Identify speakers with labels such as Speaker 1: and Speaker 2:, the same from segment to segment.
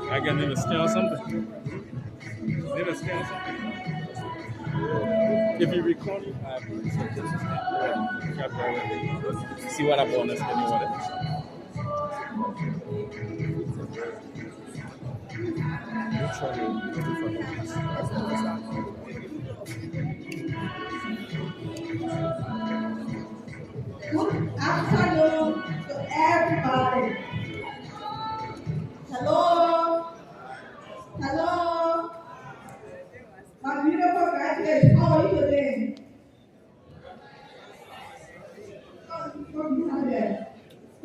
Speaker 1: I got them to scan something. They to scan something. If you record it, I see what I'm on this anyway.
Speaker 2: Good afternoon to everybody. Hello.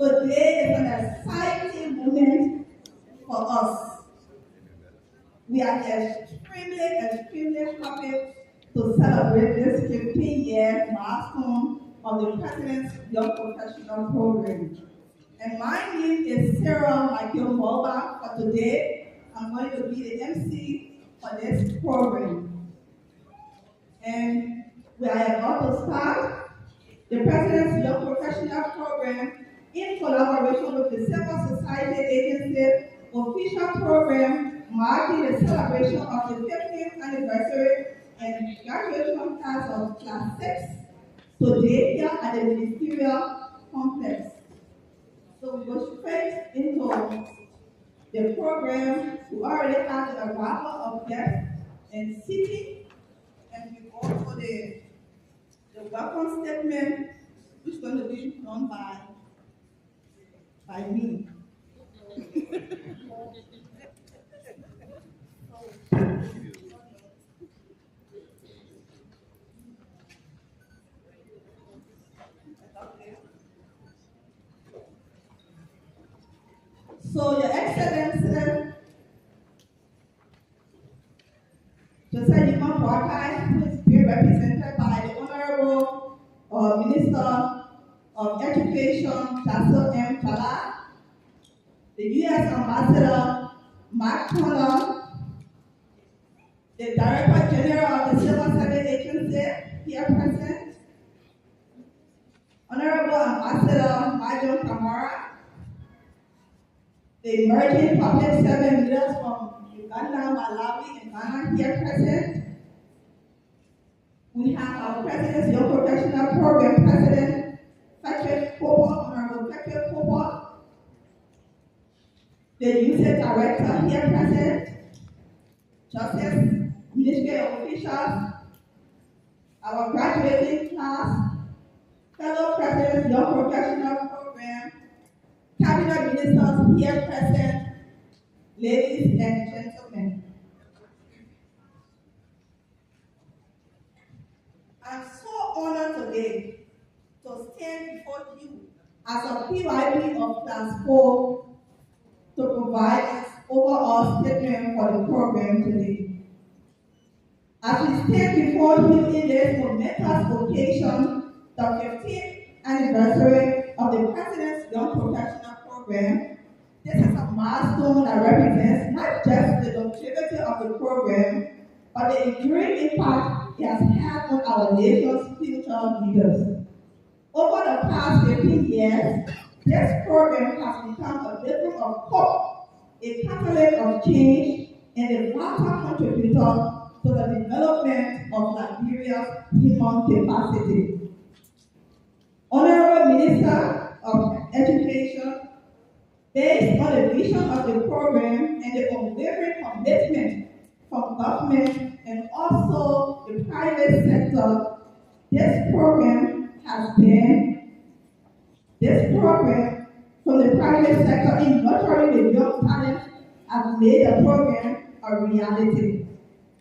Speaker 2: Today is an exciting moment for us. We are extremely happy to celebrate this 15-year milestone of the President's Young Professional Program. And my name is Sarah Michael Mulba. For today, I'm going to be the MC for this program. And we are about to start the President's Young Professional Program in collaboration with the Civil Society Agency official program marking the celebration of the 15th anniversary and graduation class of Class 6 today here at the Ministerial Complex. So we go straight into the program. We already have a wrapper of guests and seating, and we go for the welcome statement, which is going to be done by me. So, Your Excellency, Josiah Yuma Boakai, who is being represented by the Honorable Minister of Education, Jasso M. Chala, the U.S. Ambassador, Mark Turner, the Director General of the Civil Service Agency, here present, Honorable Ambassador Majon Kamara, the emerging public servant leaders from Uganda, Malawi, and Ghana here present. We have our President's Young Professional Program President, Patrick Cooper, Honorable Patrick Cooper, the Youth Director here present, Justice Ministry officials, our graduating class, fellow President's Young Professional Program, Cabinet Ministers here present, ladies and gentlemen. I'm so honored today to stand before you as a PYP of Class 4 to provide an overall statement for the program today. As we stand before you in this momentous occasion, the 15th anniversary of the President's Young Professional Program, this is a milestone that represents not just the longevity of the program, but the enduring impact it has had on our nation's future leaders. Over the past 15 years, this program has become a beacon of hope, a catalyst of change, and a vital contributor to the development of Liberia's human capacity. Honorable Minister of Education, based on the vision of the program and the unwavering commitment from government and also the private sector, this program from the private sector in nurturing the young talent has made the program a reality.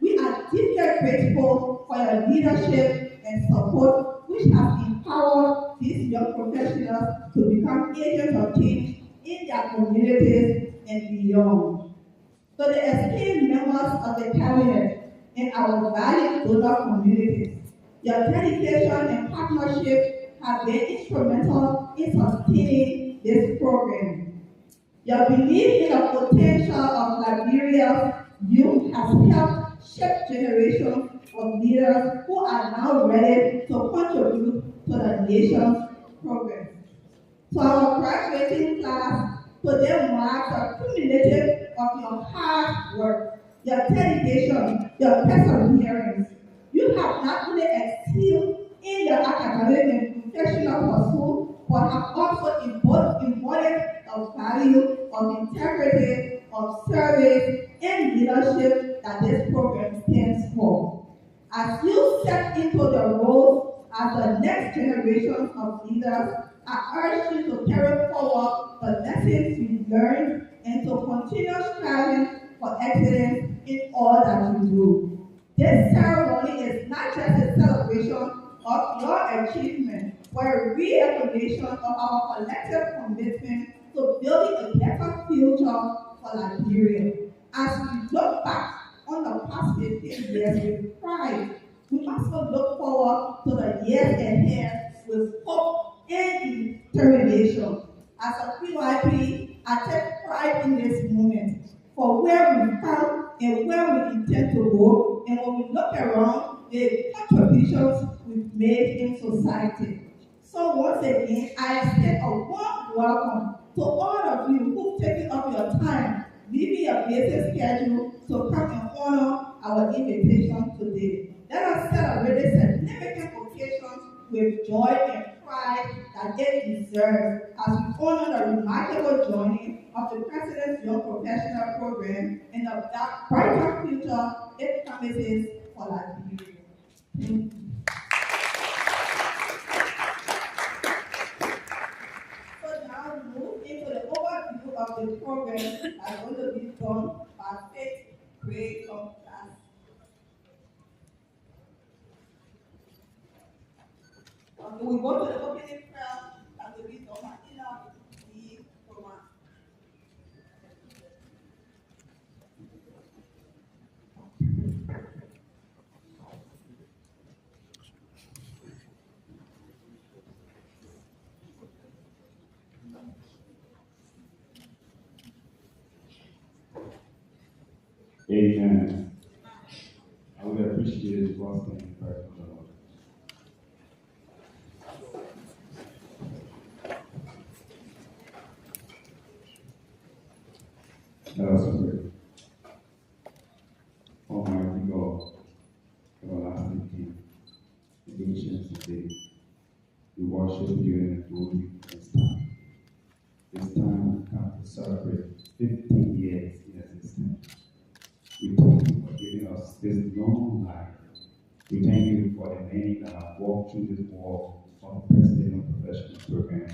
Speaker 2: We are deeply grateful for your leadership and support, which has empowered these young professionals to become agents of change in their communities and beyond. To the esteemed members of the Cabinet and our valued donor communities, your dedication and partnership have been instrumental in sustaining this program. Your belief in the potential of Liberia's youth has helped shape generations of leaders who are now ready to contribute to the nation's progress. To our graduating class, today marks a cumulative of your hard work, your dedication, your perseverance. You have not only excelled in your academic and professional pursuit, but have also embodied the value of integrity, of service, and leadership that this program stands for. As you step into the role as the next generation of leaders, I urge you to carry forward the lessons you learned and to continue striving for excellence in all that you do. This ceremony is not just a celebration of your achievement, but a recognition of our our collective commitment to building a better future for Liberia. As we look back on the past 15 years with pride, we also look forward to the years ahead with hope and determination. As a PYP, I take pride in this moment for where we come and where we intend to go, and when we look around the contributions we've made in society. So once again, I extend a warm welcome to all of you who've taken up your time, leaving your busy schedule to come and honor our invitation today. Let us celebrate this significant occasion with joy and pride that it deserves as we honor the remarkable journey of the President's Young Professional Program and the brighter future it promises for Liberia. Thank you. So now we move into the overview of the program that's going to be done by Faith Grade from class. Okay, we go to the opening prayer that will be done by Ina D. Roman.
Speaker 3: Amen. I would appreciate it once in prayer for the Lord. Let us pray. Almighty God, everlasting King, the ancient of days, we worship you and adore you this time. This time we come to celebrate 15 years in existence. We thank you for giving us this long life. We thank you for the many that have walked through this walk of the President of Professional Program.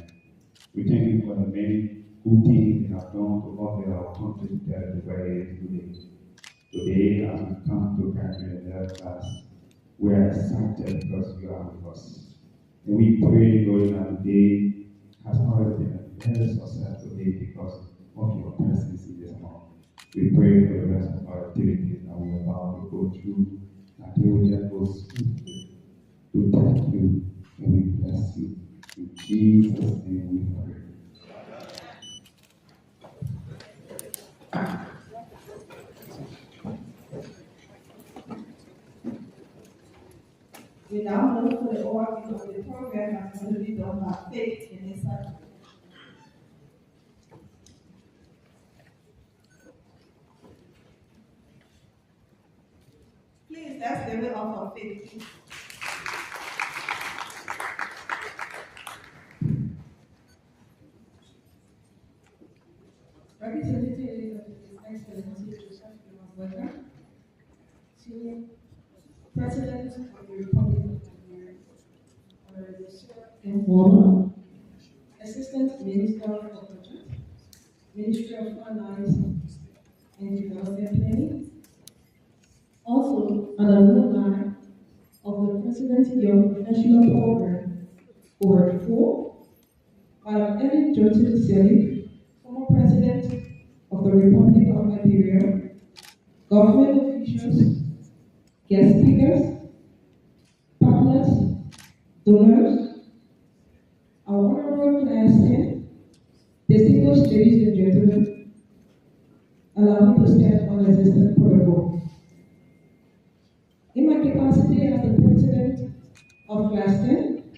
Speaker 3: We thank you for the many good things they have done to uplift our country to get it where it is today. Today, as we come to graduate level class, we are excited because you are with us. And we pray, Lord, that today has already been a very successful day because of your presence in this month. We pray for the rest of our activities that we are about to go through, that they will just go smoothly. We thank you and we bless you. In Jesus' name we pray.
Speaker 2: We now move to the overview of the program that's going to be done by Faith in this session. Please, let's give it up for Faith.
Speaker 4: Representative of His Excellency Joseph Wega, Senior President of the Republic of Nigeria, Honorable Sir Informer, Assistant Minister for Budget, Ministry of Finance and Development Planning, also an alumni of the President's Young Professional Program, over 4, Madam Ellen Johnson Selig, former President of the Republic of Liberia, government officials, guest speakers, partners, donors, our honorable class 10, distinguished ladies and gentlemen, allow me to stand on assistant protocol. In my capacity as the president of class 10,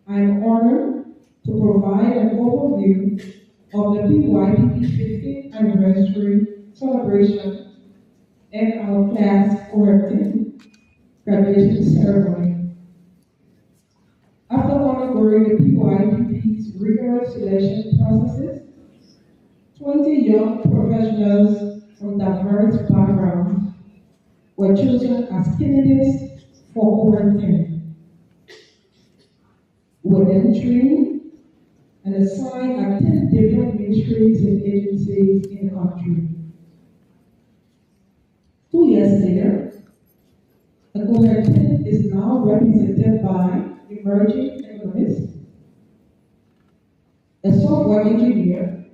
Speaker 4: I am honored to provide an overview of the PYPP 15th anniversary celebration and our class 14 graduation ceremony. After undergoing the PYPP's rigorous selection processes, 20 young professionals from diverse backgrounds were chosen as candidates for over 10. Were then trained and assigned at 10 different ministries and agencies in the country. 2 years later, the cohort 10 is now represented by emerging economists, a software engineer,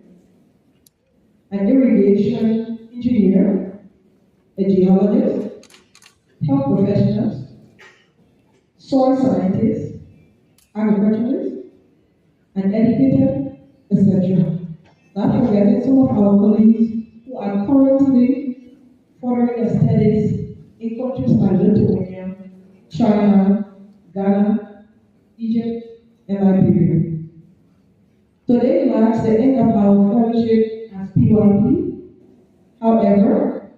Speaker 4: an irrigation engineer, a geologist, health professionals, soil scientists, agriculturists, an educator, etc. Not forgetting some of our colleagues who are currently furthering their studies in countries like Lithuania, China, Ghana, Egypt, and Liberia. Today marks the end of our fellowship as PYP. However,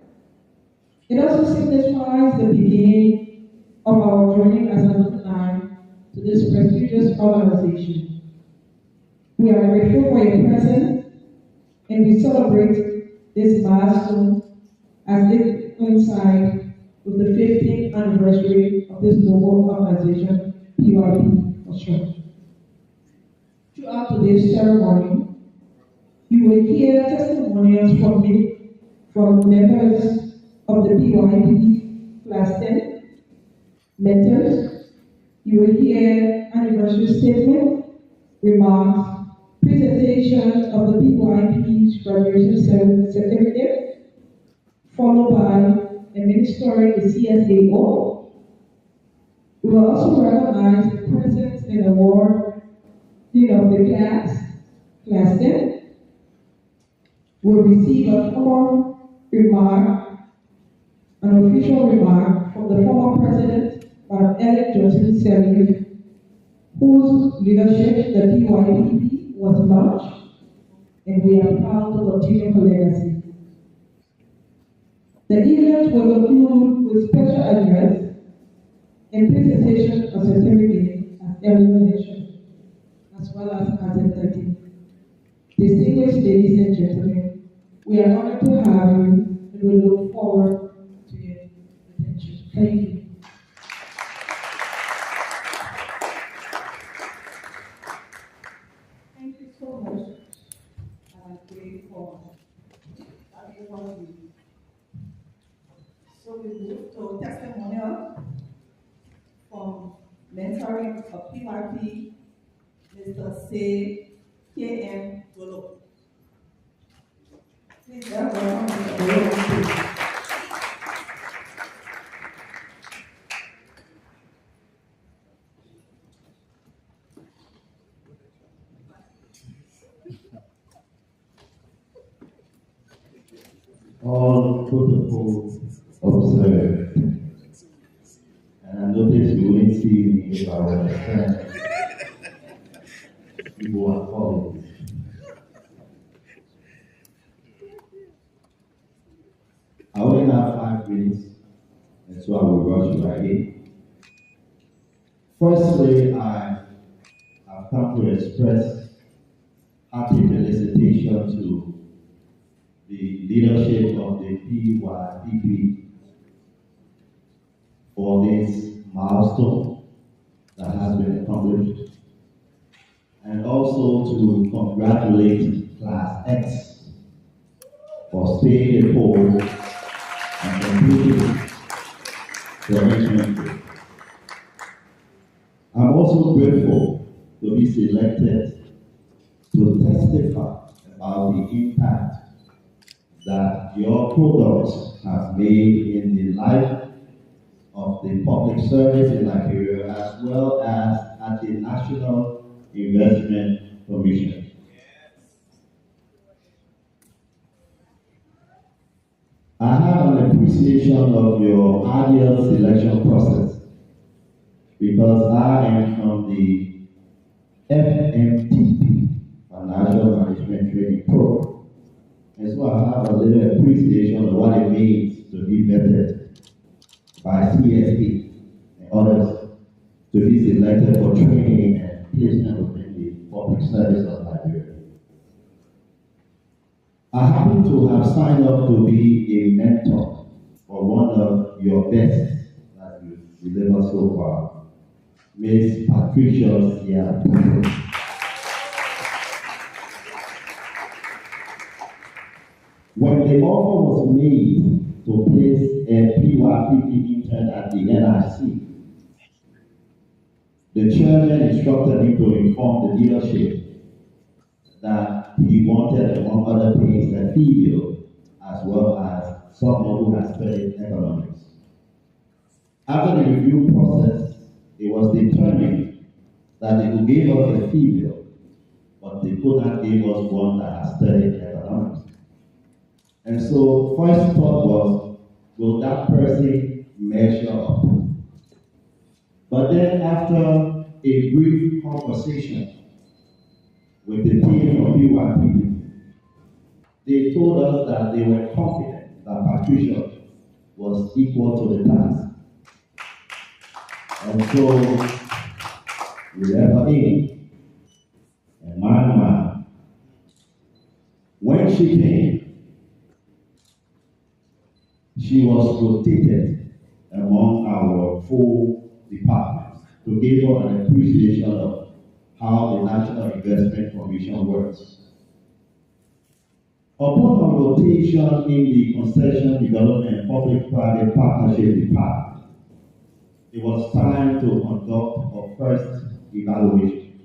Speaker 4: it also signifies the beginning of our journey as an alumni to this prestigious organization. We are grateful for your presence and we celebrate this milestone as it coincides with the 15th anniversary of this global organization, PYP for short. Throughout today's ceremony, you will hear testimonials from members of the PYP Class 10, mentors. You will hear anniversary statement, remarks, presentation of the PYP's graduation certificate, followed by a ministering the CSAO. We will also recognize the presence and award of the Class 10, will receive a formal remark, an official remark from the former president, Madam Ellen Johnson Sirleaf, whose leadership the PYPP was launched, and we are proud to continue her legacy. The event will conclude with special address and presentation of certificate as earlier mentioned, as well as attending. Distinguished ladies and gentlemen, we are honored to have you and we look forward to your attention. Thank you.
Speaker 2: Thank you so much. And I'm grateful for everyone of you. So we move to testimonial from mentoring of PYP, Mr. C. K.M. Dolo. Please welcome Mr. Dolo.
Speaker 3: All protocols observed. And I notice you only see me if I were a friend. People are colleagues. I only have 5 minutes, and so I will rush right in. Firstly, I have come to express happy felicitation to the leadership of the PYPP for this milestone that has been accomplished, and also to congratulate Class X for staying the course and completing the arrangement. I'm also grateful to be selected to testify about the impact that your products have made in the life of the public service in Liberia, as well as at the National Investment Commission. I have an appreciation of your ideal selection process because I am from the FMTP, Financial Management Training Program. And so I have a little appreciation of what it means to be vetted by CSP and others to be selected for training and placement within the public service of Liberia. I happen to have signed up to be a mentor for one of your best that you've delivered so far, Ms. Patricia Sierra. When the offer was made to place a PYPP intern at the NIC, the chairman instructed me to inform the leadership that he wanted, among other things, a female as well as someone who has studied economics. After the review process, it was determined that they could give us a female, but they could not give us one that has studied economics. And so, first thought was, will that person measure up? But then, after a brief conversation with the team from PYPP, they told us that they were confident that Patricia was equal to the task. And so, we let her in. And man, when she came, she was rotated among our 4 departments to give her an appreciation of how the National Investment Commission works. Upon her rotation in the Concession Development and Public-Private Partnership Department, it was time to conduct our first evaluation.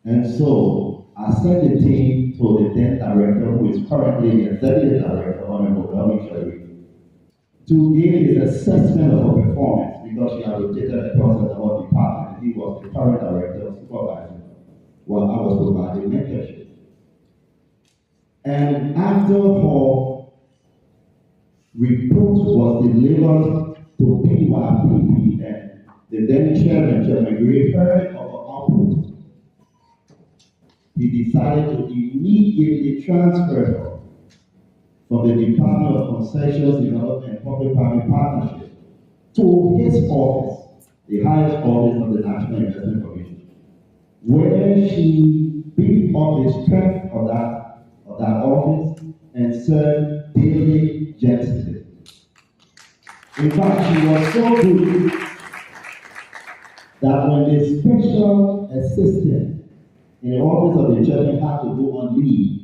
Speaker 3: And so, I sent the team to the then director, who is currently the executive director, Honorable Melvin Sharif, to give his assessment of her performance, because she had rotated across another department. He was the current director of supervising, while I was providing mentorship. And after her report was delivered to PYPP, and the then chairman, Chairman Gray, heard of her output, he decided to immediately transfer her from the Department of Concessions Development and Public-Private Partnership to his office, the highest office of the National Investment Commission, where she beefed up the strength of that office and served daily justice. In fact, she was so good that when the special assistant in the office of the chairman had to go on leave,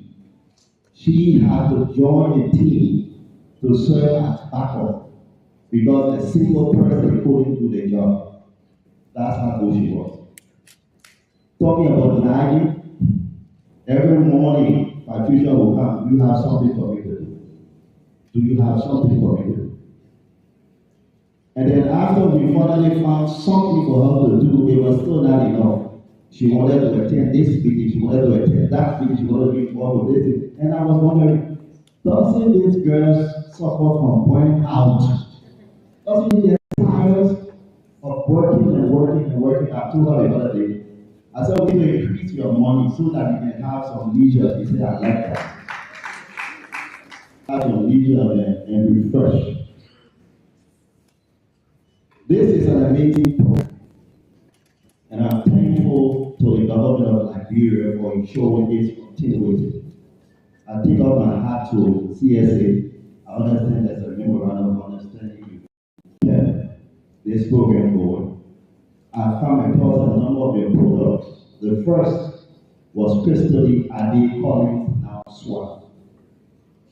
Speaker 3: she had to join the team to serve as backup because a single person couldn't do the job. That's how good she was. Talking about nagging, every morning Patricia will come, do you have something for me to do? Do you have something for me to do? And then after we finally found something for her to do, it was still not enough. She wanted to attend this meeting, she wanted to attend that meeting, she wanted to be involved with this. And I was wondering, doesn't these girls suffer from burning out? Doesn't they get tired of working and working and working? I told her the other day, I said, we need to increase your money so that you can have some leisure. He said, I like that. Have some leisure and refresh. This is an amazing program, and I'm thankful to the government of Liberia for ensuring its continuity. I take off my hat to CSA. I understand there's a memorandum of understanding you kept this program going. I've come across a number of your products. The first was Crystal Ade Collins, now SWAT.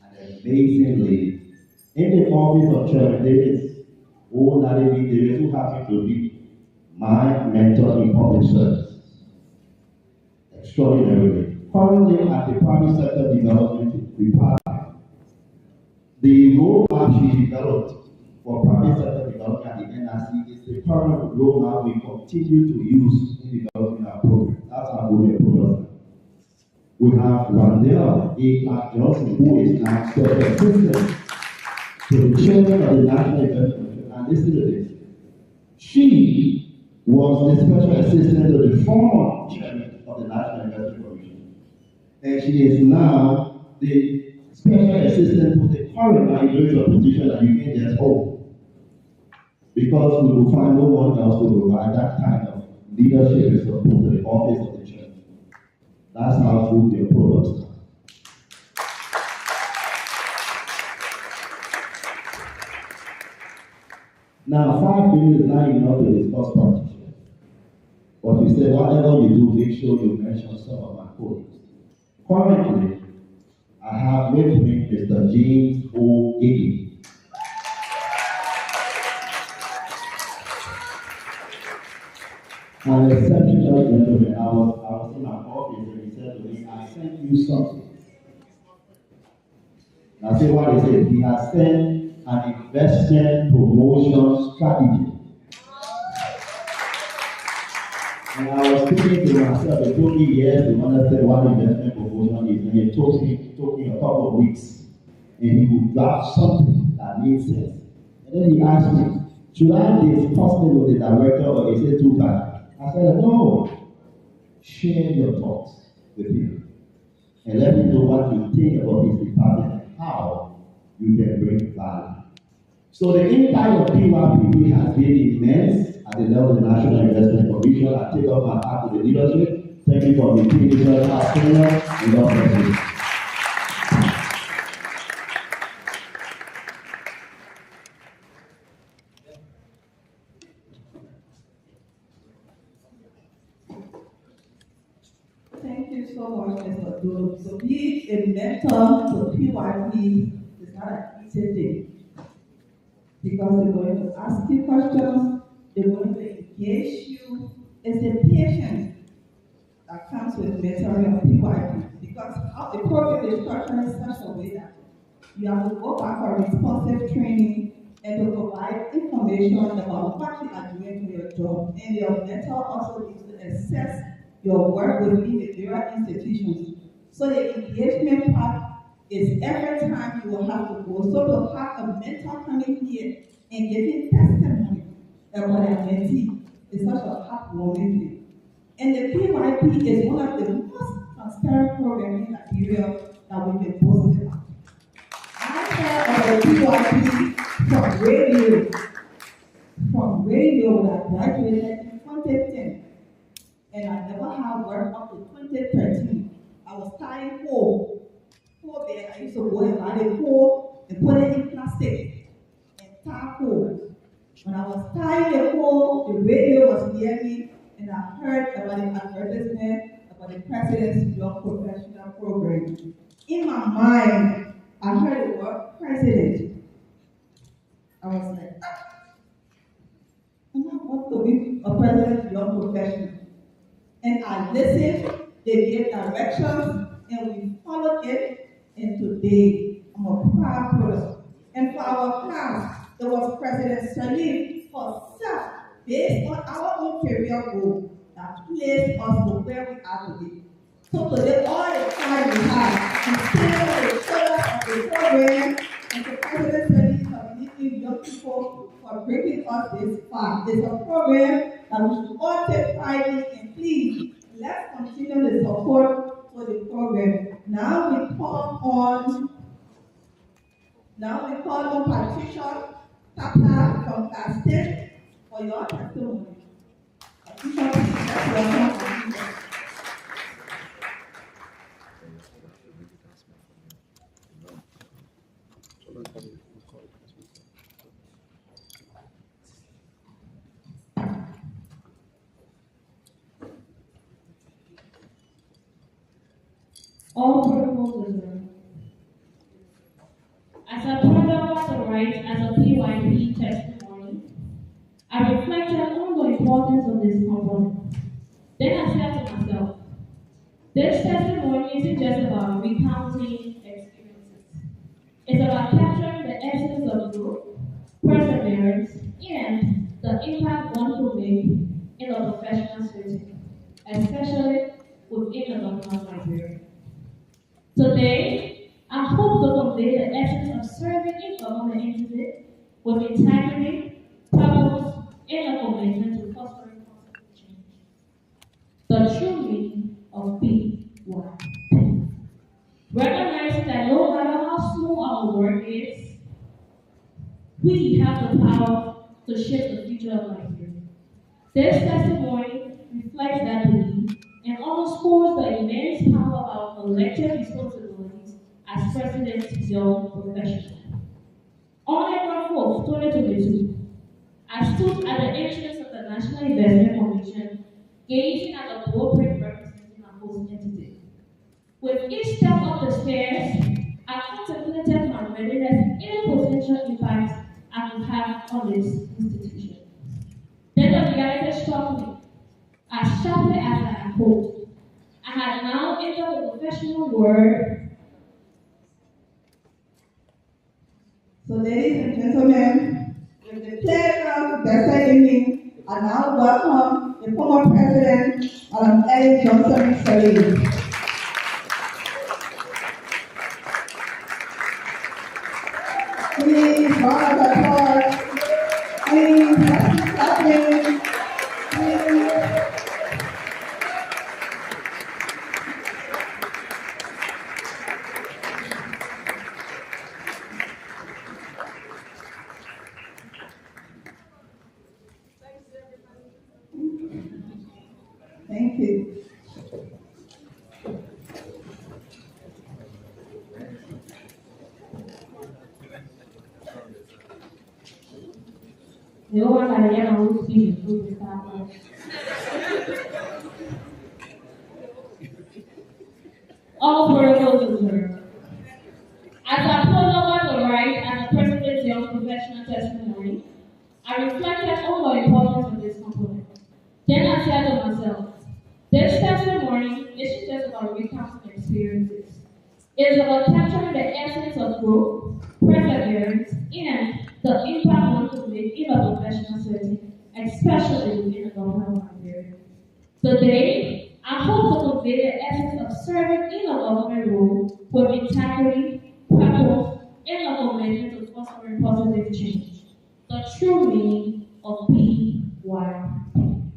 Speaker 3: An amazing lady. In the office of Chairman Davis, old Nadibi Davis, who happened to be my mentor in public service. Extraordinarily. Currently at the Private Sector Development Department, the roadmap she developed for private sector development at the NRC is the current roadmap we continue to use in developing our program. That's how good we are. We have Randell A. Clark Johnson, who is now special assistant to the chairman of the National Investment Commission. And listen to this. She was the special assistant to the former chairman of the National Investment Commission. And she is now the special assistant to the current manager position that you can just hold. Because we will find no one else to provide that kind of leadership and support to the office of the church. That's how good their products are. Now, 5 minutes is not enough to discuss partnership. But you say, whatever you do, make sure you mention some of my colleagues. Currently, I have with me Mr. James O. Iggy. An exceptional gentleman. I was in my office and he said to me, sent you something. Now say what he said. He has sent an investment promotion strategy. And I was thinking to myself, it took me years to understand what investment promotion is, and it took me a couple of weeks. And he would draft something that made sense. And then he asked me, should I discuss it with the director or is it too bad? I said, no. Share your thoughts with him. And let him know what you think about his department and how you can bring value. So the impact of PYPP has been immense at the level of the National Investment Commission. I take up my hat to the leadership. Thank you for the initial partner and God bless you.
Speaker 2: Thank you so much, Mr. Dole. So being a mentor to PYP is not an easy thing because they're going to ask you questions, they're going to engage you. It's the patience that comes with mentoring of PYP because how the program is structured in such a way that you have to go back for responsive training and to provide information about what you are doing for your job. And your mentor also needs to assess your work within the various institutions. So the engagement part is every time you will have to go. So to have a mentor coming here and giving testimony about their mentee is such a heartwarming thing. And the PYP is one of the most transparent programs in Nigeria that we can boast about. I heard about PYP from radio when I graduated in 2010. And I never had work up to 2013. I was tying coal bed. I used to go and buy the coal and put it in plastic and tie coal. When I was tying the coal, the radio was near me, and I heard about the advertisement about the President's Young Professional Program. In my mind, I heard the word president. I was like, I don't want to be a president young professional. And I listened, they gave directions, and we followed it. And today, I'm a proud product. And for our class, there was President Salim for self, based on our own career goal, that placed us to where we are today. So today, all the time we have, we stand on the shoulders of the program, and to President Salim for leading young people for bringing us this far. It's a program that we should all take pride in, and please, let's continue the support for the program. Now we call on Patricia Tata from Class 10 for your testimony. Patricia, please, let's welcome Patricia.
Speaker 5: All protocols observed. As a product of the right as a PYP testimony, I reflected on the importance of this component. Then I said to myself, this testimony isn't just about recounting experiences. It's about capturing the essence of growth, perseverance, and the impact one could make in a professional setting, especially within a local Nigeria. Today, I hope to convey the essence of serving in government entity with integrity, purpose, and a commitment to fostering positive change. The true meaning of PYP. Recognizing that no matter how small our work is, we have the power to shape the future of Nigeria. This testimony reflects that belief and underscores the immense power of our collective responsibilities as President's Young Professional. On April 4th, 2022, I stood at the entrance of the National Investment Commission, gazing at the blueprint representing our host entity. With each step up the stairs, I contemplated my readiness and the potential impact I could have on this institution. Then the reality struck me. As sharply as I had hoped, I had now entered the professional world.
Speaker 2: So, ladies and gentlemen, with the pleasure of better evening, I now welcome the former President, Madam Ellen Johnson Sirleaf. Please, round of applause. Please, let's keep clapping. Please. Thank you.
Speaker 5: No one can ever know speech through the start. All protocols observed. As I pulled over the right as the President's Young Professional Testimony, I reflected on the importance of this component. Then I said to myself, this testimony isn't just about recounting experiences. It is about capturing the essence of growth, perseverance, and the impact one could make in a professional setting, especially in a government environment. Today, I hope to convey the essence of serving in a government role with integrity, purpose, and a commitment to fostering positive change. The true meaning of PYPP.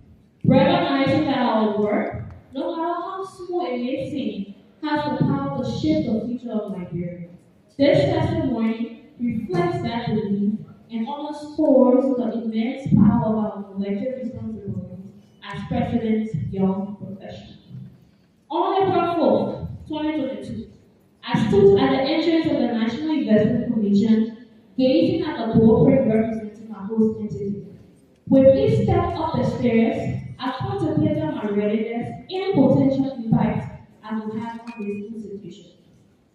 Speaker 5: Recognizing that our work, no matter how small it may seem, has the power to shape the future of Liberia. This testimony reflects that belief and underscores the immense power of our collective responsibilities as President's Young Professional. On April 4th, 2022, I stood at the entrance of the National Investment Commission, gazing at the blueprint representing our host entity. With each step up the stairs, I contemplated my readiness and potential impact I would have on this institution.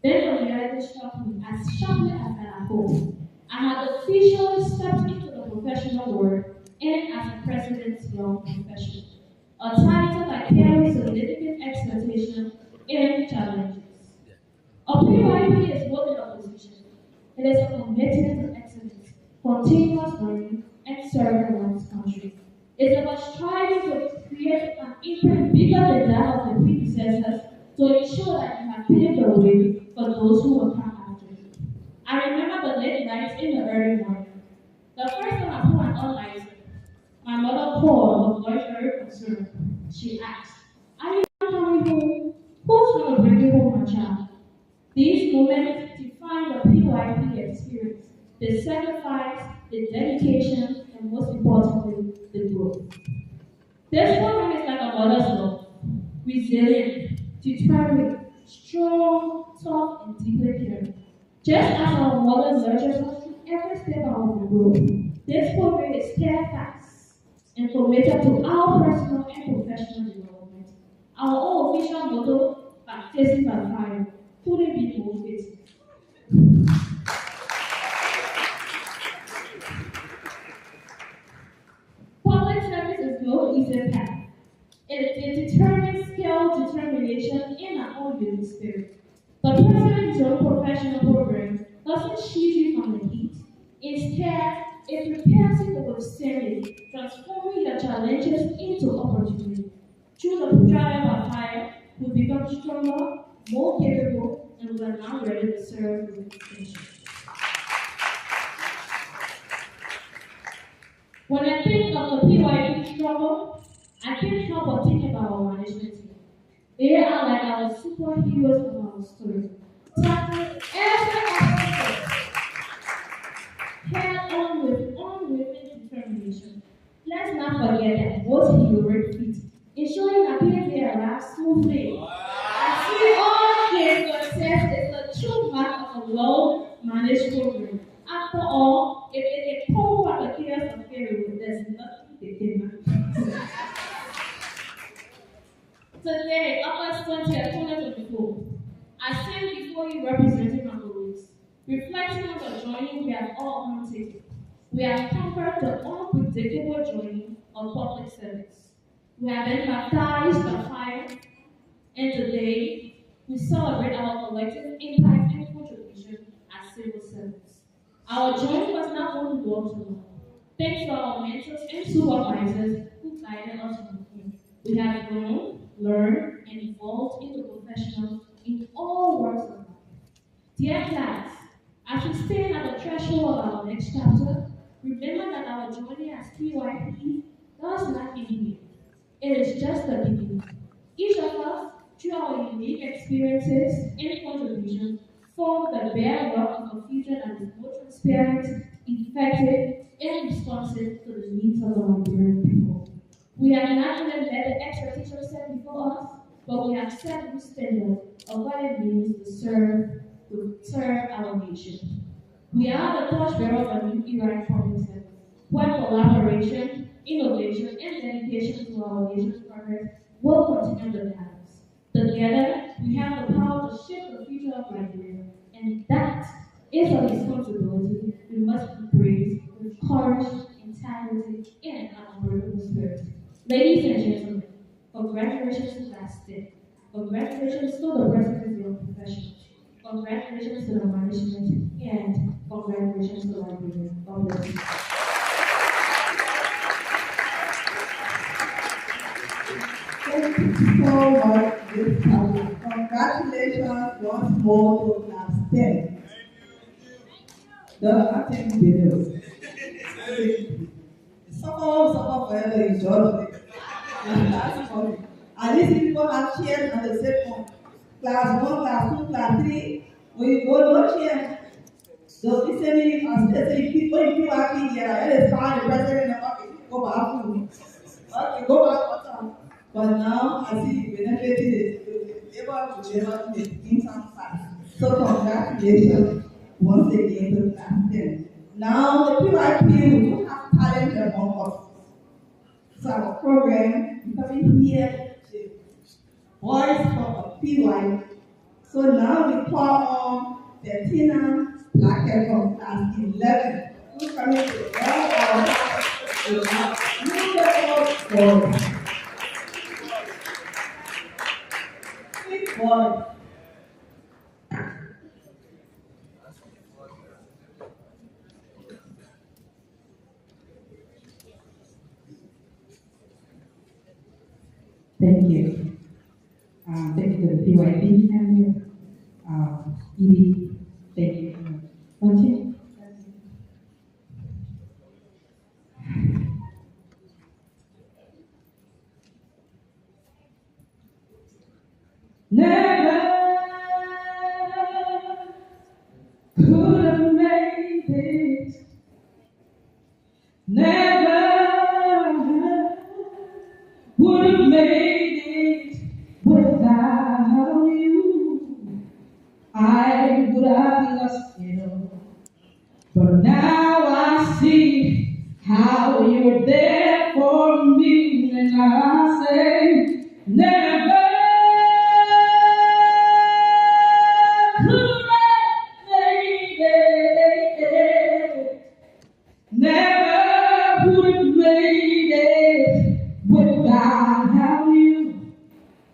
Speaker 5: Then the reality struck me as sharply as I had hoped. I had officially stepped into the professional world and as a President's Young Professional, a title that carries significant expectations and challenges. A PYP is more than a position. It is a commitment to excellence, continuous learning, and serving one's country. It's about striving to create an impact bigger than that of the predecessors to ensure that you have paved the way for those who will come after you. I remember the late nights in the early morning. The first time I put an online, my mother called, her voice very concerned. She asked, "Are you not coming home? Who's going to bring you home, my child?" These moments define the PYP experience, the sacrifice, the dedication, and most importantly, the growth. This program is like a mother's love, resilient, determined, strong, tough, and deeply caring. Just as our mother nurtures us through every step of our growth, this program is steadfast and committed to our personal and professional development. Our official motto, baptism by fire, couldn't be more fitting. Public service is no easy path. It determines skill, determination, and an all-unique spirit. The President's Young Professional Program doesn't shield you from the heat. Instead, it prepares you to withstand it, transforming your challenges into opportunities. Through the trial by fire, we become stronger, more capable, and we are now ready to serve with distinction. When I think of the PYP struggle, I can't help but think about our management team. They are like our superheroes of our story. Tackling every obstacle head on with unwavering determination. Let's not forget that most heroic feat ensuring that they arrive smoothly. I see all this success is the true mark of a well-managed program. After all, if they can pull out the chaos of failure, there's nothing they cannot do. Today, August 20th, 2024, I stand before you representing my colleagues, reflecting on the journey we have all undertaken. We have conquered the unpredictable journey of public service. We have been baptized by fire And today, we celebrate our collective impact and contribution as civil servants. Our journey was not only walked alone. Thanks to our mentors and supervisors who guided us from here. We have grown, learned, and evolved into professionals in all walks of life. Dear class, as we stand at the threshold of our next chapter, remember that our journey as PYP does not end here. It is just the beginning. Each of us, through our unique experiences and contributions, form the bedrock of a future that is more transparent, effective, and responsive to the needs of the Liberian people. We have not only let the expectations set before us, but we have set new standards of what it means to serve our nation. We are the torchbearer of a new era in public service, where collaboration, innovation, and dedication to our nation's progress will continue the balance. Together, we have the power to shape the future of Liberia, and that is a responsibility we must embrace with courage, integrity, and an unbreakable spirit. Ladies and gentlemen, congratulations to that step. Congratulations to the presidency of professionals. Congratulations to the management, and congratulations to Liberia. God bless you.
Speaker 2: Thank you so much, Miss Carol. Congratulations once more to class 10. The acting videos. Suffer forever in Georgia. That's funny. At least people have chairs on the same one. Class 1, class 2, class 3. When you go no chair, they'll be sending us. They say, when you are here, let us find the president of the go back home. Okay, go back what's up. But now I see the benefit is able to develop the income side. So congratulations once again to class 10. Now the PYP, we do have talent among us. So our program, we coming here to voice for a PYP. So now we call on Bettina Blackhead from class 11. Who's coming to the beautiful boy. Boy.
Speaker 4: Thank you. Thank you to the PYP family. Edie, thank you. Bunty? Never could have made it. Never would have made it without you. I would have lost it all. But now I see how you were there for me, and I say, never could have made it. Never would have made it without you.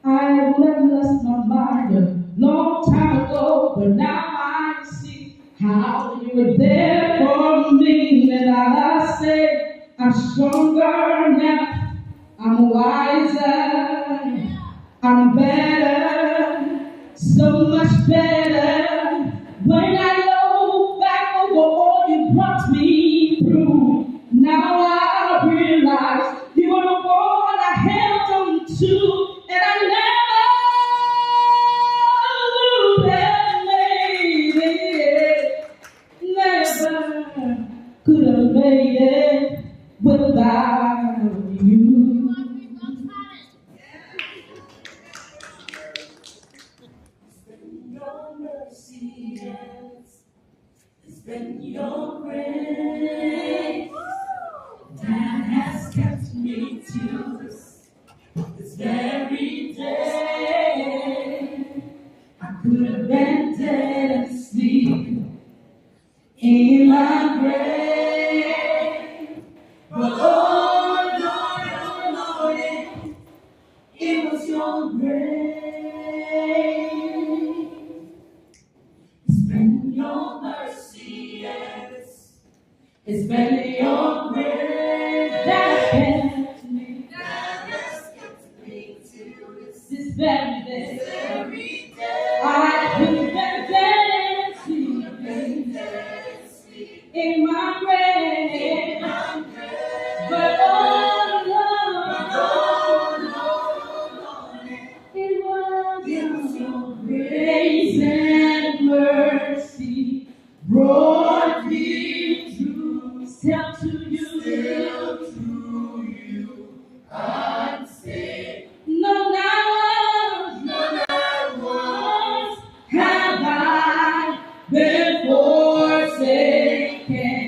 Speaker 4: I would have lost my mind a long time ago, but now I see how you were there for me, and I say, I'm stronger now, I'm wiser, I'm better, so much better. When I look back over all you brought me through, now I realize you were the one I held on to, and I never would have made it. Never could have made it without you.
Speaker 6: Your mercy, yes. It's been your grace that has kept me to this very day. I could have been dead and asleep in my grave, but oh Lord, it was your grace. It's been your grace that has kept me. This very day. I've been dancing in my grave. But all alone, it was your grace and mercy brought me through. Still to you, I'm saved. No, not once have I been forsaken.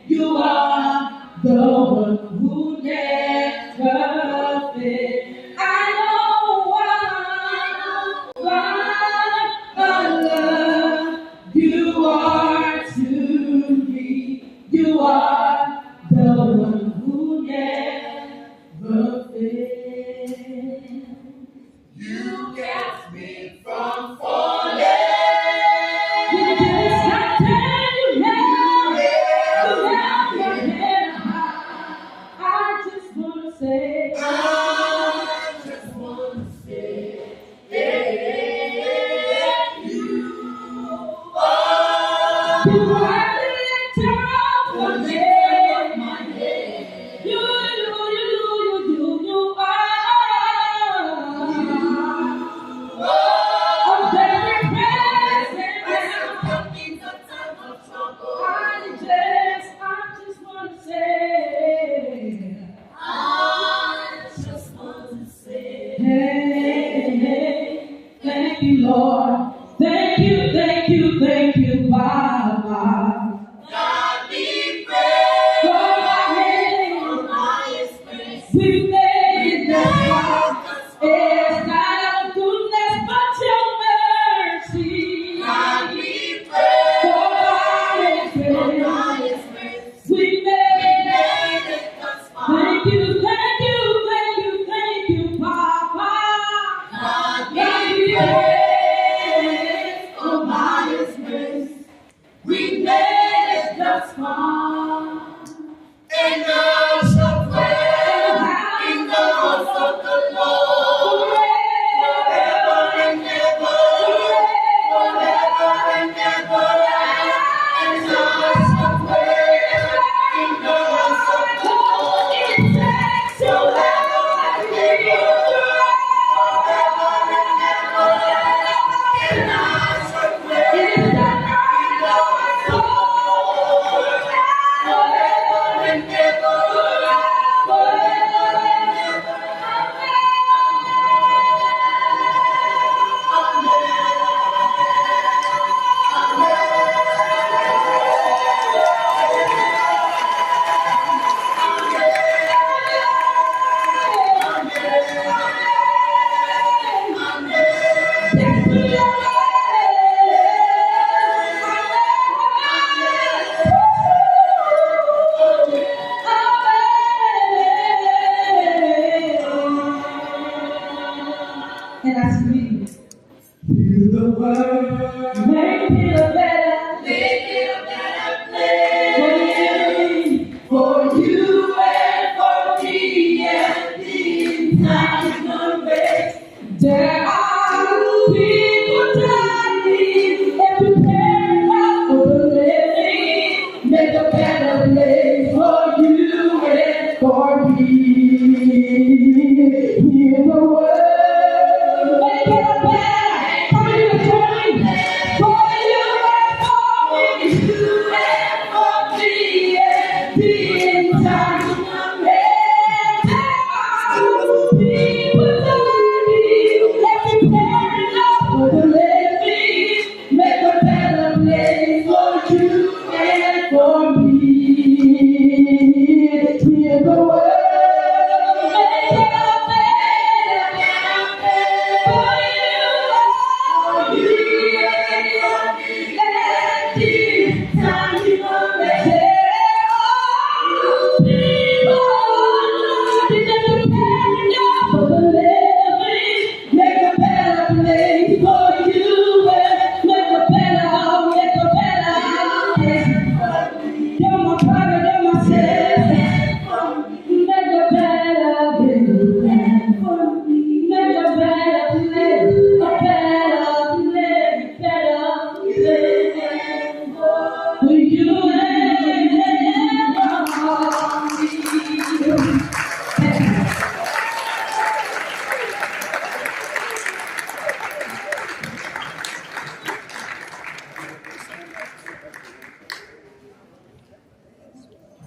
Speaker 6: You are the one who never fails. I know what a love you are to me. You are the one who never fails. You kept me from falling. You did not tell you held your head high. I just want to say, you are the lifter of my head. You are a very present help in the time of trouble. I just want to say, hey, thank you, Lord. Thank you, Baba. God be praised for my grace. We made the promise. It's not of goodness, but your mercy. God be praised for my grace. We made it thus far. Thank you, Papa. God be praised for my grace. We made it thus far. And now shall dwell in the house of the Lord forever and ever, forever and ever. And now shall dwell in the house of the Lord forever and ever, forever and ever. And now shall dwell in the house of the Lord forever and ever, forever and ever. And I scream, hear the word, make it a better place for you and for me and the entire race. There are people dying and preparing for the living. Make a better place for you and for me. Hear the word. Make it a better, come on, you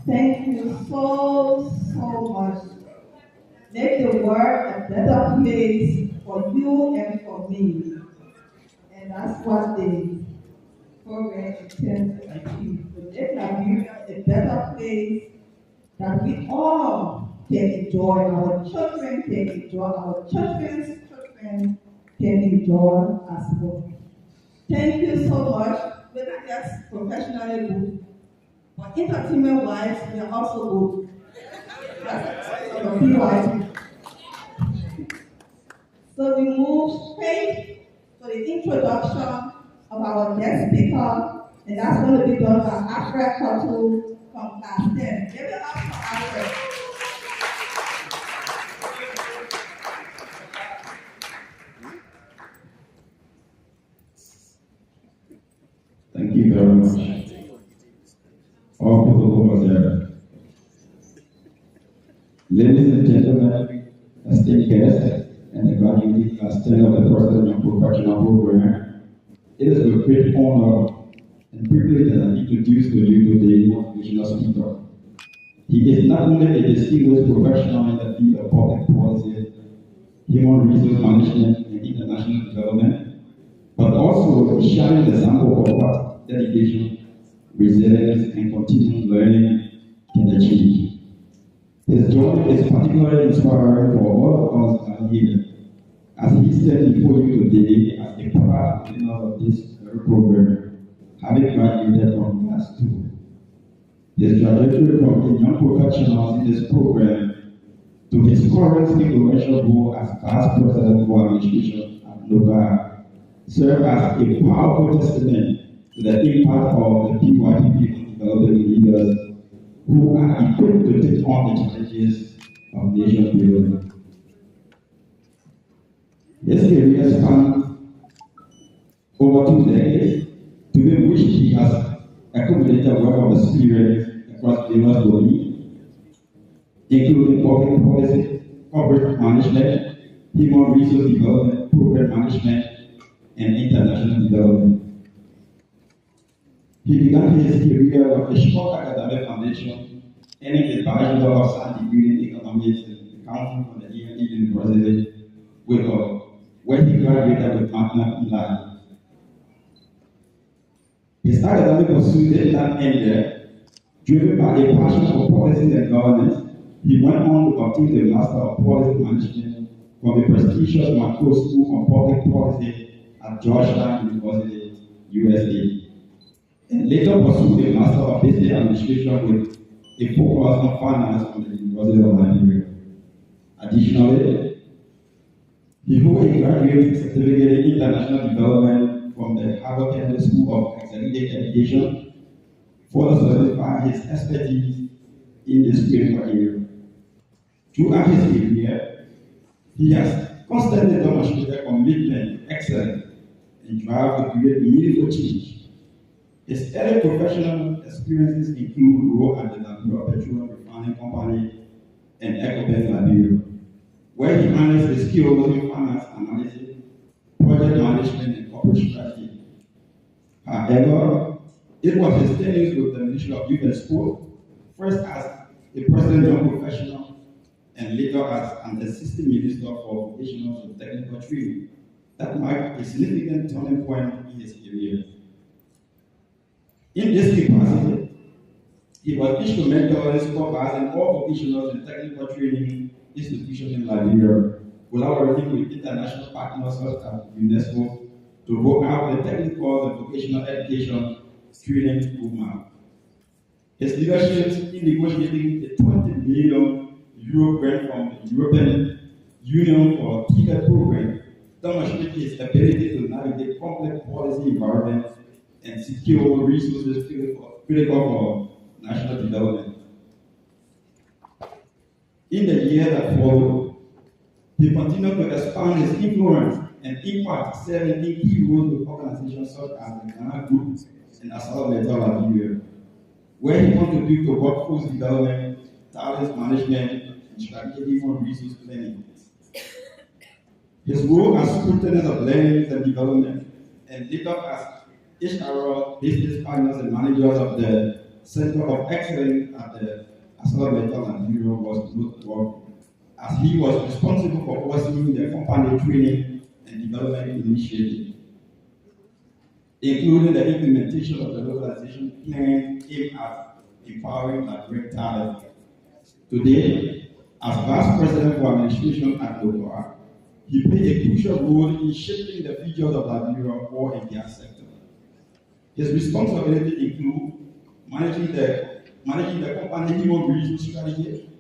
Speaker 2: Thank you so much. Make the world a better place for you and for me. And that's what the program intends to achieve. To make Liberia a better place that we all can enjoy, our children can enjoy, our children's children can enjoy as well. Thank you so much. We're not just professionally good, but entertainment wise, we are also good. That's the PYPP. So we move straight to the introduction of our guest speaker, and that's going to be done by Alfred Cottle from Class 10. Give it up for Alfred.
Speaker 3: Thank you very much. All people over there. Ladies and gentlemen, esteemed guests, and the graduating class 10 of the President Professional Program, it is a great honor and privilege that I introduce to you today motivational speaker. He is not only a distinguished professional in the field of public policy, human resource management, and international development, but also a shining example of what dedication, resilience, and continuous learning can achieve. His journey is particularly inspiring for all of us that are here, as he stands before you today as a proud winner of this very program, having graduated from Class 2. His trajectory from a young professional in this program to his current influential role as Class President for Administration at NOVA serve as a powerful testament to the impact of the PYPP on developing leaders who are equipped to take on the challenges of nation building. His career spans over 2 decades, to which he has accumulated a wealth of experience across various domains, including public policy, corporate management, human resource development, program management, and international development. He began his career with a short academic foundation, earning a Bachelor of Science degree in Economics and Accounting from the EME University, where he graduated with Magna Cum Laude. His academic pursuit did not end there. Driven by a passion for policy and governance, he went on to obtain the Master of Policy Management from the prestigious Macro School of Public Policy at Georgetown University, USA. And later pursued a Master of Business Administration with a focus on finance from the University of Liberia. Additionally, he holds a graduate certificate in international development from the Harvard Kennedy School of Executive Education, further solidifying his expertise in this critical area. Throughout his career, he has constantly demonstrated commitment, excellence, and drive to create meaningful change. His early professional experiences include role at the Liberia Petroleum Refining Company and EcoBank Liberia, where he managed the skills in finance analysis, project management, and corporate strategy. However, it was his tenures with the Ministry of Youth and Sport, first as a president young professional, and later as an assistant minister for vocational and technical training, that marked a significant turning point in his career. In this capacity, he was instrumental in supervising all vocational and technical training institutions in Liberia, collaborating with international partners such as UNESCO to roll out the technical and vocational education training roadmap. His leadership in negotiating the 20 million euro grant from the European Union for a TICA program demonstrates his ability to navigate complex policy environments and secure resources critical for national development. In the year that followed, he continued to expand his influence and impact, serving in key roles with organizations such as the Ghana Group and Asala Metal Liberia, where he contributed to workforce development, talent management, and strategic human resource planning. His role as superintendent of learning and development, and later as HR business partners and managers of the Center of Excellence at the Accelerator and Bureau as he was responsible for overseeing the company training and development initiative, including the implementation of the localization plan aimed at empowering and great talent. Today, as Vice President for Administration at Local, he played a crucial role in shaping the future of Liberia oil and gas sector. His responsibilities include managing the company human resource strategy,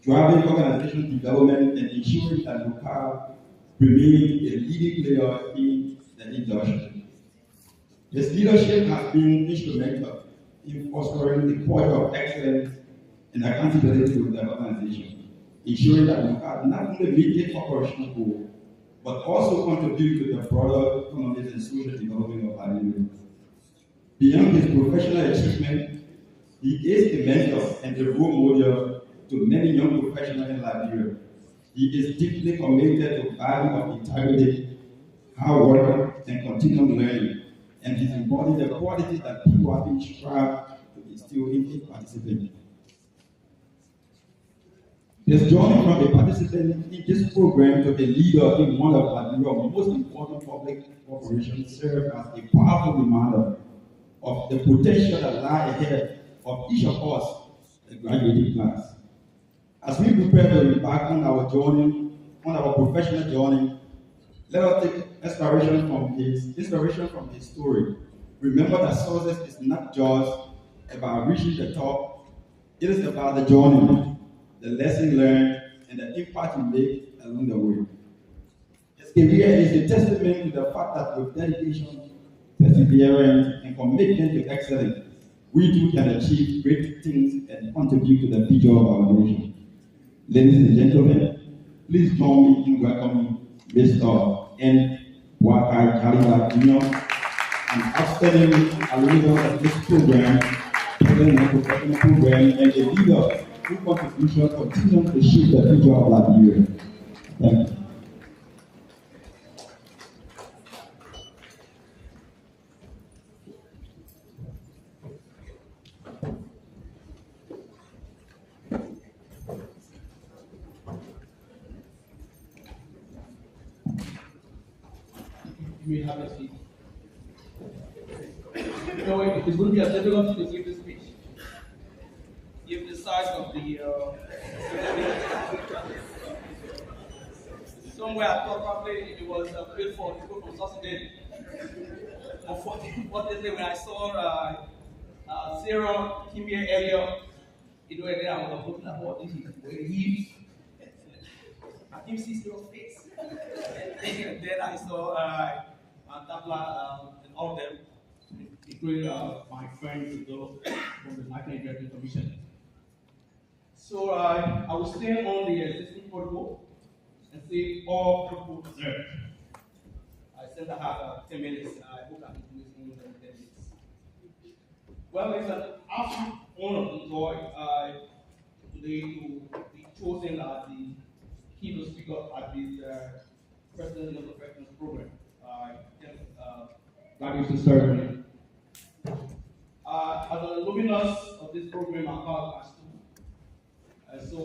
Speaker 3: driving organizational development, and ensuring that Local remains a leading player in the industry. His leadership has been instrumental in fostering the culture of excellence and accountability with the organization, ensuring that Local not only meet its operational goals, but also contribute to the broader economic and social development of Liberia. Beyond his professional achievement, he is a mentor and a role model to many young professionals in Liberia. He is deeply committed to value of integrity, hard work, and continual learning, and he embodies the qualities that PYPP strive to instill in each participant. His journey from a participant in this program to a leader in one of Liberia's most important public corporations serves as a powerful reminder of the potential that lies ahead of each of us, the graduating class. As we prepare to embark on our journey, on our professional journey, let us take inspiration from his story. Remember that success is not just about reaching the top, it is about the journey, the lesson learned, and the impact you make along the way. His career is a testament to the fact that with dedication, perseverance, and commitment to excellence, we too can achieve great things and contribute to the future of our nation. Ladies and gentlemen, please join me in welcoming Mr. N. Wakai Jalila Jr., an outstanding alumni of this program, president of the professional program, and a leader whose contribution continues to shape the future of Liberia. Thank you.
Speaker 7: You may have a seat. You know, it's going to be a difficult to give this speech. Given the size of the somewhere I thought probably it was built for people from South Sudan. Unfortunately, when I saw Sarah came here earlier, you know, and then I was looking at what this is, where he I didn't see Sarah's face. And then I saw Tabla and all of them, including my friend from the National Graduate Commission. So I will stay on the existing protocol and see all protocols observed. Since I have 10 minutes, I hope I can do this in less than 10 minutes. Well, it's an absolute honor and joy today to be chosen as the keynote speaker at this President of the Professionals Program. Graduation ceremony. As an alumnus of this program, I'm part of my school. So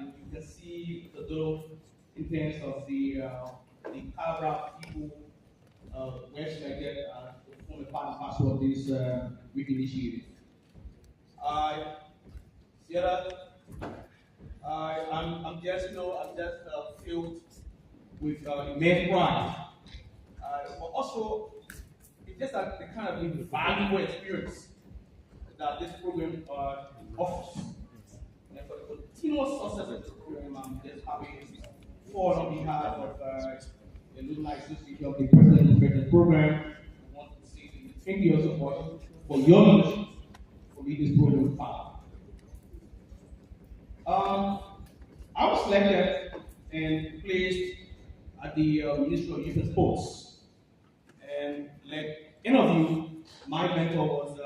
Speaker 7: you can see the dome in terms of the Calabria people where selected to form a part and parcel of this week initiative. I'm just filled with immense pride. But also, it's just the kind of invaluable experience that this program offers. And for the continuous success of this program, I'm just happy for on behalf of the Alumni Association of the President of the Program. I want to say thank you also for your leadership for leading this program forward. I was selected and placed at the Ministry of Youth and Sports. And like any of you, my mentor was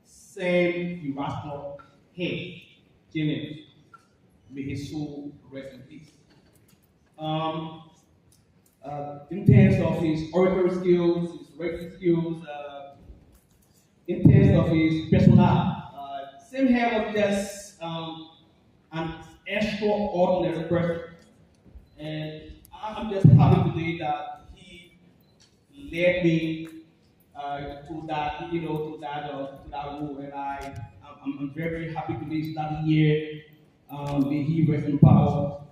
Speaker 7: Sam Erasmus Hay, Jimmy. May his soul rest in peace. In terms of his oratory skills, his writing skills, in terms of his personality, Same here was just an extraordinary person. And I'm just happy today that he led me to that, to that role. And I'm very, very happy today starting here. May he rest in power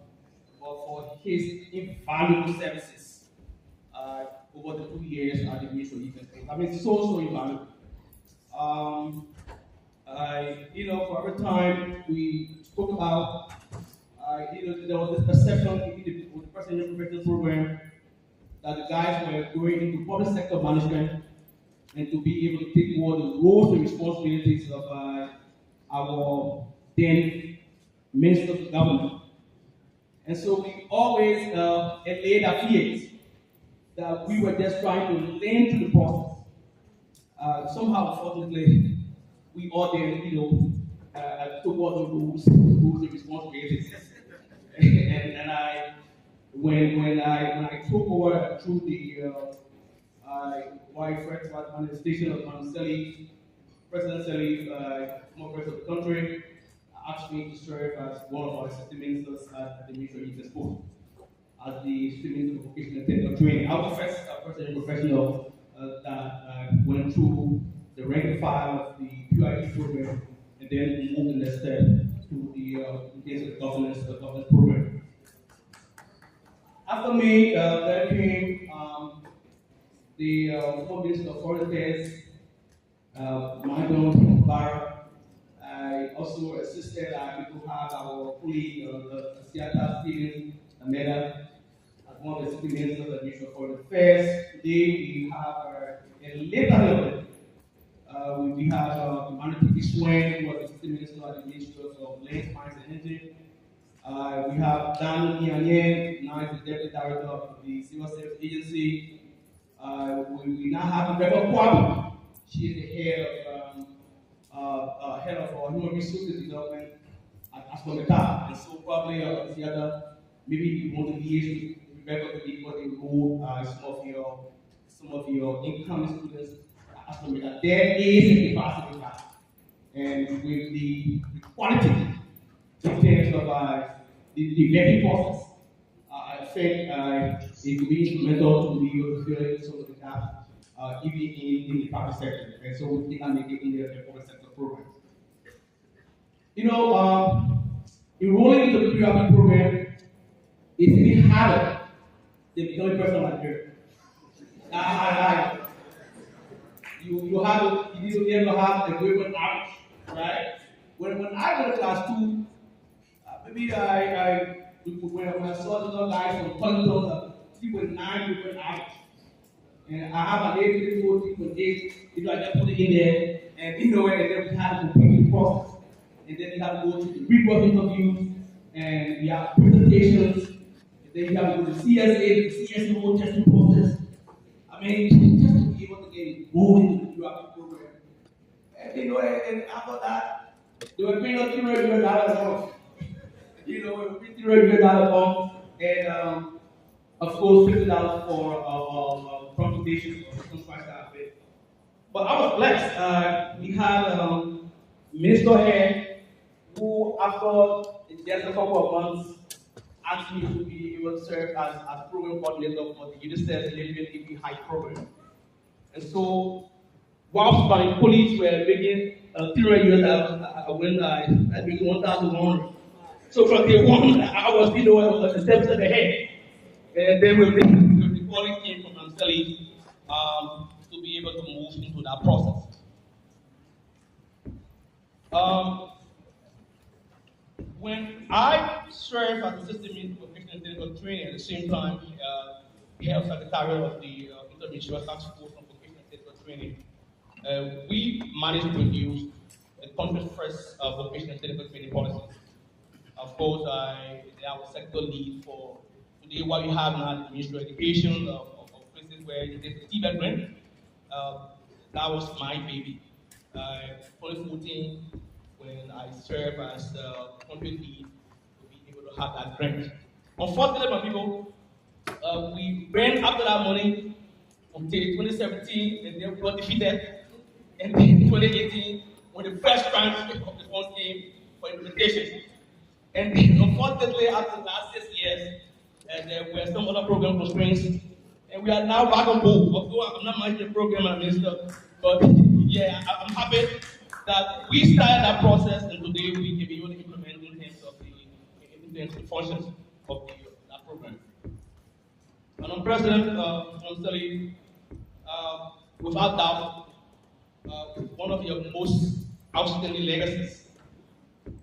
Speaker 7: for his invaluable services over the 2 years at the Ministry of Defense. I mean, so invaluable. For every time we spoke about, there was this perception with the Presidential Professional Program that the guys were going into public sector management and to be able to take more the roles and responsibilities of our then Minister of Government. And so we always allayed our fears that we were just trying to learn through the process. Somehow, unfortunately, we all then, took all the rules and responsibilities. and when I took over through the first administration of President Selly, former president of the country, asked me to serve as one of our assistant ministers at the Ministry of Defense Board, as the assistant minister for vocational and technical training. I was the first president professional that went through the rank and file of the PYPP program and then moved the next step to the governance program. After me, there came the former Minister of Foreign Affairs, Madam Barra. I also assisted to have our colleague, Seattle Stephen Ameda, as one of the assistant ministers of the Ministry of Foreign Affairs. Today we have a later level. We have Emmanuel Swain, who was the assistant minister at the Ministry of Land, Mines and Energy. We have Dan Nianyen, now is the deputy director of the Civil Service Agency. We now have Rebecca Kwabi. She is the head of human resources development at Ascometa. And so probably the other, maybe you want to liaise with Rebecca to be able to enroll some of your incoming students at Ascometa. There is a capacity gap. And with the quality in terms of the vetting process, I think it will be instrumental to be able to fill in some of the gaps, even in the private sector. And so we can make it in the public sector program. Enrolling into the PYPP program is even harder than becoming a person like you. You need to be able to have a good average, right? When I went to class 2, maybe when I saw the other guys from Tonto, 3.9, 3.8 average. And I have an 8.4, 3.8, I just put it in there, and and then we have to complete the process. And then you have to go to the report interviews, and you have presentations, and then you have to go to CSA, the CSO testing process. I mean, just to be able to get enrolled into the PYPP program. And after that, they were paying us $300 a month. We were paying $300 a month, and of course, $50 for consultations or some price that bit. But I was blessed. We had Minister here who, after just a couple of months, asked me to be able to serve as program coordinator for the UNICEF Living High program. And so, whilst my colleagues were making $300, when I made 1,100. So from day one, I was the steps ahead. And then with the calling came from Anseli to be able to move into that process. When I served as assistant minister for vocational and technical training at the same time, head secretary of the Interministerial Task Force on Vocational and Technical Training, we managed to produce the country's first vocational and technical training policy. Of course, I was sector lead for today what we have now, the Ministry of Education, of places where you get the TVET grant. That was my baby. 2014, when I served as country lead, to be able to have that grant. Unfortunately, my people, we ran after that money until 2017, and then we got defeated. And then 2018, when the first tranche of the funds came for implementation. And unfortunately, after the last 6 years, there were some other program constraints, and we are now back on board. Although I'm not managing the program minister, but yeah, I'm happy that we started that process, and today we can be able to implement in terms of the functions of that program. And on President, honestly, without doubt, one of your most outstanding legacies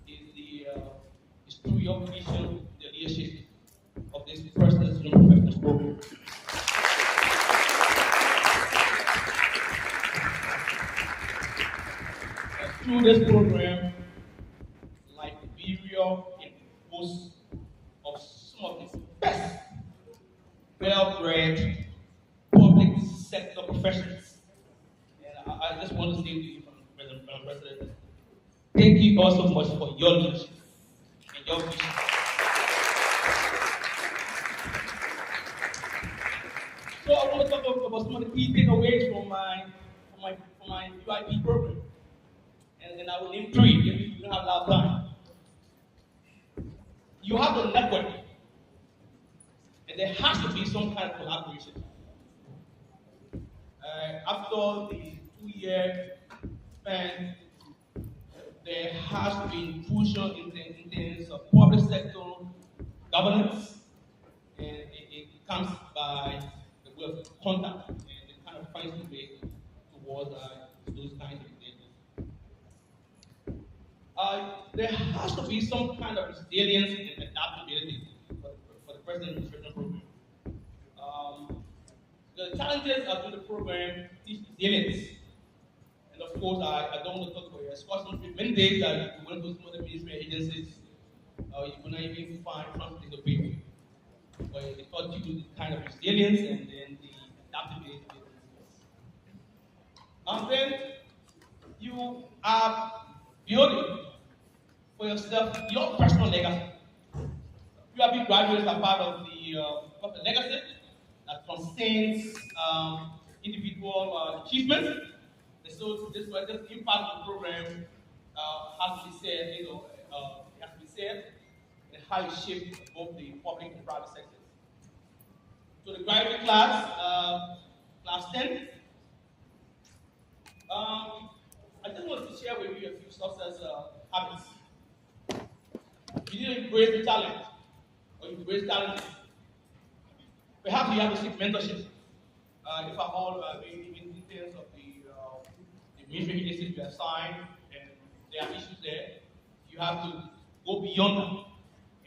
Speaker 7: is through your vision, the leadership of this personal student professionals program. Through this program, Liberia boasts of some of its best, well-bred public sector professionals. And I just want to say to you, Madam President, thank you all so much for your leadership and your vision. So I want to talk about some of the key takeaways from my PYPP program. And I will name 3 if we don't have a lot of time. You have the network, and there has to be some kind of collaboration. After the 2-year span, there has to be inclusion in terms of public sector governance, and it comes by the way of contact and the kind of finds the way towards those kinds of things. There has to be some kind of resilience and adaptability for the present administration program. The challenges of the program is resilience. And of course, I don't want to talk about your discussion. Many days that you went to some other ministry agencies, you could not even find something to pay with. But it taught you the kind of resilience and then the adaptability. And then you are building for yourself your personal legacy. PYPP graduates are part of the legacy that transcends individual achievements. And so this impact of the program has to be said, it has to be said, and how it shaped both the public and private sectors. So the graduate class, class 10, I just want to share with you a few success habits. You need to embrace the challenge, or embrace challenges. Perhaps you have to seek mentorship. If at all, in details of the ministry agencies you assigned, and there are issues there, you have to go beyond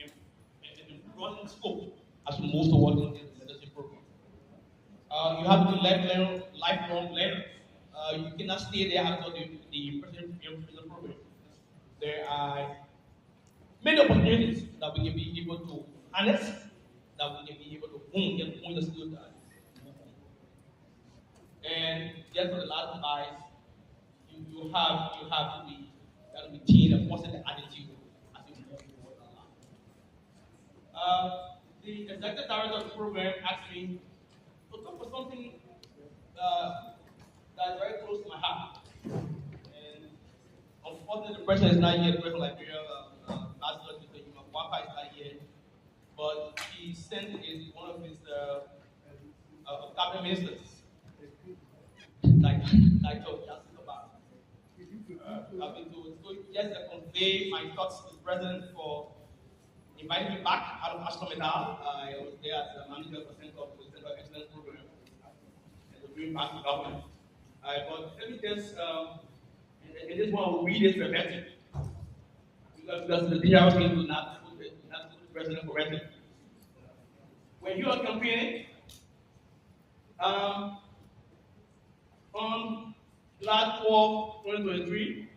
Speaker 7: that and broaden scope as we move towards the mentorship program. You have to be lifelong learners. You cannot stay there after the present program. There are many opportunities that we can be able to harness, that we can be able to hone the skills that we move on. And just for the last advice, you have to maintain a positive attitude as you move towards our life. The executive director of the program asked me to talk about something that is very close to my heart. And unfortunately, the president is not here. The president of Liberia, last year, Wapa is not here. But he sent one of his cabinet ministers, like George Justice about. I've been to just to convey my thoughts to the president for inviting me back out of Ashton. I was there as the manager for Central Excellence Program and to bring back to government. But let me just, in this one, I will read this verbatim because the teacher was going to not put the president correctly. When you are campaigning, on July 12, 2023,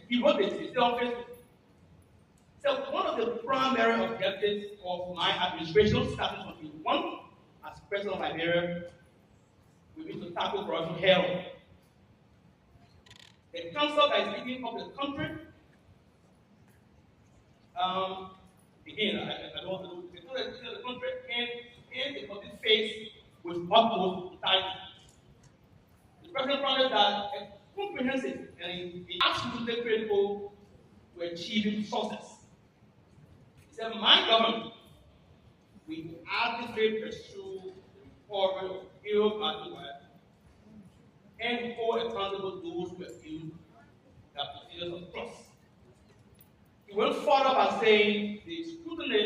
Speaker 7: he wrote this, he said on Facebook. So one of the primary objectives of my administration, starting from day 1, as president of Liberia, we need to tackle corruption head on. The council that is leading up the country, again, I don't want to do the country and the country face with utmost entirety. The president promised that a comprehensive and absolutely critical to achieving success. He said, my government will actively pursue the recovery of ill-advised and hold accountable those who abuse their positions of trust. He went further by saying the scrutiny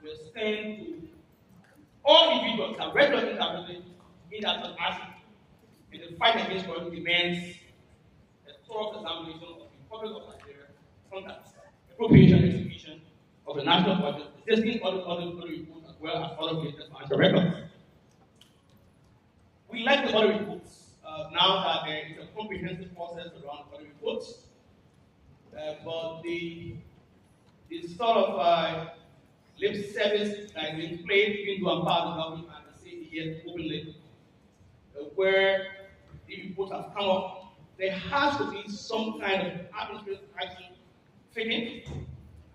Speaker 7: will extend to all individuals that regularly interpreted in that transaction, and the fight against corruption demands a thorough examination of the public of Nigeria conduct, appropriation and execution of the national budget, existing other reports as well as other business financial records. We like the audit reports now that there is a comprehensive process around audit reports, but the sort of lip service that has been played even though I'm part of the government and I say it here openly, where the reports have come up, there has to be some kind of administrative action taken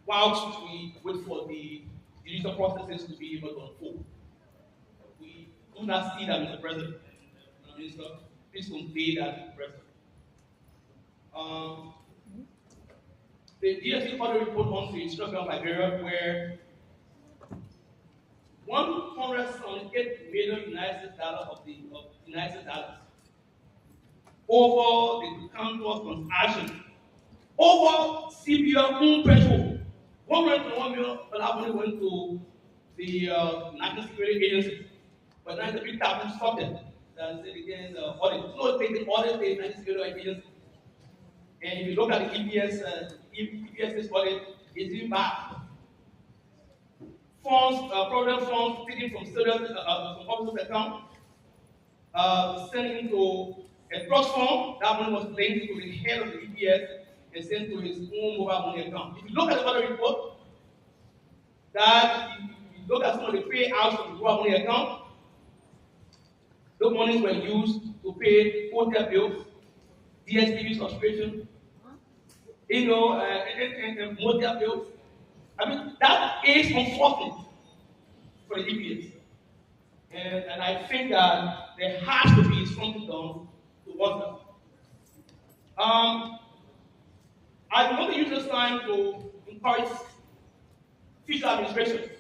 Speaker 7: whilst we wait for the judicial processes to be able to unfold. We do not see that, Mr. President. Minister, please convey that to the President. The DSC audit report on the instruction of Liberia, where $178 million of the United States dollars over the campus transaction, over CBO threshold. $121 million only went to the National Security Agency, but now it's a big taboo subject that is against audit. So take the audit the National Security Agency. And if you look at the EPS's audit, it's even bad. Funds, program funds taken from students, from officers' account, sent into a trust fund. That money was linked to the head of the EPS and sent to his own mobile money account. If you look at the audit report, that if you look at some of the payouts from the mobile money account, those monies were used to pay hotel bills, DSTV subscription, and motel bills. I mean, that is unfortunate for the EPS. And I think that there has to be something done towards that. I want to use this time to encourage future administration.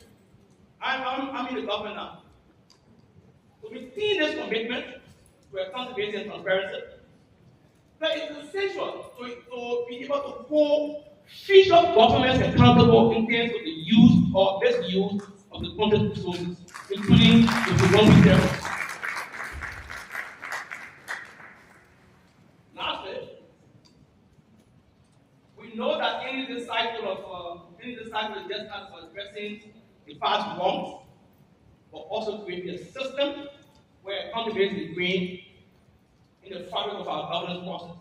Speaker 7: I'm in the government now. So we see this commitment to accountability and transparency. But it's essential to be able to hold future governments accountable in terms of the use or misuse of the country's resources, including the economic terror. Lastly, we know that any this cycle is just as addressing the past wrongs, but also creating a system where accountability is ingrained in the fabric of our governance process.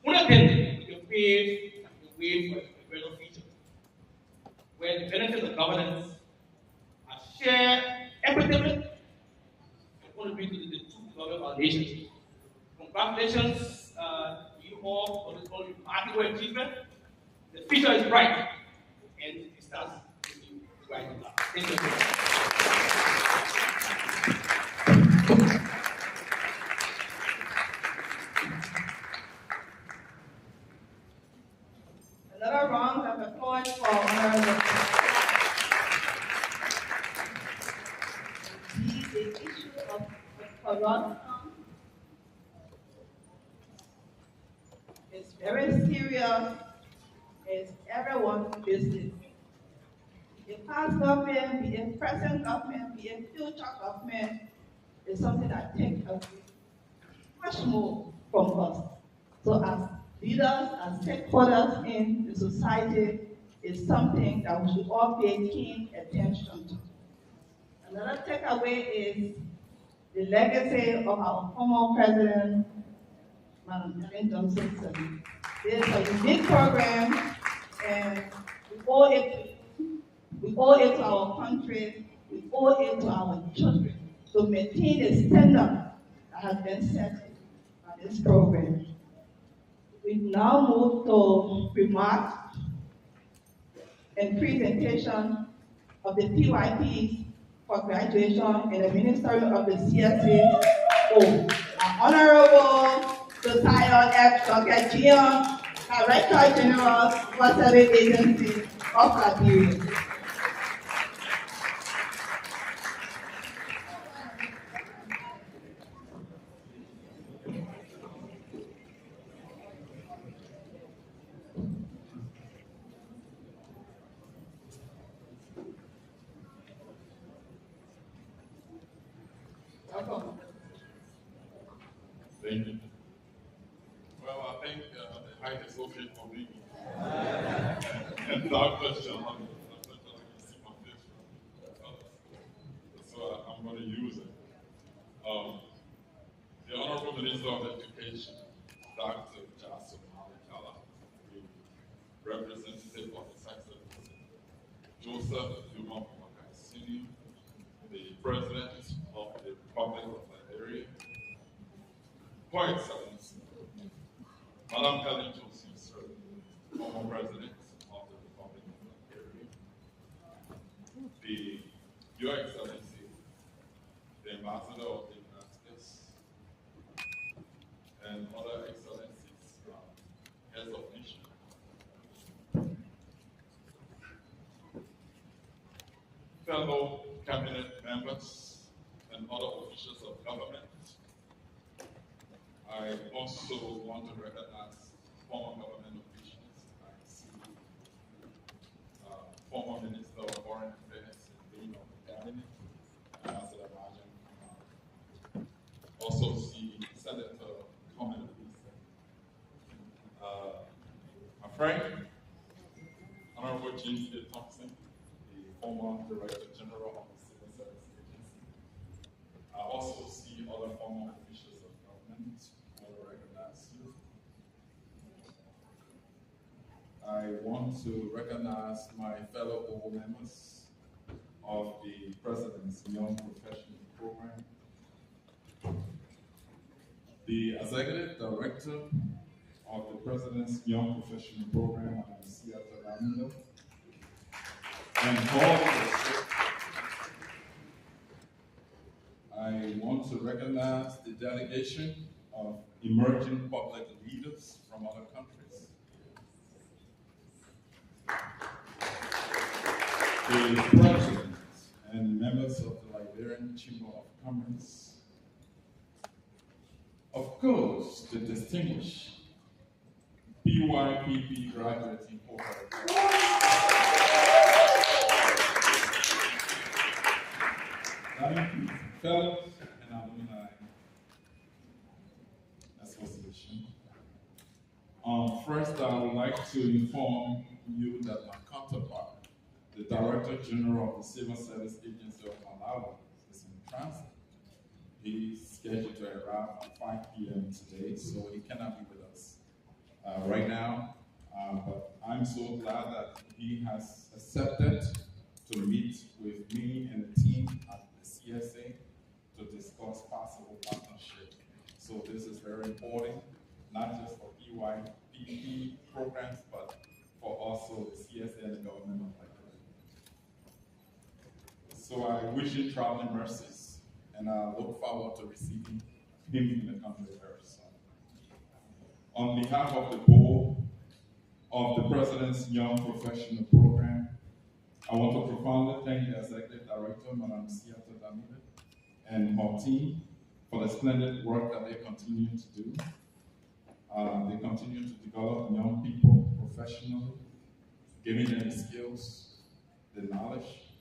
Speaker 7: One of them, we can pave the way for a better future, where the benefits of governance are shared equitably and contribute to the two development foundations. Congratulations to you all for this remarkable achievement. The future is bright, and it starts with you right now. Thank you.
Speaker 2: Another round of applause for Honorable. The issue of corruption is very serious. It's everyone's business. The past government, be it present government, be it future government, is something that takes much more from us. So as leaders, as stakeholders in the society, is something that we should all pay keen attention to. Another takeaway is the legacy of our former president, Madam Ellen Johnson. This is a unique program, and we owe it to our country, we owe it to our children to maintain the standard that has been set by this program. We now move to remarks and presentation of the PYPs for graduation in the Ministry of the CSA. Our Honorable Josiah F. Sokechio, Director General, Water Agency of Liberia. Welcome.
Speaker 8: Thank you. Well, I think the height is okay for me. And without question, I'm not going to see my face so I'm going to use it. The Honorable Minister of Education, Dr. Jason Malikala, the representative of His Excellency Joseph Duma Makai Sr., the President of the Republic of Liberia, Her Excellency Madam Helen Johnson, sir, former President of the Republic of Liberia, Your Excellency, the Ambassador of the United States, and other excellencies, heads of mission, fellow cabinet members, and other officials of government. I also want to recognize former government officials. I see former Minister of Foreign Affairs and Dean of the Cabinet, Ambassador Rajan. Also see Senator Coleman, my friend, Honorable James A. Thompson, the former Director General of the Civil Service Agency. I also see other former officials of government. I will recognize you. I want to recognize my fellow board members of the President's Young Professional Program, the Executive Director of the President's Young Professional Program, and all I want to recognize the delegation of emerging public leaders from other countries. The President and members of the Liberian Chamber of Commerce. Of course, the distinguished PYPP graduating cohort. Fellows and Alumni Association. First, I would like to inform you that my counterpart, the Director General of the Civil Service Agency of Malawi, is in transit. He's scheduled to arrive at 5 p.m. today, so he cannot be with us right now. But I'm so glad that he has accepted to meet with me and the team at the CSA to discuss possible partnership. So this is very important, not just for PYPP programs, but for also the CSA and the government of Liberia. So I wish you traveling mercies, and I look forward to receiving him in the country very soon. On behalf of the board of the President's Young Professional Program, I want to profoundly thank the Executive Director, Madam Siata Damide, and her team for the splendid work that they continue to do. They continue to develop young people professionally, giving them the skills, the knowledge,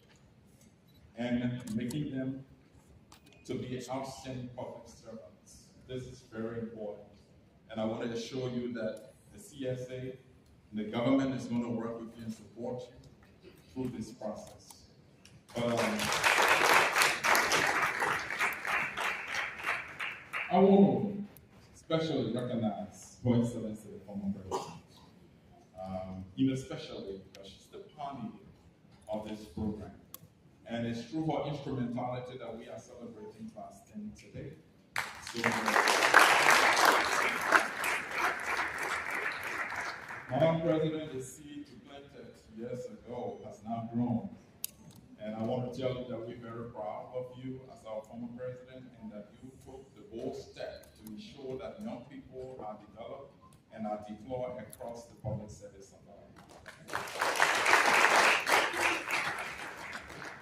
Speaker 8: and making them to be outstanding public servants. This is very important. And I want to assure you that the CSA and the government is going to work with you and support you through this process. I want to especially recognize Her Excellency, the former president, especially because she's the pioneer of this program. And it's through her instrumentality that we are celebrating Class 10 today. So, Madam President, the seed you planted years ago has now grown. And I want to tell you that we're very proud of you as our former president and that you took the bold step to ensure that young people are developed and are deployed across the public service environment.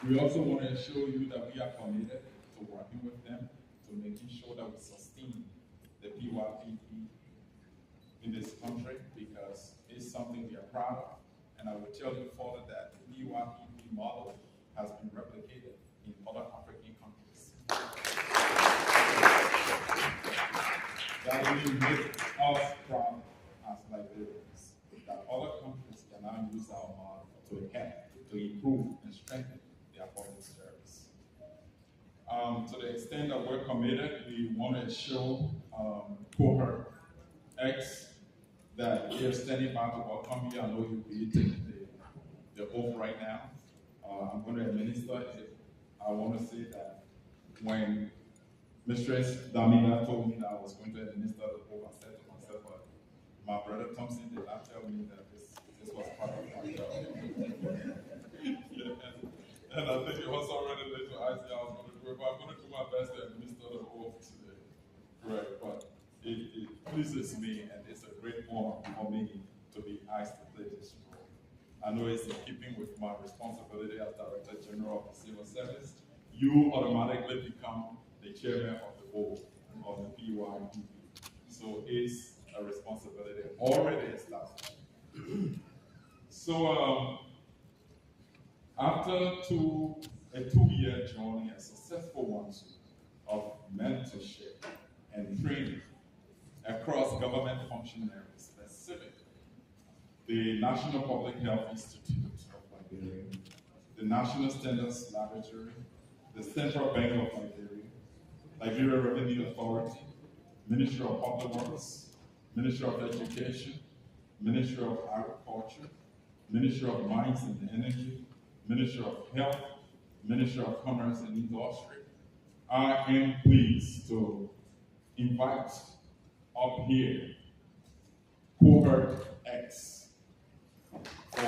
Speaker 8: We also want to assure you that we are committed to working with them to making sure that we sustain the PYPP in this country because it's something we are proud of. And I will tell you further that the PYPP model has been replicated in other African countries. That really makes us proud as Liberians, that other countries can now use our model to help, to improve and strengthen their public service. To the extent that we're committed, we want to show Cohort X that we are standing by to welcome you. I know you'll be taking the oath right now. I'm going to administer it. I want to say that when Mistress Damina told me that I was going to administer the oath, I said to myself, my brother Thompson did not tell me that this was part of my job. Yeah, and I think it was already late to ask you I was going to do it, but I'm going to do my best to administer the oath today. Correct, but it pleases me and it's a great honor for me to be asked to play this role. I know it's in keeping with my responsibility as Director General of the Civil Service. You automatically become the chairman of the board of the PYPP. So it's a responsibility already established. So after a two-year journey, a successful one of mentorship and training across government functionaries, specifically the National Public Health Institute of Liberia, the National Standards Laboratory, the Central Bank of Liberia, Liberia Revenue Authority, Ministry of Public Works, Ministry of Education, Ministry of Agriculture, Ministry of Mines and Energy, Ministry of Health, Ministry of Commerce and Industry. I am pleased to invite up here Cohort X for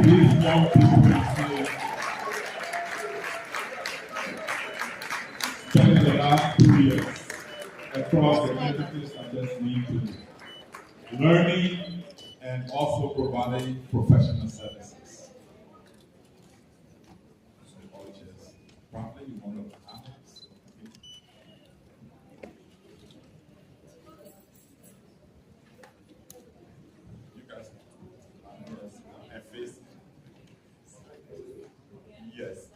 Speaker 8: these young people here spent the last 2 years across the entities I just named to you, learning and also providing professional services. Probably one of the highlights. You guys, and face. Yes.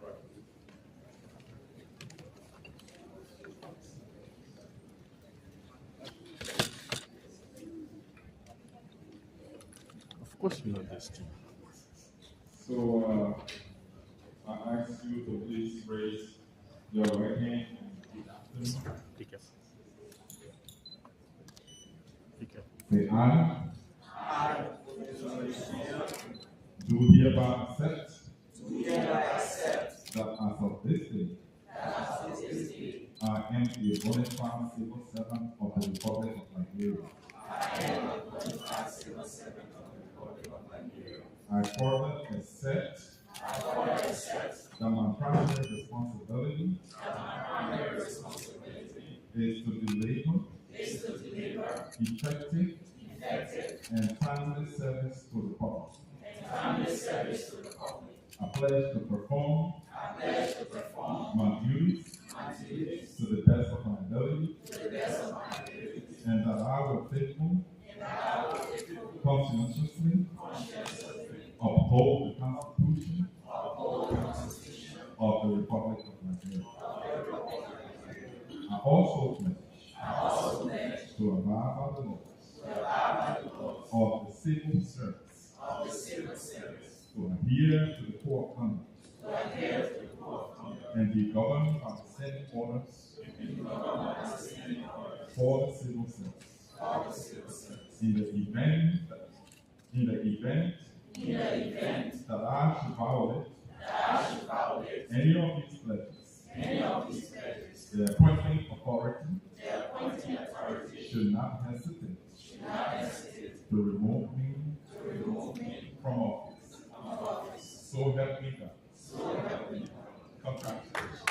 Speaker 8: Right.
Speaker 1: Of course, you know this too.
Speaker 8: So I ask you to please raise your right hand and repeat after me.
Speaker 1: Be careful. Be careful.
Speaker 8: Say I do hereby accept that as of this day, I am a bona fide civil servant of the Republic of Liberia. I further accept that my primary responsibility is to deliver effective and timely service to the public. I pledge to perform my duties to the best of my ability, and that I will faithfully, conscientiously uphold the Constitution of the Republic of Nigeria. I also pledge to abide by the laws of the civil service, to adhere to the code of conduct, and be governed by the same orders for the civil service. In the event that I should violate any of these pledges, the appointing authority should not hesitate to remove me from office. So help me God. Congratulations.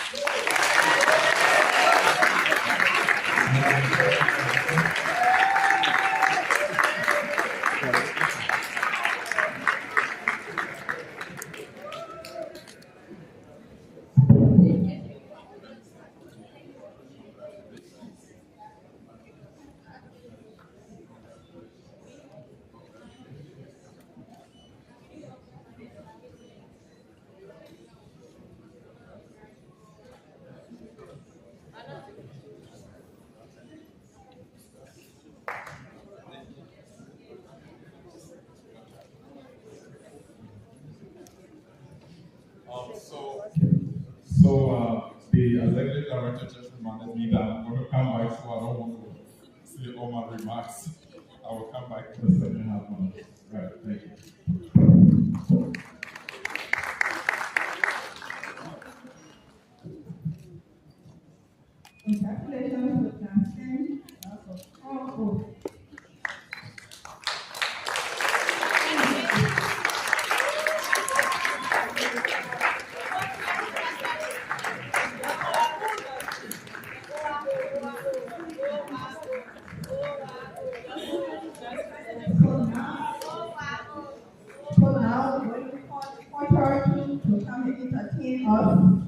Speaker 8: The executive director just reminded me that I'm going to come back, so I don't want to say all my remarks. I will come back to the second half of it. Right, thank you.
Speaker 2: Congratulations to Johnson. Oh, So now, we want her to come and entertain us.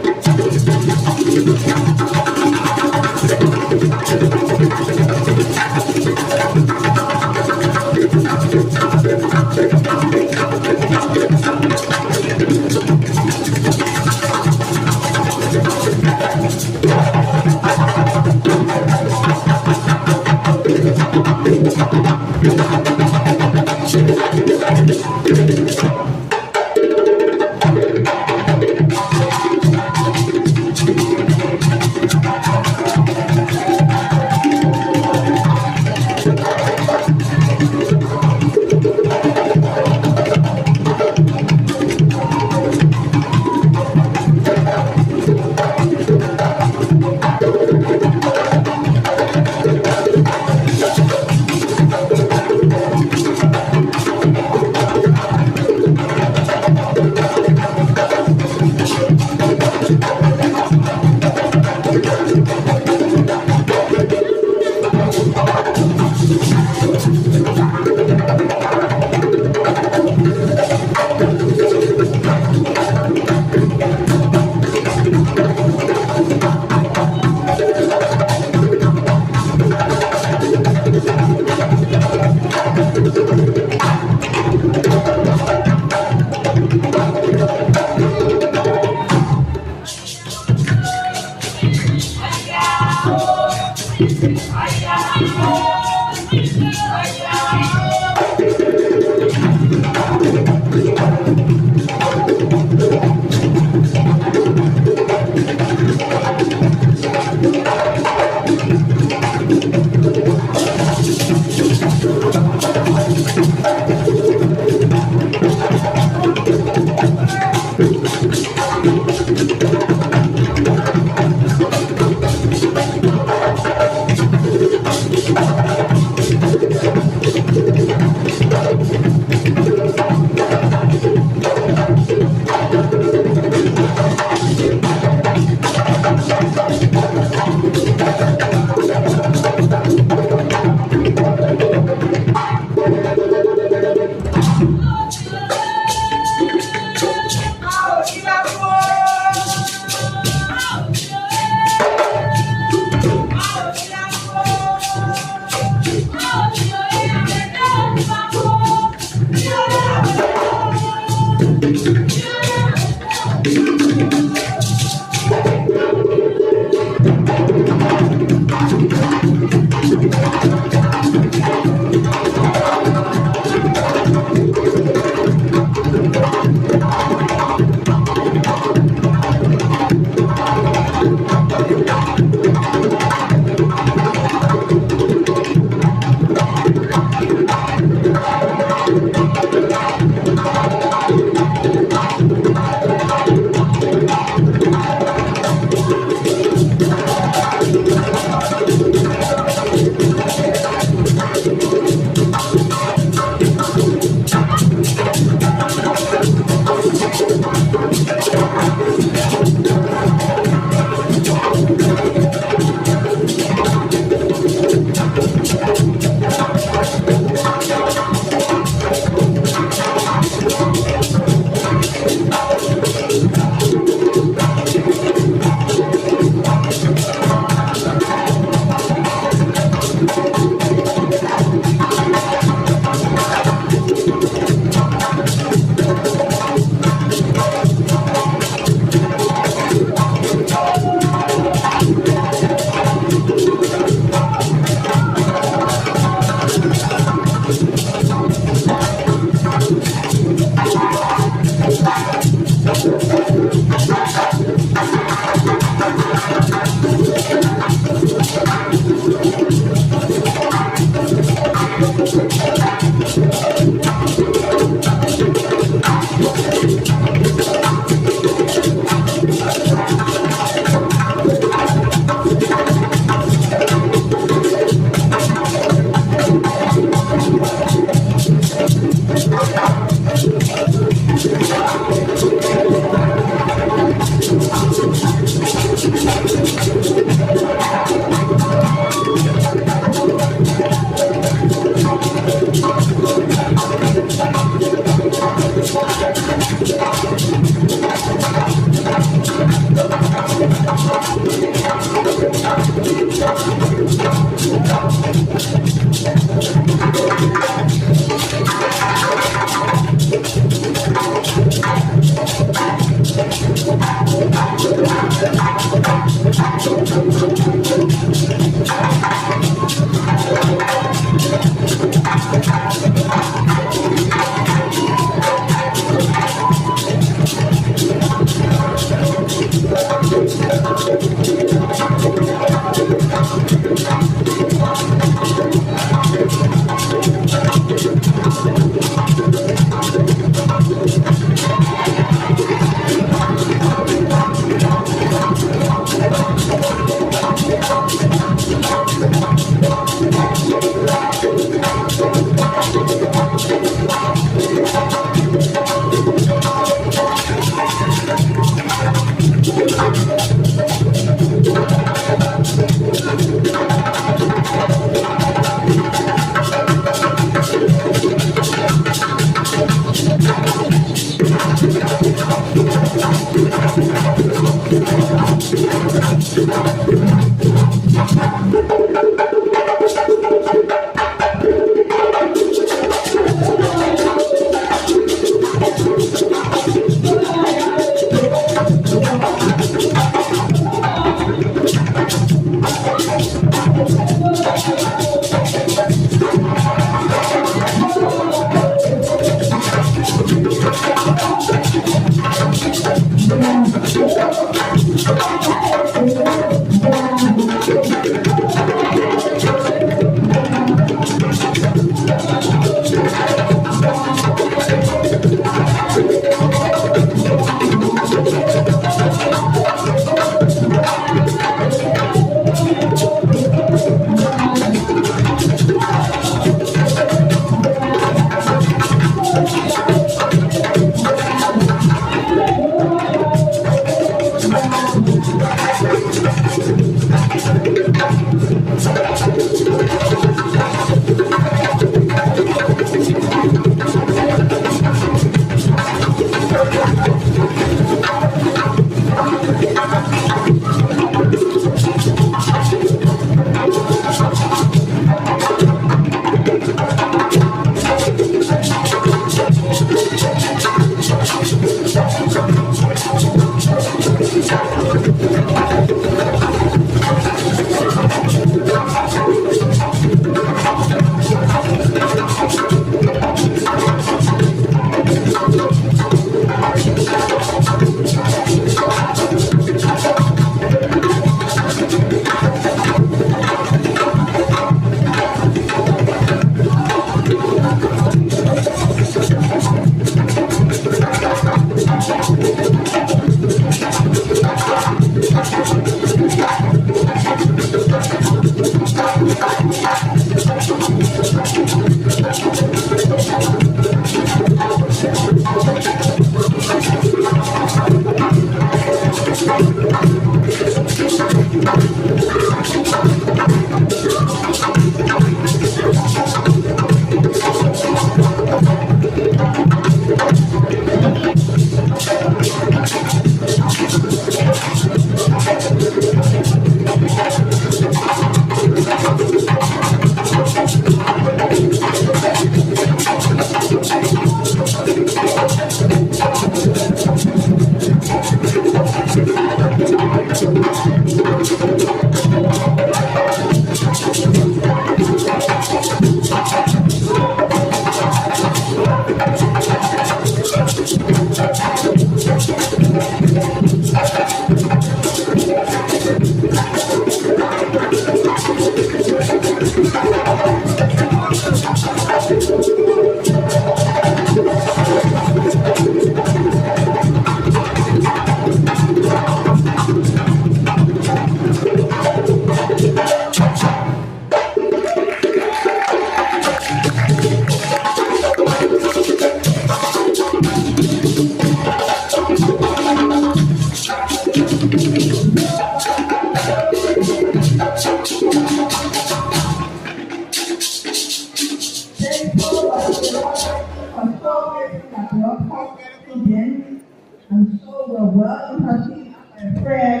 Speaker 2: And so we're well interested in prayer,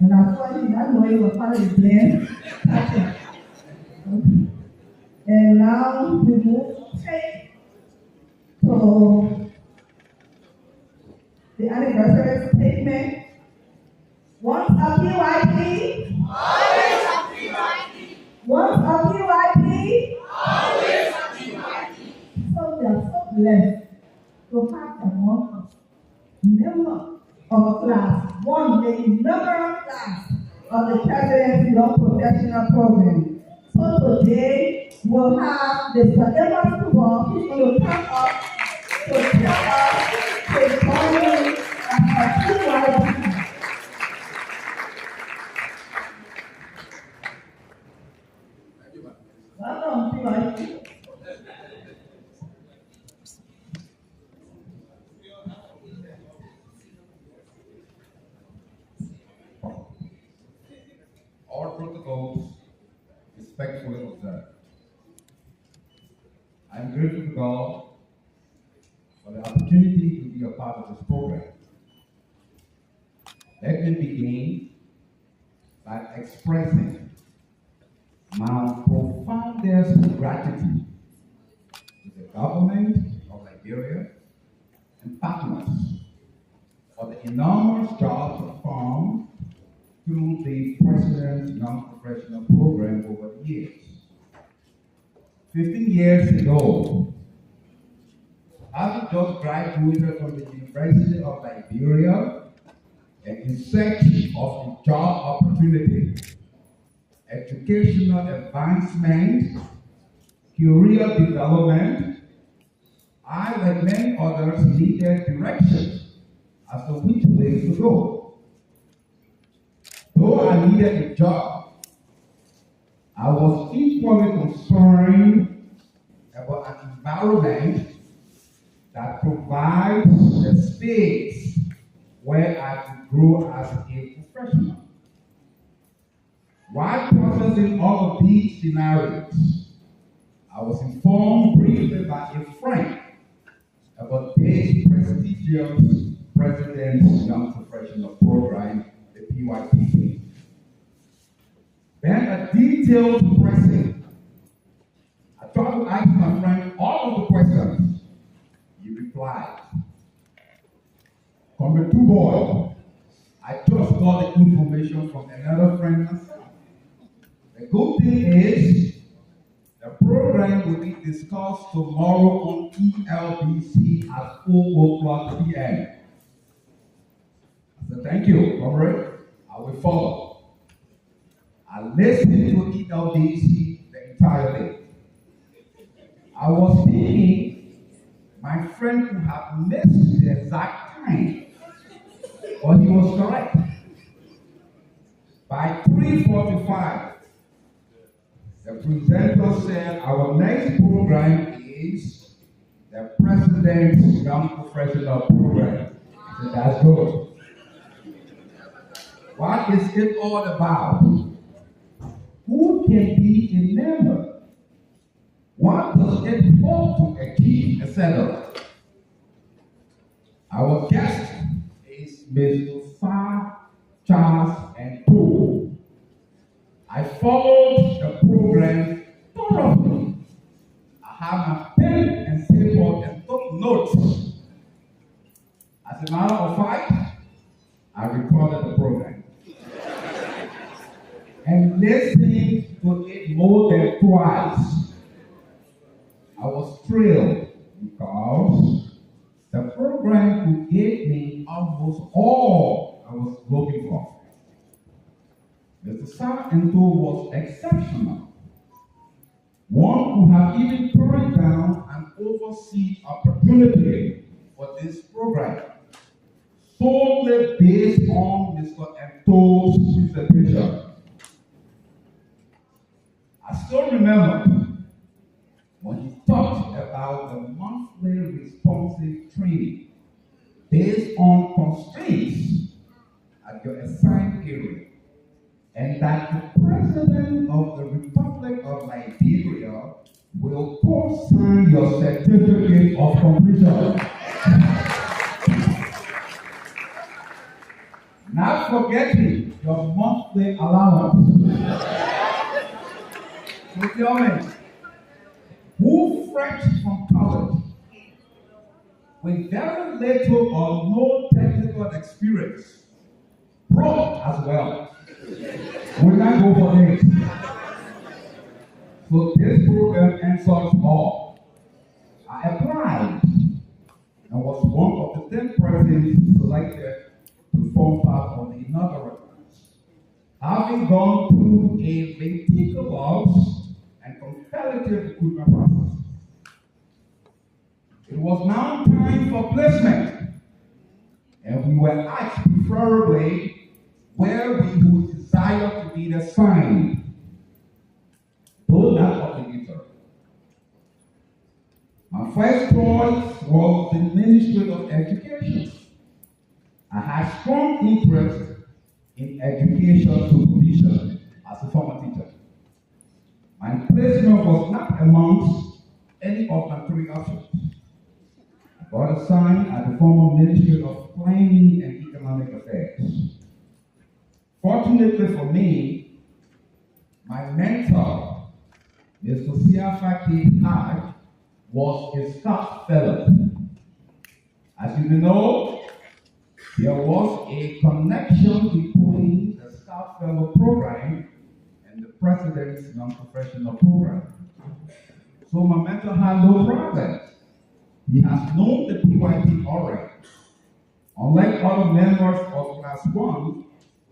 Speaker 2: and that's why you not know you were part of the plan. And now we move take to the anniversary statement. Once a PYP, always a PYP. Once a PYP, always a PYP. So we are so blessed to have a member of class, one the inaugural class of the President's Young Professional Program. So today we'll have the Emma Kubo who's going to come up to tell us his story as a PYP. Welcome, PYP.
Speaker 9: All protocols respectfully observed. I'm grateful to God for the opportunity to be a part of this program. Let me begin by expressing my profoundest gratitude to the government of Liberia and partners for the enormous job performed through the President's Young Professional Program over the years. 15 years ago, having just graduated from the University of Liberia and in search of a job opportunity, educational advancement, career development, I, like many others, needed direction as to which way to go. Though I needed a job, I was equally concerned about an environment that provides a space where I could grow as a professional. While processing all of these scenarios, I was informed briefly by a friend about this prestigious President's Young Professional Program, the PYPP. Then a detailed pressing. I tried to ask my friend all of the questions. He replied, "Comrade Two Boy, I just got the information from another friend myself. The good thing is, the program will be discussed tomorrow on ELBC at 4:00 p.m. I said, thank you, comrade. I will follow. I listened to ELBC the entire day. I was thinking my friend could have missed the exact time, but he was correct. By 3:45, the presenter said our next program is the President's Young Professional Program. I said, that's good. What is it all about? Who can be a member? What does it hope to achieve, etc.? Our guest is Mr. Sir Charles and Poole. I followed the program thoroughly. I have my pen and paper and took notes. As a matter of fact, I recorded the program and listened to it more than twice. I was thrilled because the program could give me almost all I was looking for. Mr. Sir and Poole was exceptional. One who have even turned down an overseas opportunity for this program, solely based on Mr. Ento's presentation. I still remember when he talked about the monthly responsive training based on constraints at your assigned area, and that the President of the Republic of Liberia will co-sign your certificate of completion. Not forgetting your monthly allowance. So tell me, who fresh from college with very little or no technical experience, broke as well, will not go for it. So this program ends us all. I applied and was one of the 10 persons selected to form part of the inaugural class, having gone through a meticulous and competitive recruitment process. It was now time for placement, and we were asked preferably where we would desire to be assigned, though not obligatory. My first choice was the Ministry of Education. I had strong interest in education supervision as a former teacher. My placement was not amongst any of my three options. I got assigned at the former Ministry of Planning and Economic Affairs. Fortunately for me, my mentor, Mr. Siafaki Hag, was a staff fellow. As you may know, there was a connection between the staff fellow program and the president's non-professional program. So my mentor had no problem. He has known the PYP already. Unlike other members of Class 1,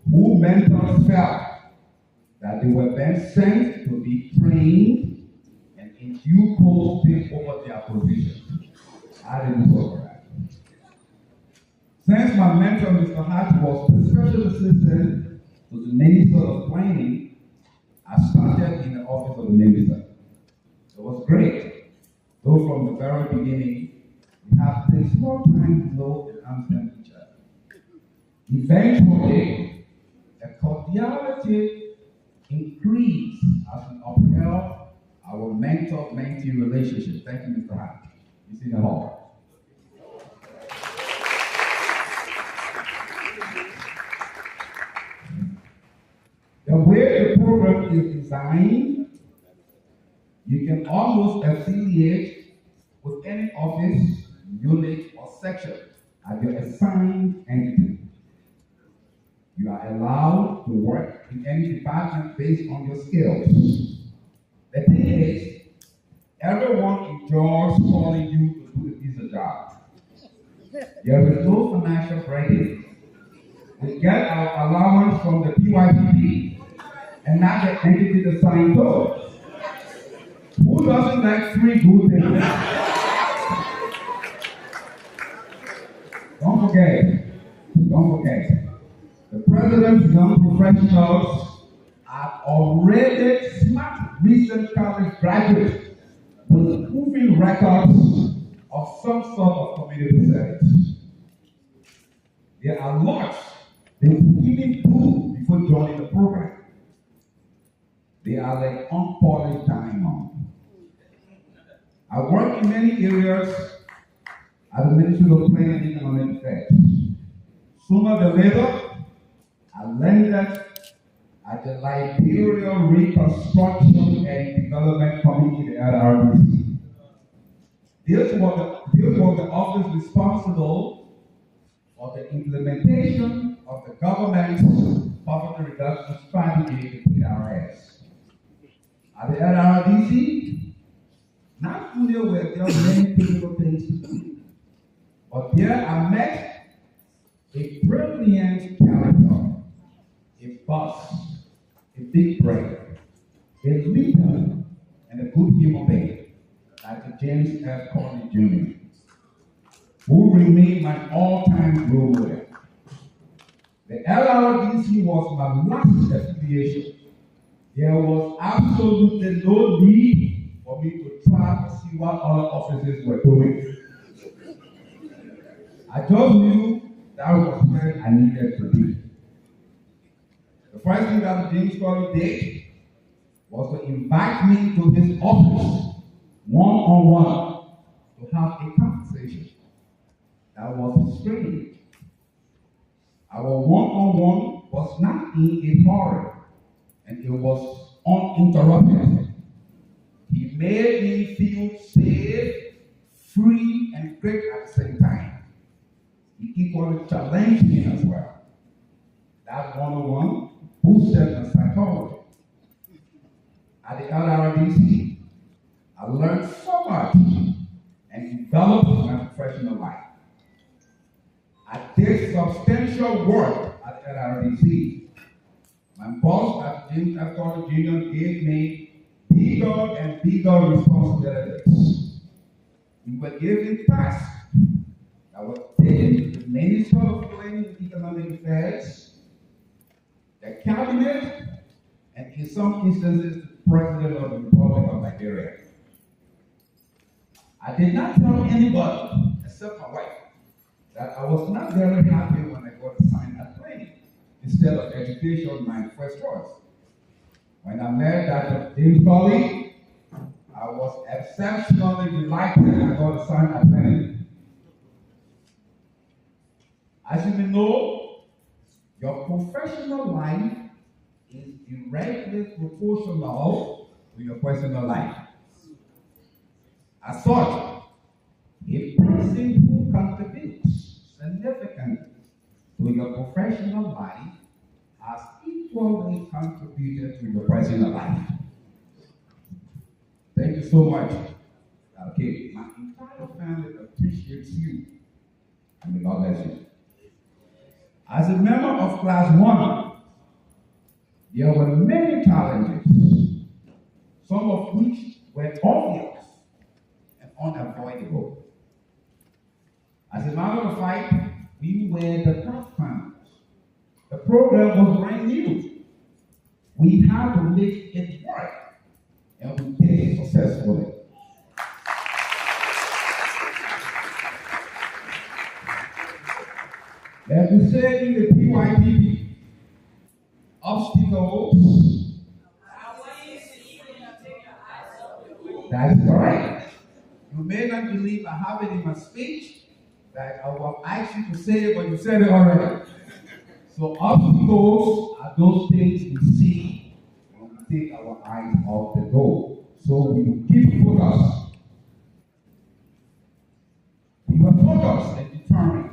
Speaker 9: who mentors felt that they were then sent to be trained and in due course take over their position. I didn't go for that. Since my mentor, Mr. Hart, was the special assistant to the Minister of Planning, I started in the office of the Minister. It was great. Though from the very beginning, we had this small time to know and understand each other. Eventually, a cordiality increased as we upheld our mentor-mentee relationship. Thank you, Mr. Hart. You see the hall. The way the program is designed, you can almost affiliate with any office, unit, or section at your assigned entity. You are allowed to work in any department based on your skills. The thing is, everyone enjoys calling you to do a piece of job. There is no financial break. We get our allowance from the PYPP and not the entity assigned to us. Who doesn't like free good things? Don't forget. The president's young professionals are already smart recent college graduates with proven records of some sort of community service. There are lots they could even do before joining the program. They are like unpolished diamond. I work in many areas at the Ministry of Planning and Economic Affairs. Sooner than later, I landed at the Liberia Reconstruction and Development Committee, the LRDC. This was the office responsible for the implementation of the government's poverty reduction strategy, the PRS. At the LRDC, not only were there many critical things to do, but there I met a brilliant character, a boss, a big brain, a leader, and a good human being, like James F. Conley Jr., who remained my all-time role model. The LRDC was my last affiliation. There was absolutely no need for me to try to see what other officers were doing. I just knew that was where I needed to be. The first thing that James Conley did was to invite me to his office one-on-one to have a conversation. That was strange. Our one-on-one was not in a hurry, and it was uninterrupted. He made me feel safe, free, and great at the same time. He equally challenged me as well. That one-on-one boosted my psychology. At the LRDC, I learned so much and developed my professional life. I did substantial work at LRDC. My boss at James F. Conley Jr. gave me bigger and bigger responsibilities. We were given tasks that were taken to the Minister of Planning and Economic Affairs, the Cabinet, and in some instances, the President of the Republic of Nigeria. I did not tell anybody, except my wife, that I was not very happy when I got assigned at planning instead of education, my first choice. When I met Dr. James Conley, I was exceptionally delighted I got assigned at planning. As you may know, your professional life is directly proportional to your personal life. As such, a person who contributes significantly to your professional life has equally contributed to your personal life. Thank you so much. Okay, my entire family appreciates you, and may God bless you. As a member of Class 1, there were many challenges, some of which were obvious and unavoidable. As a matter of fact, we were the pathfinders. The program was brand new. We had to make it work, and we did it successfully. As we say in the PYPP, obstacles. That is correct. You may not believe I have it in my speech that I will ask you to say it, but you said it already. So obstacles are those things we see when we take our eyes off the goal. So we will keep focused. We were focused and determined.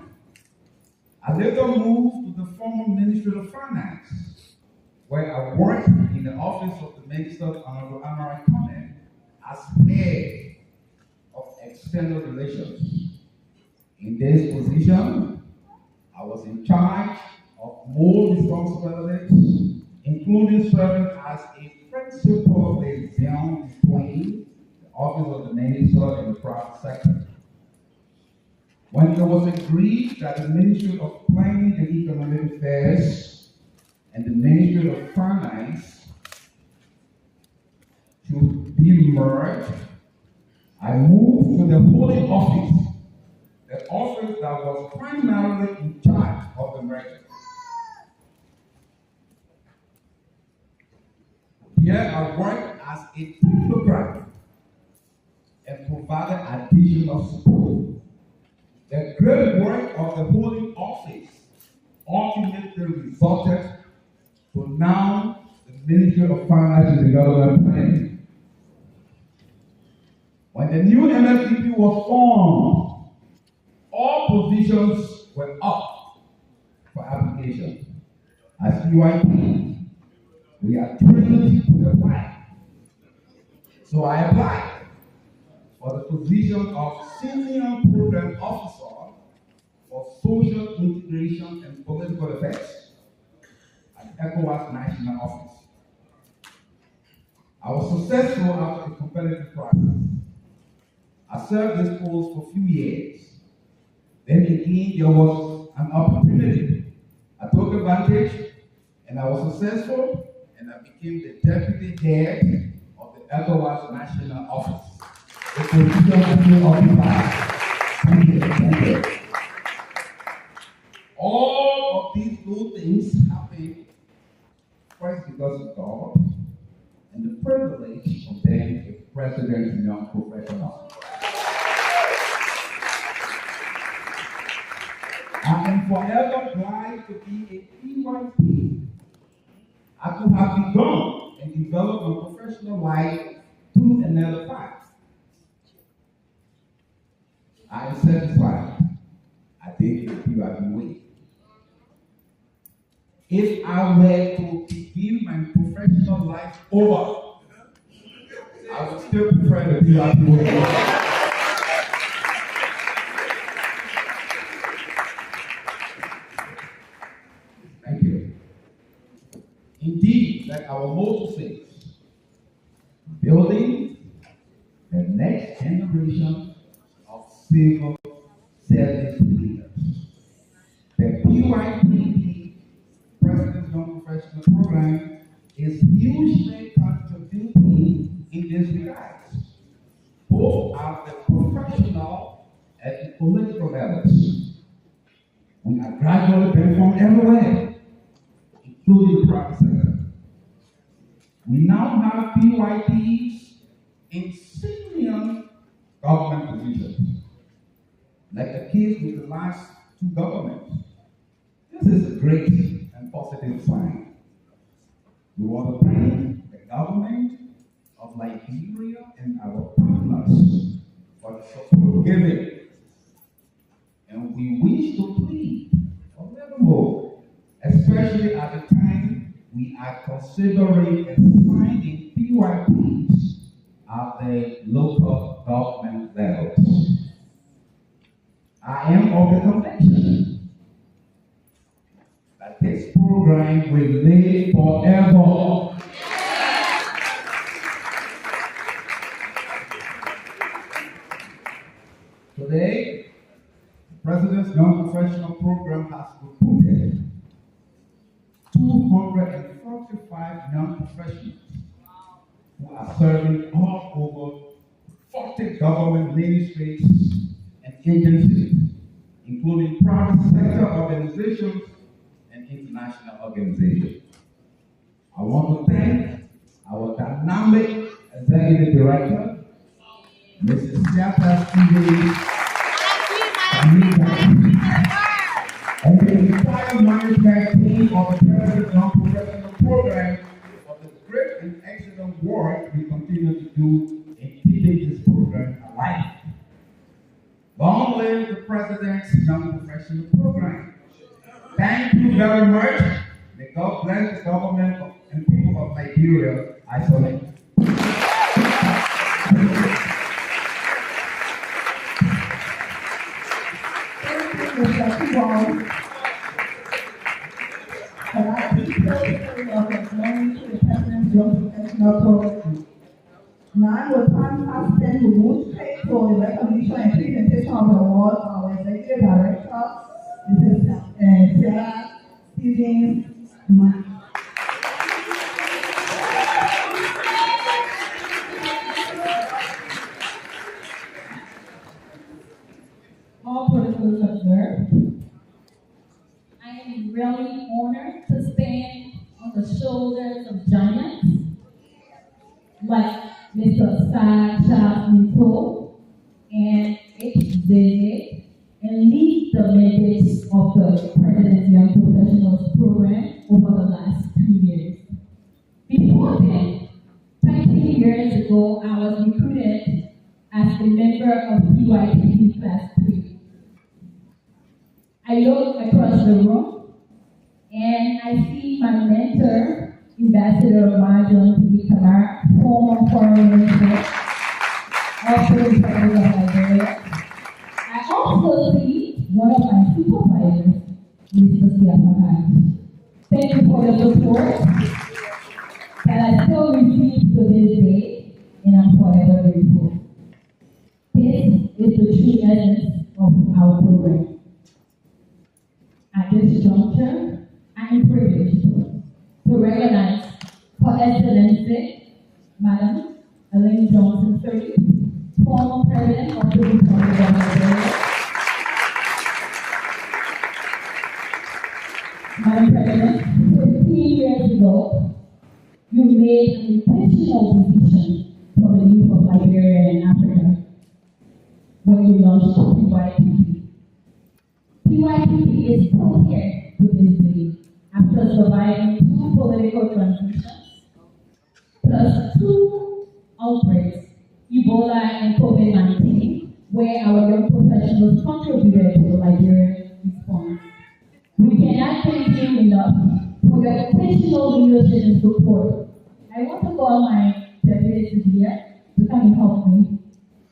Speaker 9: I later moved to the former Ministry of Finance, where I worked in the office of the Minister of Honorable Amaran Comment as head of external relations. In this position, I was in charge of more responsibilities, including serving as a principal liaison between the office of the Minister and the private sector. When it was agreed that the Ministry of Planning and Economic Affairs and the Ministry of Finance should be merged, I moved to the holding office, the office that was primarily in charge of the merger. Here I worked as a technocrat and provided additional support. The great work of the holding office ultimately resulted to now the Ministry of Finance and Development Planning. When the new MFDP was formed, all positions were up for application. As PYPP, we are trained to apply. So I applied for the position of Senior Program Officer for Social Integration and Political Affairs at ECOWAS National Office. I was successful after a competitive process. I served this post for a few years. Then again, there was an opportunity. I took advantage, and I was successful, and I became the deputy head of the ECOWAS National Office. The position I still occupy. Thank you. All of these good things happen first because of God and the privilege of being a president's young professional. I am forever glad to be a PYP. I could have begun and developed my professional life through another path. I am satisfied. I did it the PYP way. If I were to begin my professional life over, I would still prefer the PYP way. Thank you. Indeed, like our motto says, building the next generation of civil service leaders. The PYPP President's Young Professional Program is hugely contributing in this regard, both at the professional and the political levels. We are gradually being from everywhere, including the private sector. We now have PYPs in senior government positions, like the case with the last two governments. This is a great and positive sign. We want to thank the government of Liberia and our partners for the support given. And we wish to plead for little more, especially at the time we are considering assigning PYPs at the local government levels. I am of the conviction that this program will live forever. Today, the President's Young Professional Program has recruited 245 young professionals who are serving all over 40 government ministries and agencies, including private sector organizations and international organizations. I want to thank our dynamic executive director, Mrs. Siata Stevens, and the entire management team of the President's Young Professional Program for the great and excellent work we continue to do in keeping this program alive. Long live the President's Young Professional Program. Thank you very much. May God bless the government and people of Liberia. I salute.
Speaker 2: Now, the time has spent to move straight to the recognition and presentation of the award of our Executive Director, Mrs. Sarah Stevens.
Speaker 5: All protocols observed. I am really honored to stand on the shoulders of giants like Mr. Sacha Mito and HZA and lead the mandates of the President's Young Professionals Program over the last 2 years. Before then, 13 years ago, I was recruited as a member of PYPP Class 3. I look across the room and I see my mentor, Ambassador Marjon P. Kamara, former foreign minister, also the President of Liberia. I also see one of my supervisors, Mr. Siapakai. Thank you for your support that I still receive to this the true essence of our program. At this juncture, I am privileged to recognize Her Excellency, Madam Elaine Johnson Phillips, former President of the Republic of Nigeria. Madam President, 15 years ago, you made an intentional decision for the youth of Liberia and Africa when you launched PYPP. PYPP is still here to this day after surviving 2 political transitions, plus 2 outbreaks, Ebola and COVID-19, where our young professionals contributed to the Liberian response. We cannot thank you enough for your intentional leadership and support. I want to call my deputies here to come and help me.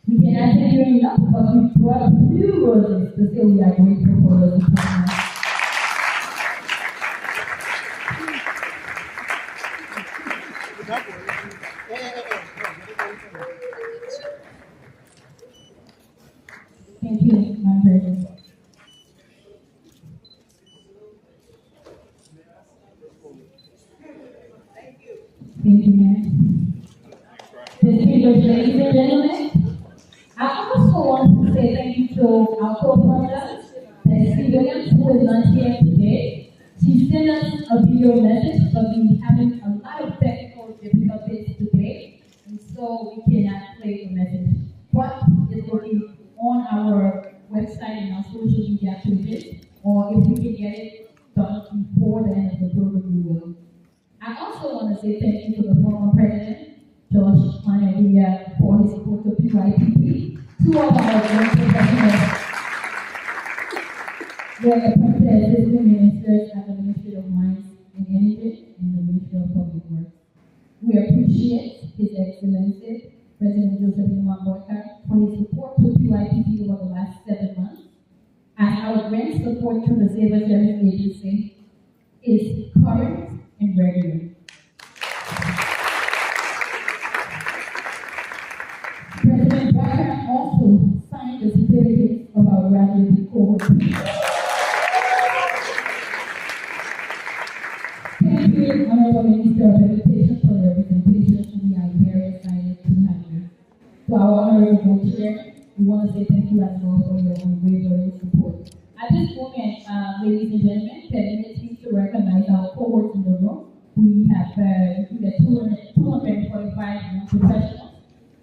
Speaker 5: We cannot thank you enough because we brought a few roses to say we are grateful for your support. Thank you, Madam President. Thank you, ma'am. Distinguished ladies and gentlemen, I also want to say thank you to our co-founder, Bessie Williams, who is not here today. She sent us a video message, but we're having a lot of technical difficulties today, and so we cannot play the message. But it's will be on our website and our social media pages, or if we can get it done before the end of the program, we will. I also want to say thank you to the former president, George Manavia, for his support of PYPP. 2 of our young professionals were appointed as assistant ministers at the Ministry of Mines and Energy and the Ministry of Public Works. We appreciate His Excellency, President Joseph Boyka, for his support to PYPP over the last 7 months, and our grant support to the Civil Service Agency is current and regular. President Boyka also signed the certificates of our graduate cohort. Thank you, Honorable Minister of Education, for the representation. We are very excited to have you. To our Honorable Chair, we want to say thank you as well for your unwavering support. At this moment, ladies and gentlemen, permit me to recognize our cohorts in the room. We have included 245 young professionals.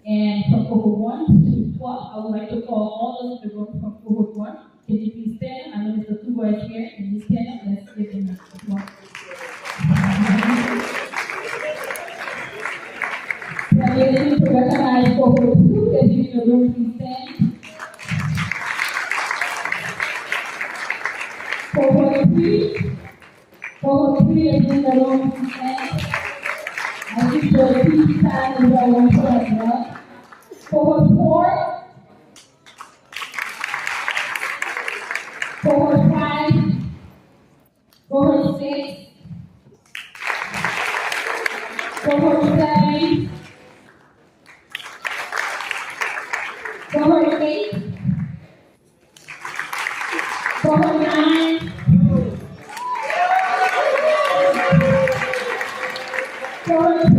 Speaker 5: And from cohort 1 to 12, I would like to call all those in the room from cohort 1. Can you please stand? I know Mr. Tuba is here. Can you stand up? Let's give him a applause. Permit me to recognize cohort 2. Can you in the room please stand? Cohort 3. Cohort 3 is in the room please stand. I think the peace sign is our one for as well. Cohort 4, cohort 5, cohort 6, cohort 7, cohort 8, cohort 9, cohort 10,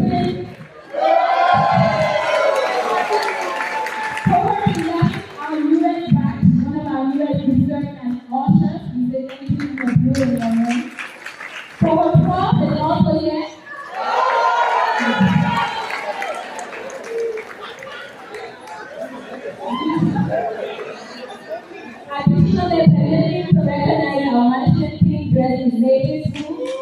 Speaker 5: Cohort 12 is also here. Additionally, permitting to recognize our management team dressed in native suits.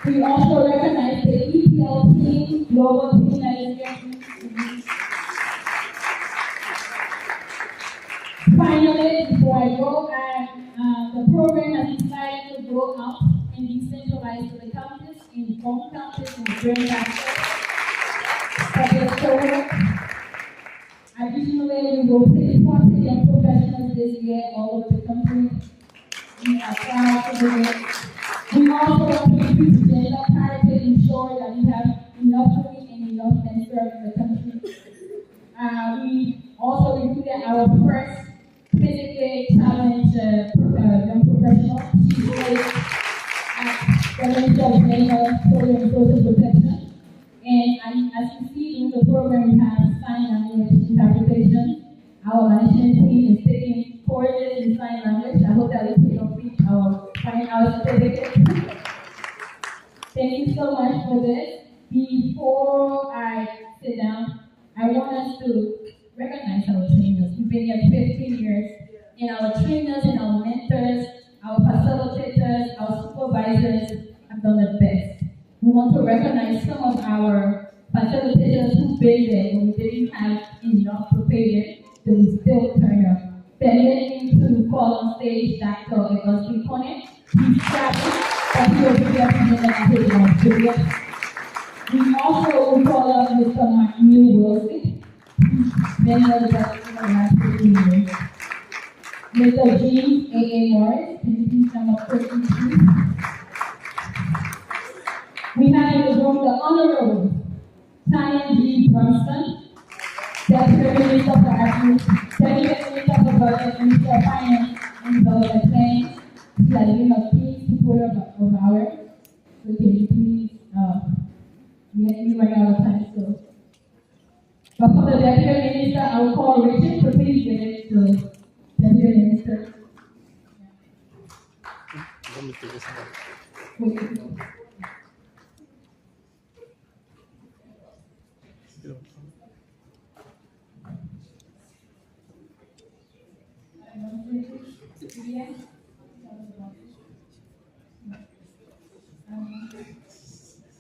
Speaker 5: We also recognize the EPL team, global team that is here. Finally, before I go, the program has decided to go out and decentralize to the campus, in home campus, and during campus. Additionally, we will pay 40 young professionals this year all over the country. We are proud to do it. We also want to increase gender parity
Speaker 6: work to ensure that we have enough women and enough men serving the country. We also recruited our first physically challenged young professional. She's based at the Ministry of Labor, Social and Social Protection. And as you see in the program, we have sign language interpretation. Our management team is taking courses in sign language. I hope that we can complete our final certificate. Thank you so much for this. Before I sit down, I want us to recognize our trainers. We've been here 15 years, and our trainers and our mentors, our facilitators, our supervisors have done the best. We want to recognize some of our facilitators who've been there when we didn't have enough to pay them, but we still turn up. Permitting to call on stage Dr. Augustine Conant. He's traveling, but he will be here to make a video. We also will call on Mr. Neil Wilson. Many of us in the last 15 years. Mr. James A.A. Morris, can you please come up quickly, please? We have in the room the Honorable Tanya G. Brunson, Deputy Minister for Agriculture, Deputy Minister for Budget, Minister of Finance, and Development Planning. She has been a key supporter of ours. So can you please, we run out of time, so. But for the Deputy Minister, I will call Richard to please give it to Deputy Minister.
Speaker 1: Let me take this back.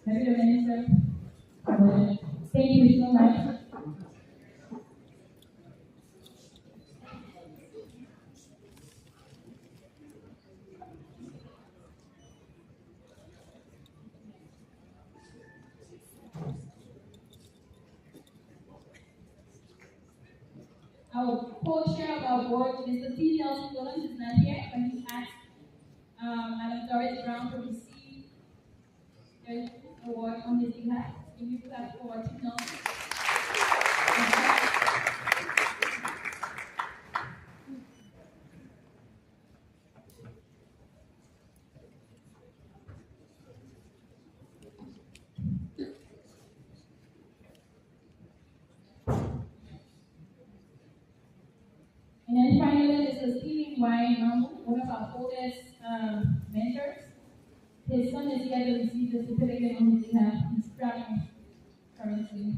Speaker 6: Deputy Minister, thank you so much. Our co-chair of our board, Mr. T. Nelson Williams, is not here, but he asked Madam Doris Brown to receive the award on his behalf. Can you clap for T. Nelson? And then finally, Mr. Stephen Y. Mambo, one of our oldest mentors. His son is here to receive the certificate on his behalf. He's traveling currently.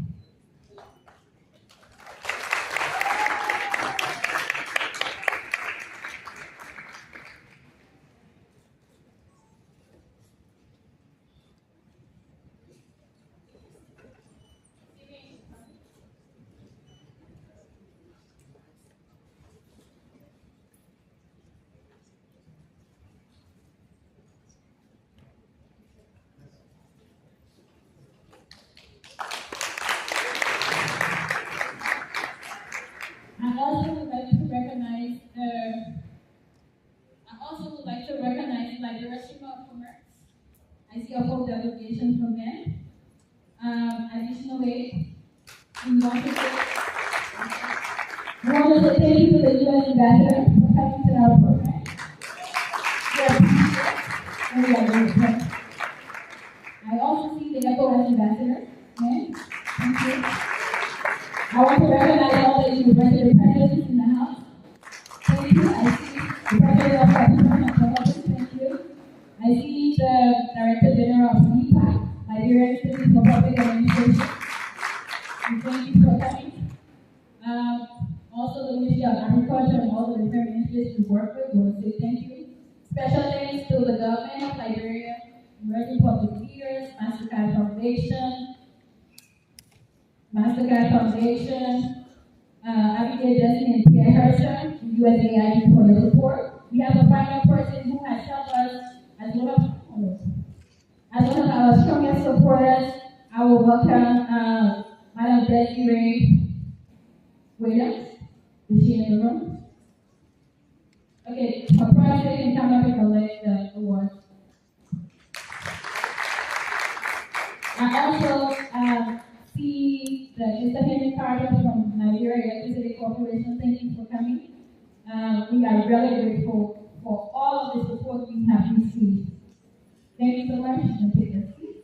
Speaker 6: I also would like to recognize Liberia Chamber of Commerce. I see a whole delegation from them. Additionally, we want to thank you to the U.S. Ambassador for coming to our program. I also see the ECOWAS Ambassador. Okay? Thank you. I want to recognize all the university presidents in the house. Thank you. I see the president of the thank you. I see the Director General of NEPA, Liberian Institute for Public Administration. And thank you for coming. Also the Ministry of Agriculture and all the different ministries we work with, we want to say thank you. Special thanks to the government of Liberia, emerging public leaders, MasterCard Foundation, Abigail Destiny and Pierre Hersher, USAID for the support. We have a final person who has helped us as one of our strongest supporters. I will welcome Madam Desiree Williams. Is she in the room? Okay, her president can come up and collect the award.
Speaker 5: I also see the Mr. Henry Carter from Nigeria Electricity Corporation. Thank you for coming. We are really grateful for all of the support we have received. Thank you so much, and take a seat.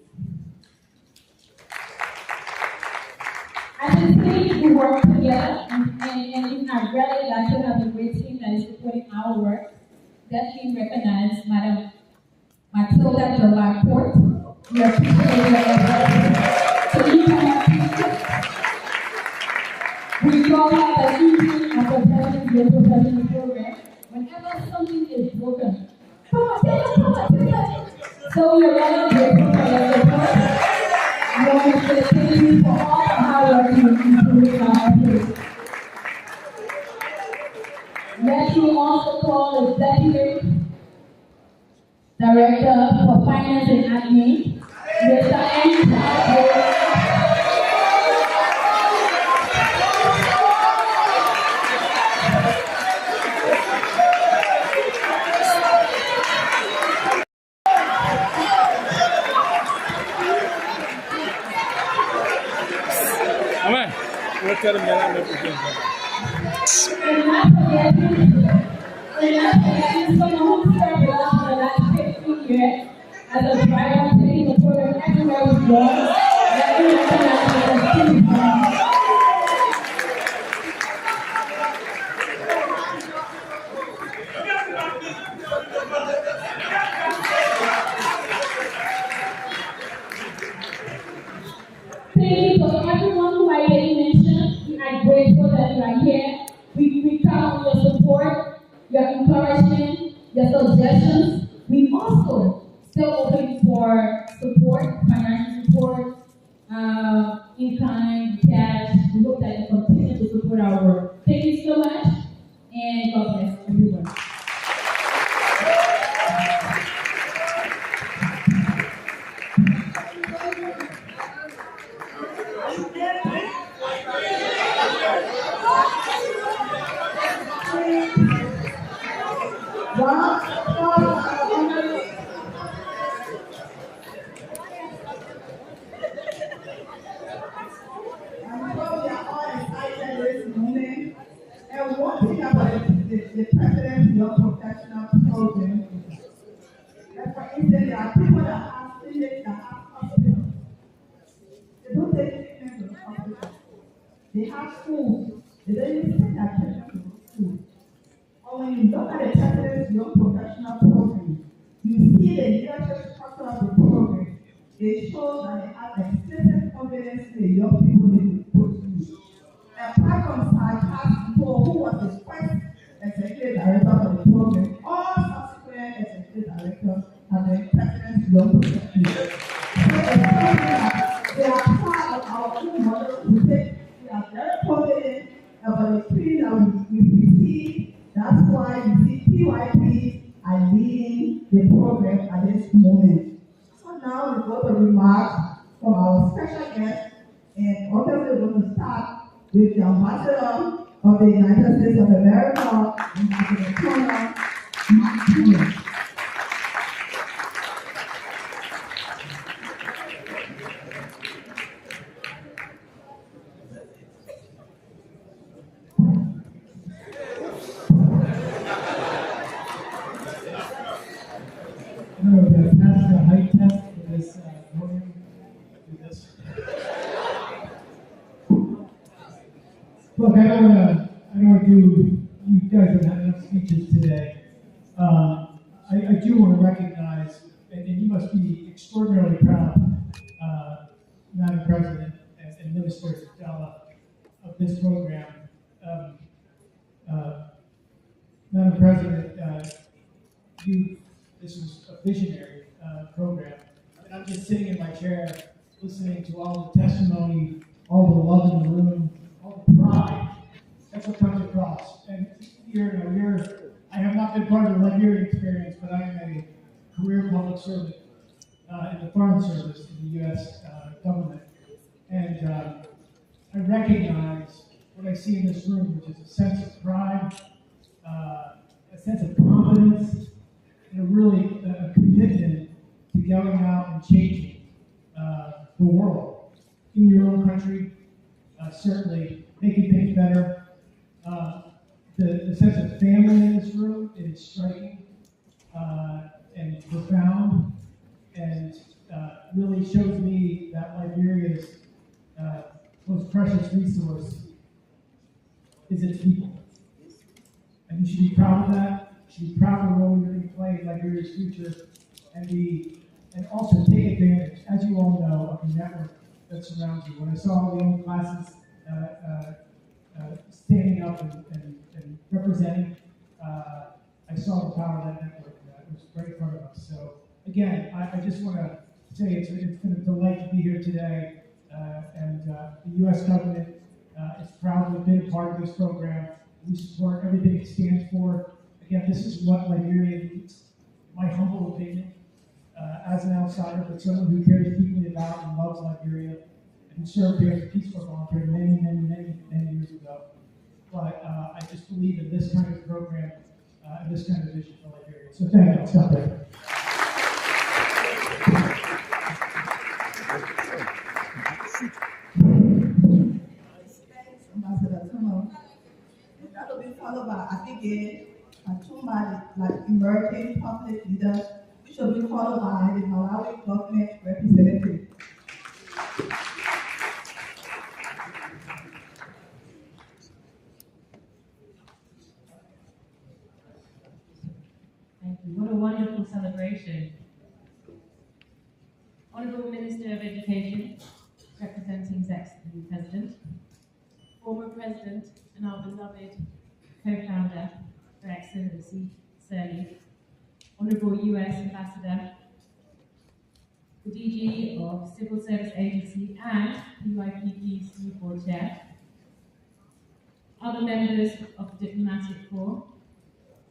Speaker 5: As a team, we work together, and I'm really glad to have a great team that is supporting our work. That team recognizes Madam Matilda de la Porte. We appreciate your effort. So you can have we call her the Union of the President's Local Professional Program. Whenever something is broken, come on. So we are really grateful for your support. I want to say thank you for all the hard work you do our efforts. Let you also call the Deputy Director for Finance and Admin, Mr. N.
Speaker 1: Let's tell them that I'm representing.
Speaker 5: Someone who served with us for the last 15 years as a driver, taking the program everywhere we go. Let me recognize the Thank you for everyone who I already mentioned. We are grateful that you are here. We count on your support, your encouragement, your suggestions. We also still open for support, financial support, in kind, cash. We hope that you continue to support our work. Thank you so much, and God bless everyone.
Speaker 2: The President's Young Professional Program. For instance, there are people that have clinics that have hospitals. They don't take treatment to the hospital. They have schools. They don't even send their children to the school. Or when you look at the President's Young Professional Program, you see the leadership structure of the program. They show that they have explicit confidence in the young people they produce. Apart from such, has people who was the first executive director of the program, all subsequent executive directors have been President's Young Professionals. So they are part of our own model. We are very confident about the training that we receive. That's why you see PYP are leading the program at this moment. So now we go to remarks from our special guest, and obviously we're going to start with the Ambassador of the United States of America, Ambassador Colonel Martinez.
Speaker 10: I don't know if I passed the height test for this morning. Do this. Look, I don't want to do. You guys have had enough speeches today. I do want to recognize, and you must be extraordinarily proud, Madam President and Minister Stella, of this program. Madam President, this was a visionary program. And I'm just sitting in my chair listening to all the testimony, all the love in the room, all the pride. That's what comes across. And I have not been part of the Liberian experience, but I am a career public servant in the Foreign Service in the U.S. Government. And I recognize what I see in this room, which is a sense of pride, a sense of confidence, and a commitment to going out and changing the world. In your own country, certainly making things better. The sense of family in this room is striking and profound, and really shows me that Liberia's most precious resource is its people. And you should be proud of that. You should be proud of the role you're going to play in Liberia's future, and also take advantage, as you all know, of the network that surrounds you. When I saw the young classes standing up and representing, I saw the power of that network. It was right in front of us. So again, I just want to say it's been a delight to be here today, and the U.S. government is proud to have been a part of this program. We support everything it stands for. Again, this is what Liberia needs, my humble opinion, as an outsider, but someone who cares deeply about and loves Liberia, and who served here as a Peace Corps volunteer many years ago. But I just believe in this kind of program and this kind of vision for Liberia. So thank you. I'll stop there.
Speaker 2: That will be followed by Abigail and two like emerging public leaders, which will be followed by the Malawi government representative.
Speaker 5: Thank you. What a wonderful celebration. Honourable Minister of Education, representing His Excellency the President, former President and our beloved co-founder, Her Excellency Sirleaf, Honourable US Ambassador, the DG of Civil Service Agency and PYPP's new board chair, other members of the Diplomatic Corps,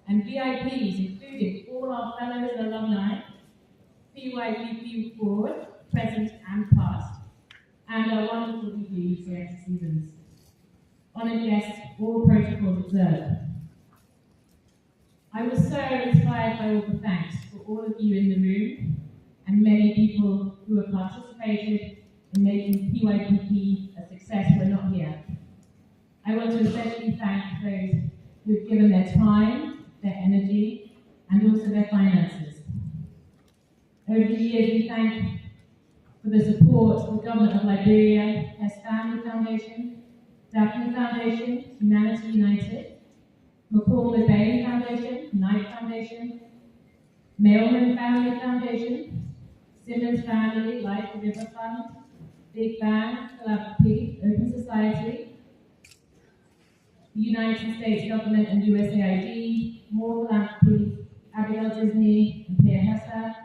Speaker 5: and VIPs, including all our fellows and alumni, PYPP board, present and past, and our wonderful DGs, the ex-seasons. Honoured guests, all protocols observed. I was so inspired by all the thanks for all of you in the room and many people who have participated in making PYPP a success who are not here. I want to especially thank those who have given their time, their energy, and also their finances. Over the years, we thank for the support of the Government of Liberia, Hess Family Foundation, Daphne Foundation, Humanity United, McCall Bailey Foundation, Knight Foundation, Mailman Family Foundation, Simmons Family, Life the River Fund, Big Bang, Philanthropy, Open Society, the United States Government and USAID, More Philanthropy, Abigail Disney and Pierre Hester,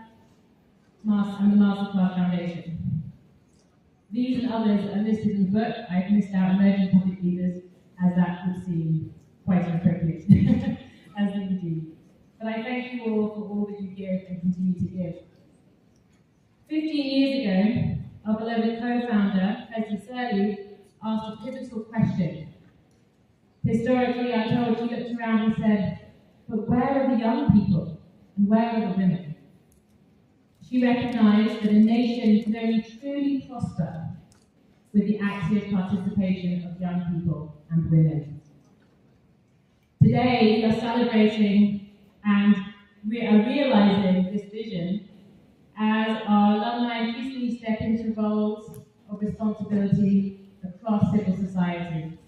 Speaker 5: and the Mastercard Foundation. These and others are listed in the book. I've missed out emerging public leaders, as that would seem quite inappropriate, as they do. But I thank you all for all that you give and continue to give. 15 years ago, our beloved co-founder, President Sirleaf, asked a pivotal question. Historically, I'm told she looked around and said, but where are the young people and where are the women? She recognized that a nation can only truly prosper with the active participation of young people and women. Today, we are celebrating and we are realizing this vision as our alumni increasingly step into roles of responsibility across civil society.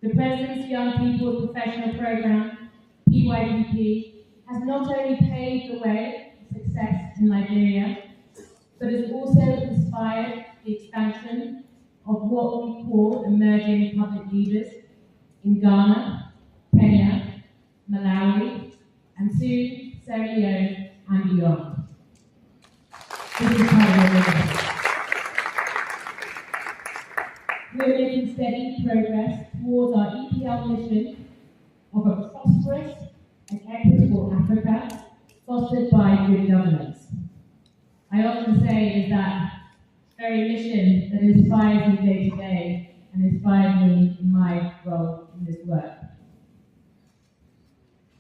Speaker 5: The President's Young People Professional Program, PYPP, has not only paved the way for success in Liberia, but has also inspired the expansion of what we call emerging public leaders in Ghana, Kenya, Malawi, and soon Sierra Leone and beyond. This is part of our vision. We're making steady progress towards our EPL mission of a prosperous and equitable Africa fostered by good governance. I often say is that very mission that inspires me day to day and inspired me in my role in this work.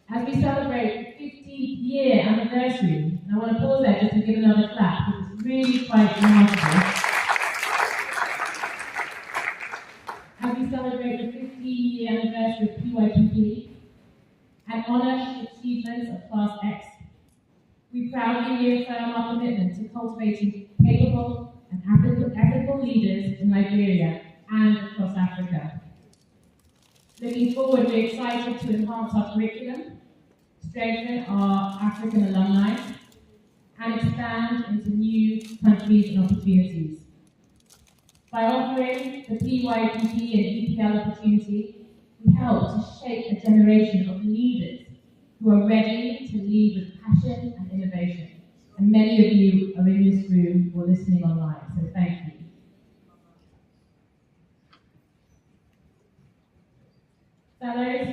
Speaker 5: As we celebrate the 50th year anniversary, and I want to pause there just to give another clap, because it's really quite remarkable. As we celebrate the 50-year anniversary of PYPP and honour the achievements of Class X, we proudly reaffirm our commitment to cultivating capable and ethical leaders in Liberia and across Africa. Looking forward, we're excited to enhance our curriculum, strengthen our African alumni, and expand into new countries and opportunities. By offering the PYPP and EPL opportunity, we help to shape a generation of leaders who are ready to lead with passion and innovation. And many of you are in this room or listening online, so thank you. Fellows,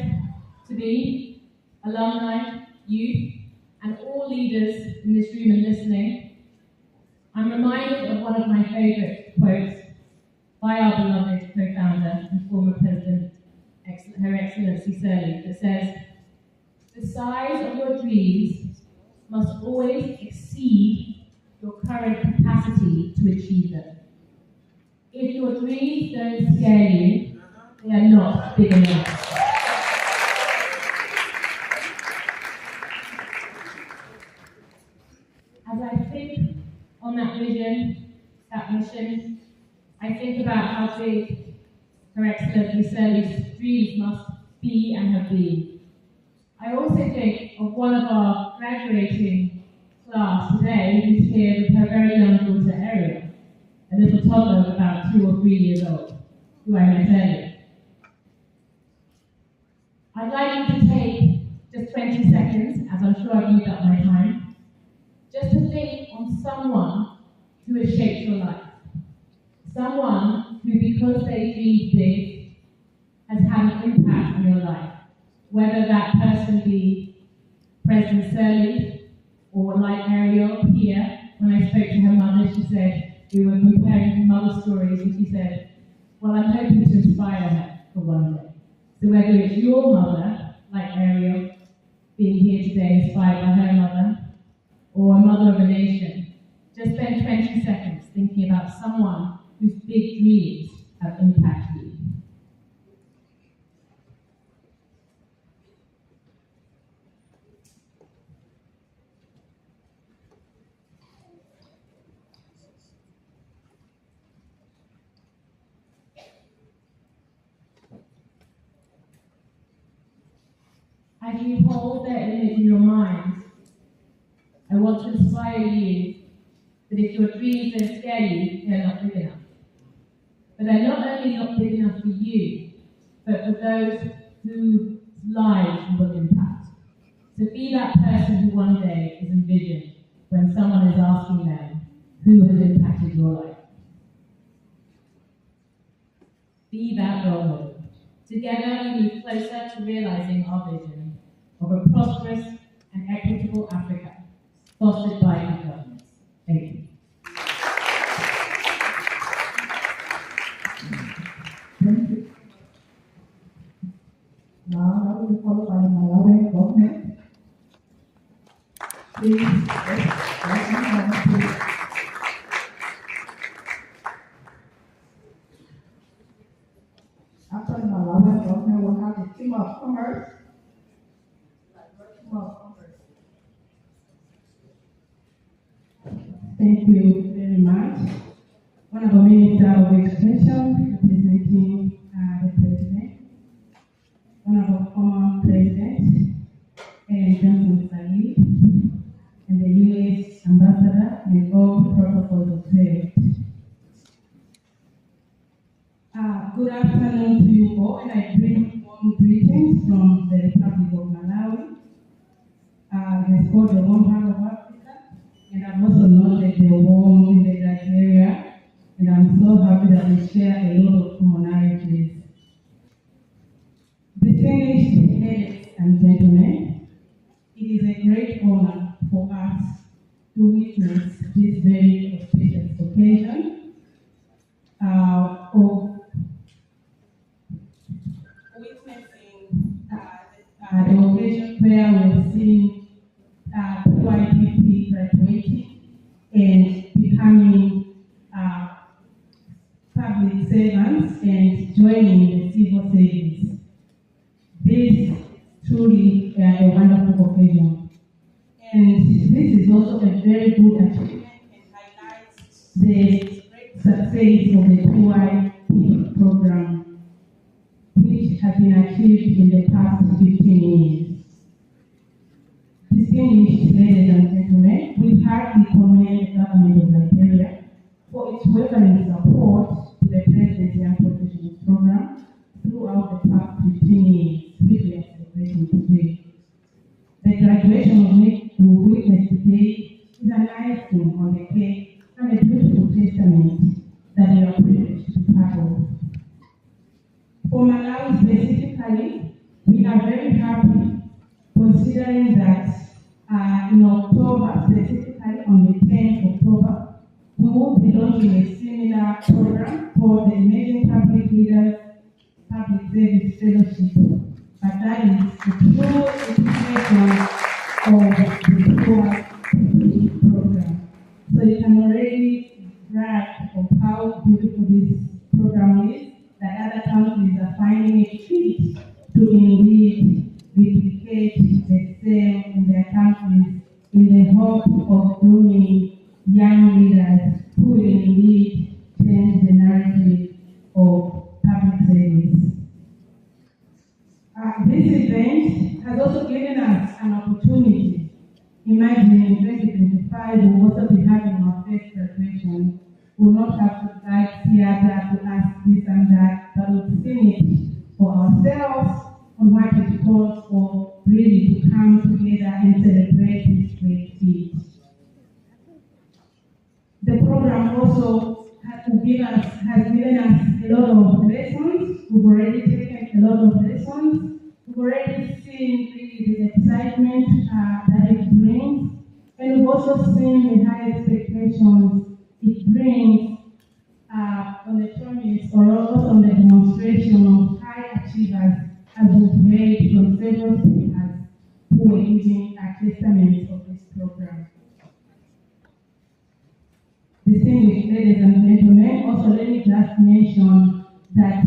Speaker 5: to-be, alumni, youth, and all leaders in this room and listening, I'm reminded of one of my favourite quotes by our beloved co-founder and former President, Her Excellency Sirleaf, that says, "The size of your dreams must always exceed your current capacity to achieve them. If your dreams don't scare you, they are not big enough." As I think on that vision, that mission, I think about how big Her Excellency Sirleaf's dreams must be and have been. I also think of one of our graduating class today who's here with her very young daughter Ariel, a little toddler of about 2 or 3 years old, who I met earlier. I'd like you to take just 20 seconds, as I'm sure I've used up my time, just to think on someone who has shaped your life. Someone who, because they dreamed big, has had an impact on your life. Whether that person be President Sirleaf, or like Ariel here, when I spoke to her mother, she said, we were comparing mother stories, and she said, well, I'm hoping to inspire her for one day. So whether it's your mother, like Ariel, being here today inspired by her mother, or a mother of a nation, just spend 20 seconds thinking about someone whose big dreams have impacted you. As you hold their image in your mind, I want to inspire you that if your dreams don't scare you, they're not big enough. But they're not only not big enough for you, but for those whose lives you will impact. So be that person who one day is envisioned when someone is asking them, who has impacted your life? Be that role model. Together we move closer to realizing our vision of a prosperous and equitable Africa, fostered by our governments. Thank you.
Speaker 4: Thank you. Now, that will be followed by the Malawian government. Please, please. After the Malawian government, we'll have the Chamber of Commerce. Thank you very much. Honorable Minister of Education, representing the President, Honorable former President, Ellen Johnson Sirleaf, and the U.S. Ambassador, and all the protocols observed. Good afternoon to you all, and I bring warm greetings from the Republic of Malawi. It is called the warm heart of Africa, and I've also noted the warm in the area, and I'm so happy that we share a lot of commonalities. Distinguished ladies and gentlemen, it is a great honor for us to witness this very auspicious occasion of witnessing the occasion where we're seeing PYPP graduating and becoming public servants and joining the civil service. This truly a wonderful occasion. And this is also a very good achievement and highlights the great success of the PYPP program, which has been achieved in the past 15 years. Distinguished ladies and gentlemen, we heartily commend the government of Liberia for its wavering support to the President's Young Professionals Program throughout the past 15 years, which we are celebrating today. The graduation of which we witness today is an icing on the cake and a beautiful testament that we are privileged to be part of. For Malawi specifically, we are very happy considering that in October, specifically on the 10th of October, we will be launching a similar program for the Emerging Public Leaders Public Service Fellowship. But that is the true expression of the PYPP program. So you can already brag of how beautiful this program is, that other countries are finding it fit to indeed replicate the same in their countries in the hope of grooming young leaders who will indeed change the narrative of public service. This event has also given us an opportunity. Imagine in 2025 we will also be having our first graduation. We will not have to like theater to ask this and that, but we've seen it for ourselves on what it calls for really to come together and celebrate this great feat. The program also has given us a lot of lessons. We've already taken a lot of lessons. We've already seen really the excitement that it brings, and we've also seen the high expectations it brings on the promise or also on the demonstration of high achievers, as we've heard from several speakers who were giving a testament of this program. Distinguished ladies and gentlemen, also let me just mention that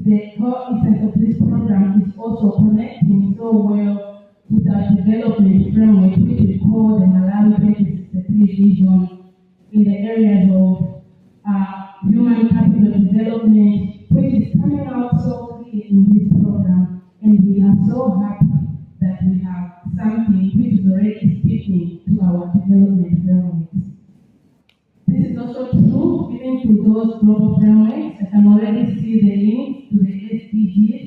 Speaker 4: the whole essence of this program is also connecting so well with our development framework, which we call the Malawi 2063 vision in the areas of human capital development, which is coming out so clear in this program. And we are so happy that we have something which is already speaking to our development frameworks. This is also true even to those global frameworks. I can already see the link to the SDGs,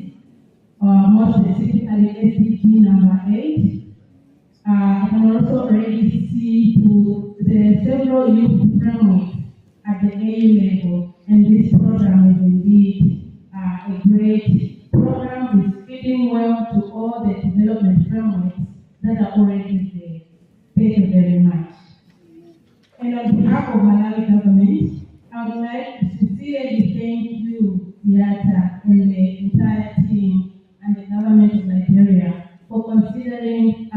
Speaker 4: more specifically SDG number 8. I can also already see to the several youth frameworks at the AU level, and this program is indeed a great program. It's fitting well to all the development frameworks that are already there. Thank you very much. And on behalf of Malawi government, I would like to sincerely thank you, Yata, and the entire team and the government of Liberia for considering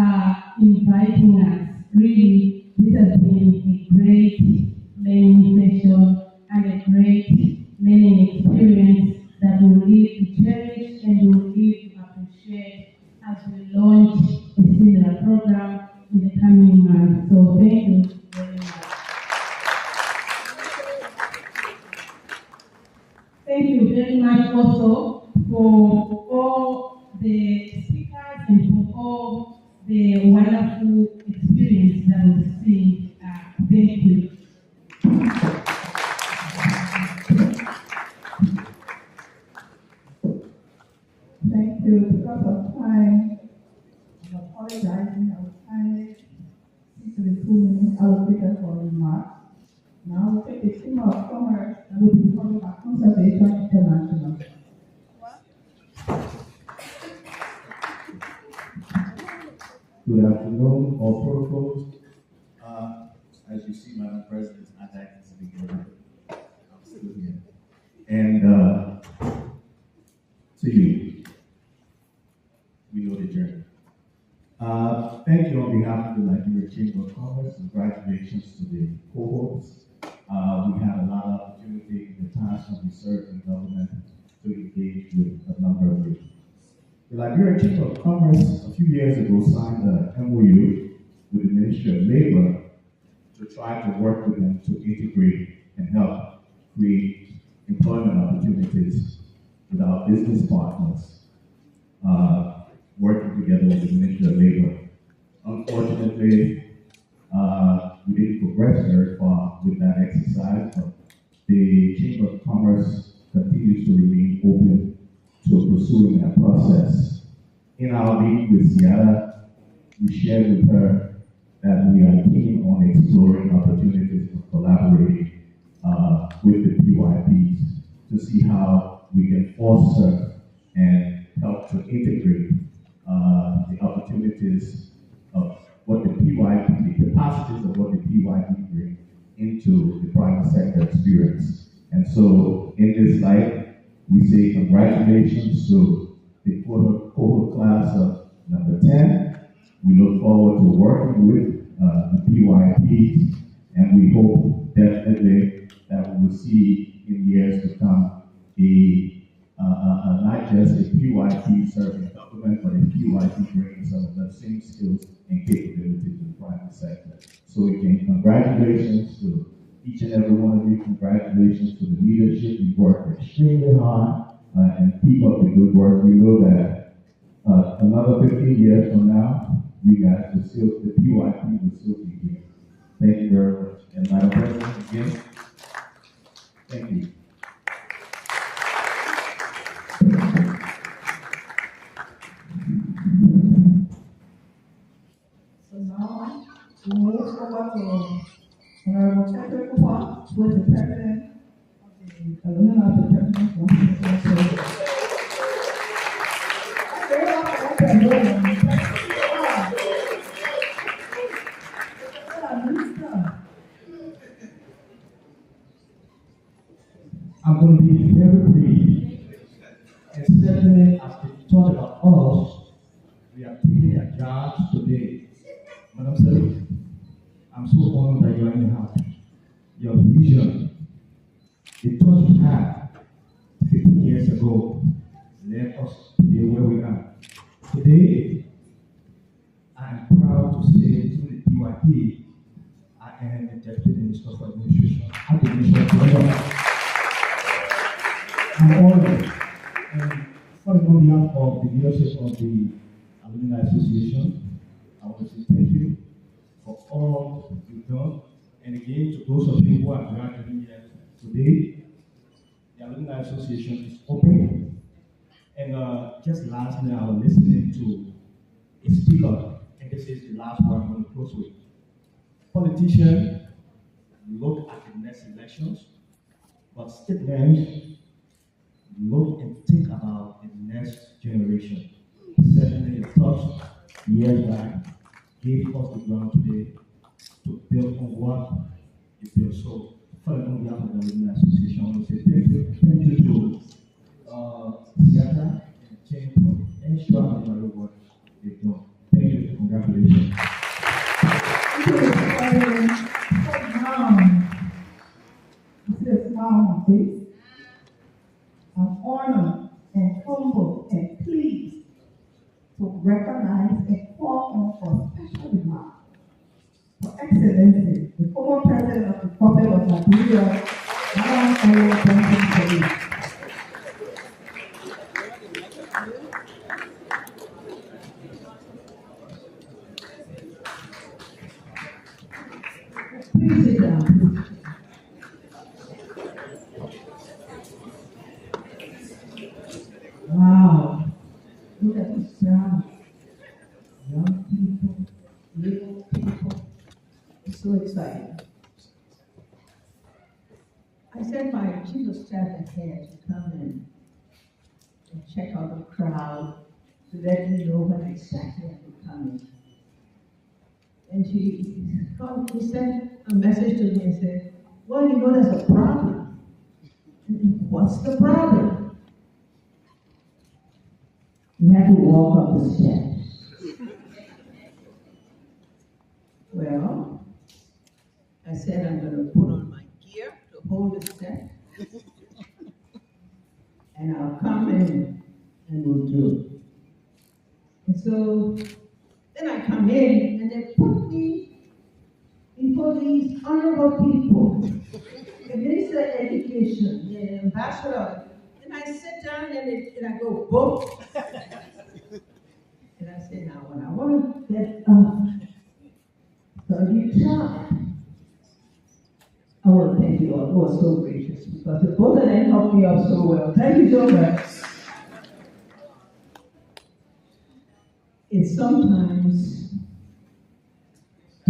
Speaker 4: inviting us. Really, this has been a great learning session and a great learning experience that we will live to cherish and we will live to appreciate as we launch a similar program in the coming months. So thank you very much. Thank you very much also for all the speakers and for all the wonderful experience that we've seen. Thank you.
Speaker 2: Thank you. Because of time, I'm apologizing. I was kindly stick to the 2 minutes allocated for remarks. Now we'll take the Chamber of Commerce and we'll be followed by Conservation International.
Speaker 11: Good afternoon, all protocols. As you see, Madam President, I'm acting to be here. I'm still here. And to you, we know the journey. Thank you on behalf of the Nigeria Chamber of Commerce. Congratulations to the cohorts. task when we served in government to engage with a number of youth. The Liberia Chamber of Commerce a few years ago signed an MOU with the Ministry of Labor to try to work with them to integrate and help create employment opportunities with our business partners, working together with the Ministry of Labor. Unfortunately, we didn't progress very far with that exercise, but the Chamber of Commerce continues to remain open to pursuing that process. In our meeting with Seattle, we shared with her that we are keen on exploring opportunities for collaborating with the PYPs to see how we can foster and help to integrate the opportunities of what the PYP, the capacities of what the PYP bring into the private sector experience. And so in this light, we say congratulations to the cohort class of number 10. We look forward to working with the PYPs, and we hope definitely that we will see in years to come not just a PYP serving government, but a PYP bringing some of the same skills and capabilities to the private sector. So again, congratulations to each and every one of you. Congratulations to the leadership. You worked extremely hard and keep up the good work. We know that another 15 years from now, you guys will still, the PYP will still be here. Thank you very much. And Madam President, again, thank you.
Speaker 2: So now, we move over to Honorable Chester Kupon, who is the president of the alumni of the President's Foundation.
Speaker 11: I'm going to be very brief, and certainly as they talk about us, we are taking a charge today. Madam Sally, I'm so honored that you are in the house. Your vision, the thought you had 15 years ago, led us today where we are. Today, I am proud to say to the PYP, I am the Deputy Minister for Administration at the Ministry of Labor. I'm honored, and on behalf of the leadership of the Alumni Association, I want to say thank you for all you've done. And again, to those of you who are graduating here today, the Alumni Association is open. And just lastly, I was listening to a speaker, and this is the last one I'm going to close with. Politicians look at the next elections, but citizens look and think about the next generation. Certainly, the thoughts years back gave us the ground today to build on what it built. So, on behalf of the Alumni Association, I want to say thank you. Thank you to Seattle and Chain for the extraordinary work they've done. Thank you. Congratulations.
Speaker 2: I see a smile on my face. I'm honored and humbled and pleased to recognize and call on for special remarks for Excellency, the former President of the Republic of Liberia, Madam President. Please sit down. Wow. Look at this crowd. Young people, little people. It's so exciting. I sent my chief of staff ahead to come in and check out the crowd to let me know when exactly I would come in. And he sent a message to me and said, well, you know, there's a problem. What's the problem? You have to walk up the steps. Well, I said I'm going to put on my gear to hold the step.
Speaker 4: so then I come in and they put me before these honorable people, the Minister of Education, the Ambassador, and I sit down and I go, boom. And I say, now when I want to get up, so you try. I want to thank you all who are so gracious because the both of them helped me out so well. Thank you so much. It sometimes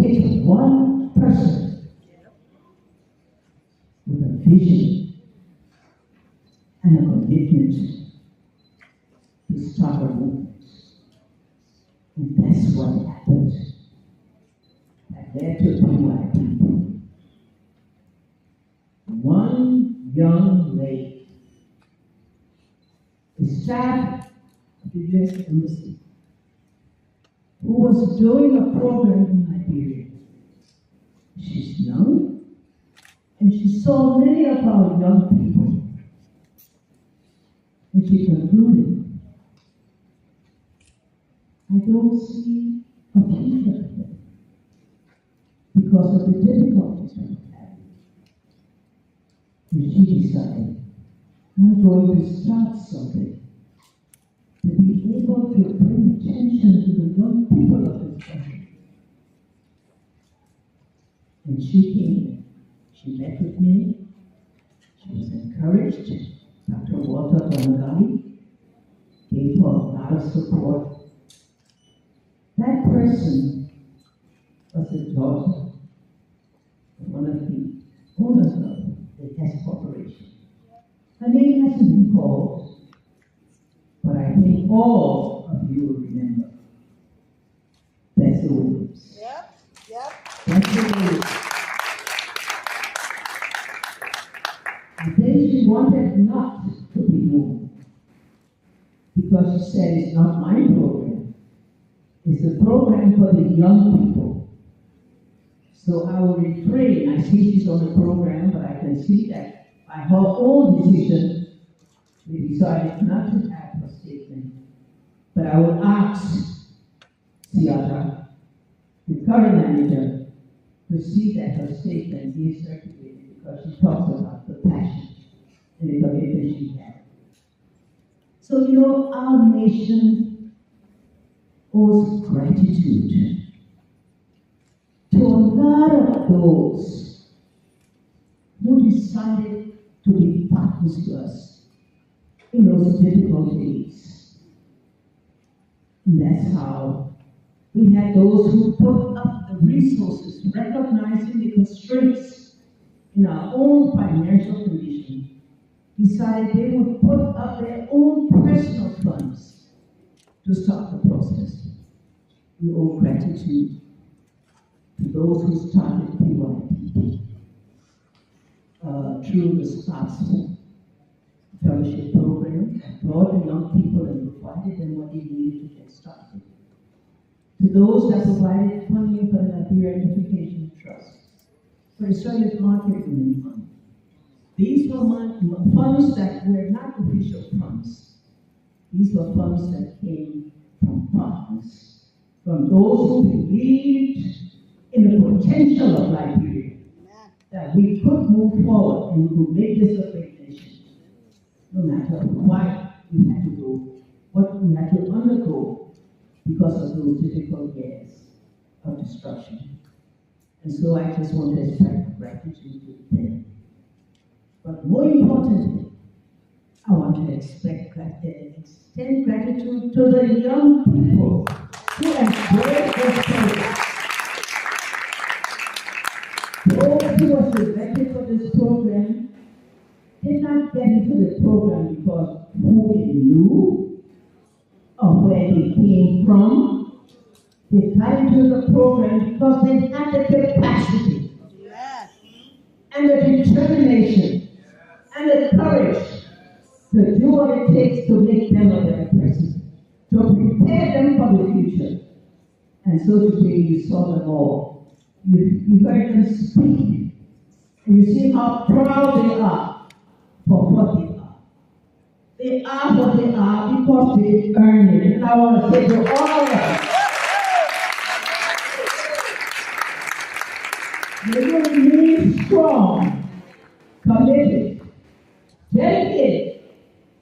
Speaker 4: takes one person with a vision and a commitment to start a movement. And that's what happened. That led to PYPP. One young lady, the staff of the U.S. Embassy, who was doing a program in Liberia. She's young, and she saw many of our young people. And she concluded, I don't see a future for them because of the difficulties we're having. And she decided, I'm going to start something to be able to bring attention to the young people of this country. And she came, she met with me, she was encouraged. Dr. Walter Bonagami gave her a lot of support. That person was the daughter of one of the owners of the S Corporation. Her name hasn't been called, but I think all of you will remember. That's the Williams.
Speaker 12: Yep.
Speaker 4: That's the Williams. And then she wanted not to be known because she said it's not my program. It's a program for the young people. So I will refrain. I see she's on the program, but I can see that by her own decision, they decided not to have her statement. But I will ask Siata, the current manager, to see that her statement is circulated because she talks about the passion and the commitment she had. So, you know, our nation owes gratitude to a lot of those who decided to be partners to us in those difficult days. And that's how we had those who put up the resources, recognizing the constraints in our own financial condition, decided they would put up their own personal funds to start the process. We owe gratitude to those who started PYPP through the SPASO fellowship program, brought the young people and provided them what they needed to get started. To those that provided funding for the Liberia Education Trust, for the Studies Market Women Fund. These were funds that were not official funds. These were funds that came from partners, from those who believed in the potential of Liberia, that we could move forward and we could make this a great nation, no matter what we had to go, what we had to undergo because of those difficult years of destruction. And so I just want to express gratitude to them. But more importantly, I want to extend gratitude to the young people who embrace this program. Those who were selected for this program did not get into the program because who they knew or where they came from. They got into the program because they had the capacity and the determination and the courage to do what it takes to make them a better person, to prepare them for the future. And so today you saw them all. You heard them speak, and you see how proud they are for what they are. They are what they are because they earn it. And I want to say to all of us, they will remain strong, committed, dedicated,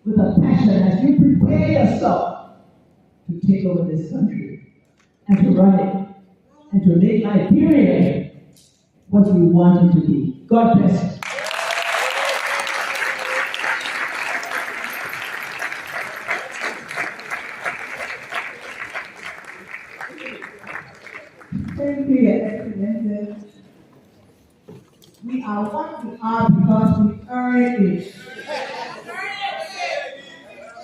Speaker 4: with a passion as you prepare yourself to take over this country and to run it and to make Liberia what we want it to be. God bless you.
Speaker 2: Thank you, Your Excellency. We are what we are because we earn it.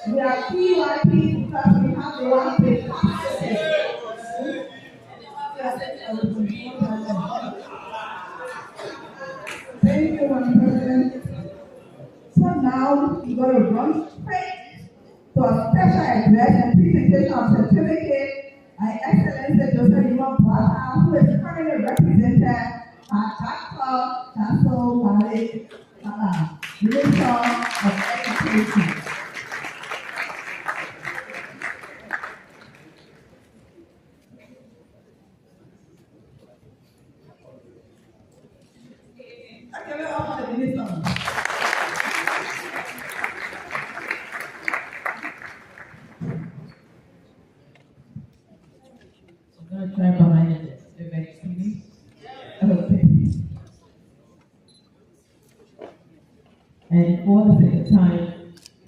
Speaker 2: We are PYP because we have the one big capacity. Thank you, Madam President. So now we're going to run straight to a special address and presentation of certificate by Excellency Joseph Yuma Bata, who is currently represented by Dr. Tasso Malik Kala, Minister of Education.
Speaker 4: I'm going to try behind this. Everybody see me? Okay. And for the sake of time,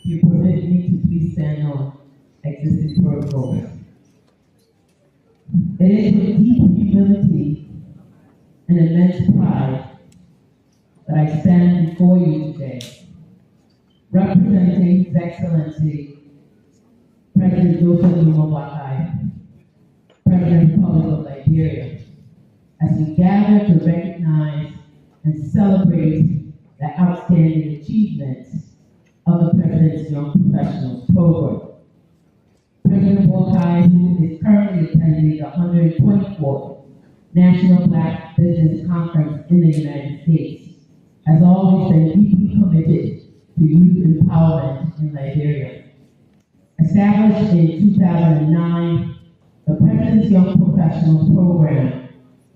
Speaker 4: you permit me to please stand on existing protocols. It is with deep humility and immense pride that I stand before you today, representing His Excellency President Joseph Yuma Bata, President of the Republic of Liberia, as we gather to recognize and celebrate the outstanding achievements of the President's Young Professionals Program. President Boakai, who is currently attending the 124th National Black Business Conference in the United States, has always been deeply committed to youth empowerment in Liberia. Established in 2009, the President's Young Professionals Program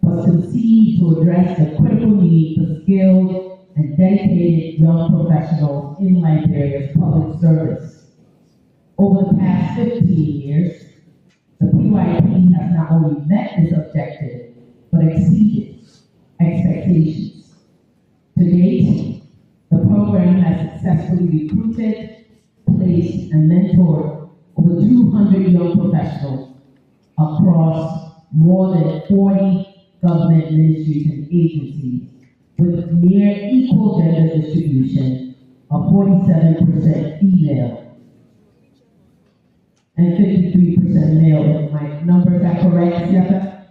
Speaker 4: was conceived to address the critical need for skilled and dedicated young professionals in Liberia's public service. Over the past 15 years, the PYP has not only met this objective, but exceeded expectations. To date, the program has successfully recruited, placed, and mentored over 200 young professionals across more than 40 government ministries and agencies, with near equal gender distribution of 47% female and 53% male. If my numbers are correct, Senator?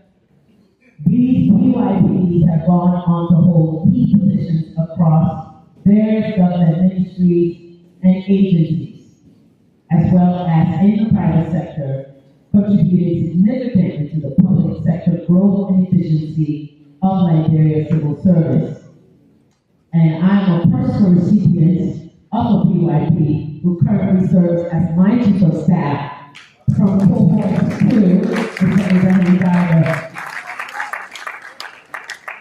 Speaker 4: These PYPs have gone on to hold key positions across various government ministries and agencies, as well as in the private sector, contributed significantly to the public sector growth and efficiency of Liberia's civil service. And I'm a personal recipient of the PYP, who currently serves as my chief of staff from cohort 2, representing Ghana.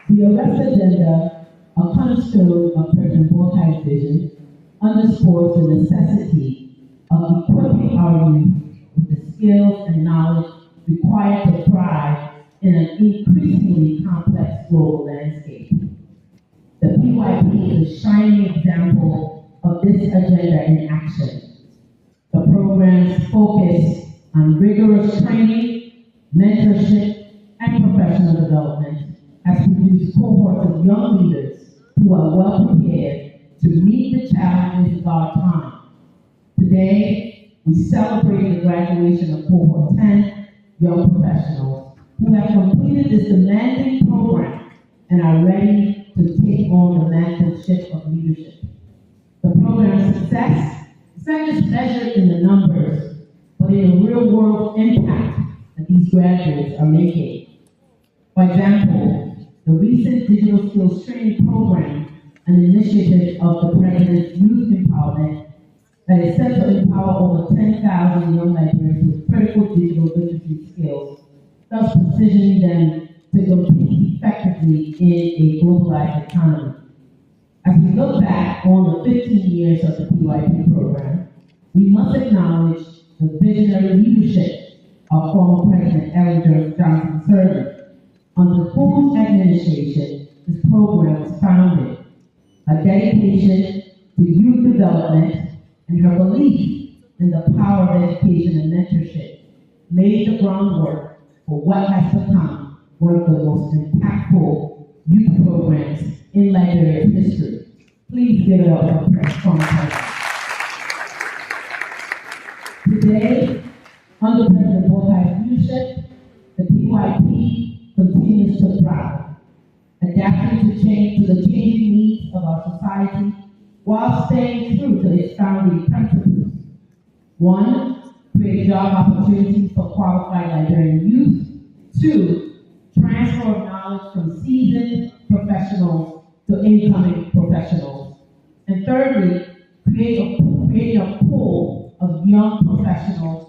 Speaker 4: The arrest agenda, a cornerstone of President Boakai's vision, underscores the necessity of equipping our youth with the skills and knowledge required to thrive in an increasingly complex global landscape. The PYP is a shining example of this agenda in action. The program's focus on rigorous training, mentorship, and professional development has produced cohorts of young leaders who are well prepared to meet the challenges of our time. Today, we celebrate the graduation of cohort 10 young professionals who have completed this demanding program and are ready to take on the mantleship of leadership. The program's success is not just measured in the numbers, but in the real-world impact that these graduates are making. For example, the recent Digital Skills Training Program, an initiative of the President's Youth Empowerment, that is set to empower over 10,000 young Liberians with critical digital literacy skills, thus positioning them to compete effectively in a globalized economy. As we look back on the 15 years of the PYP program, we must acknowledge the visionary leadership of former President Ellen Johnson Sirleaf. Under whose administration this program was founded, a dedication to youth development and her belief in the power of education and mentorship laid the groundwork for what has become one of the most impactful youth programs in Liberia's history. Please give it up for Press Conference. Today, under President Bolhai's leadership, the PYP continues to thrive, adapting to the changing needs of our society while staying true to its founding principles. 1, create job opportunities for qualified Liberian youth. 2, transfer of knowledge from seasoned professionals to incoming professionals. And thirdly, creating a pool of young professional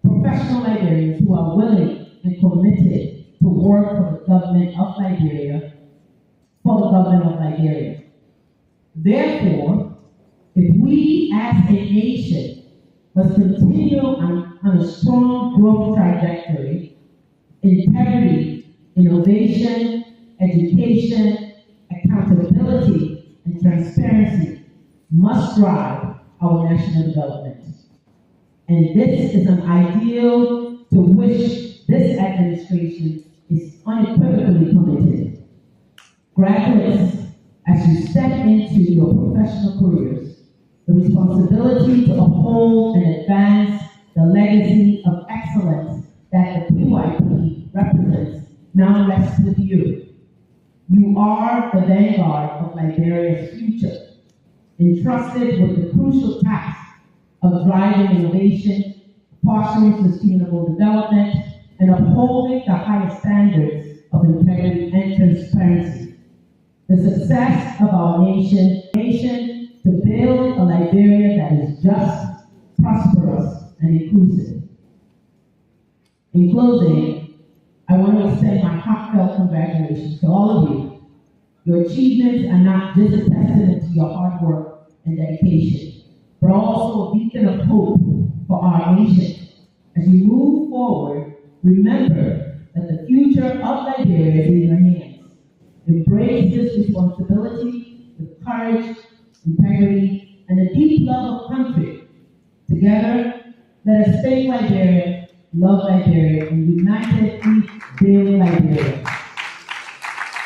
Speaker 4: Liberians who are willing and committed to work for the government of Liberia. Therefore, if we as a nation must continue on a strong growth trajectory, integrity, innovation, education, accountability, and transparency must drive our national development. And this is an ideal to which this administration is unequivocally committed. Graduates, as you step into your professional careers, the responsibility to uphold and advance the legacy of excellence that the PYP represents now rests with you. You are the vanguard of Liberia's future, entrusted with the crucial task of driving innovation, fostering sustainable development, and upholding the highest standards of integrity and transparency. The success of our nation to build a Liberia that is just, prosperous, and inclusive. In closing, I want to extend my heartfelt congratulations to all of you. Your achievements are not just a testament to your hard work and dedication, but also a beacon of hope for our nation. As you move forward, remember that the future of Liberia is in your hands. Embrace this responsibility with courage, integrity, and a deep love of country. Together, let us save Liberia, love Liberia, and unitedly build Liberia.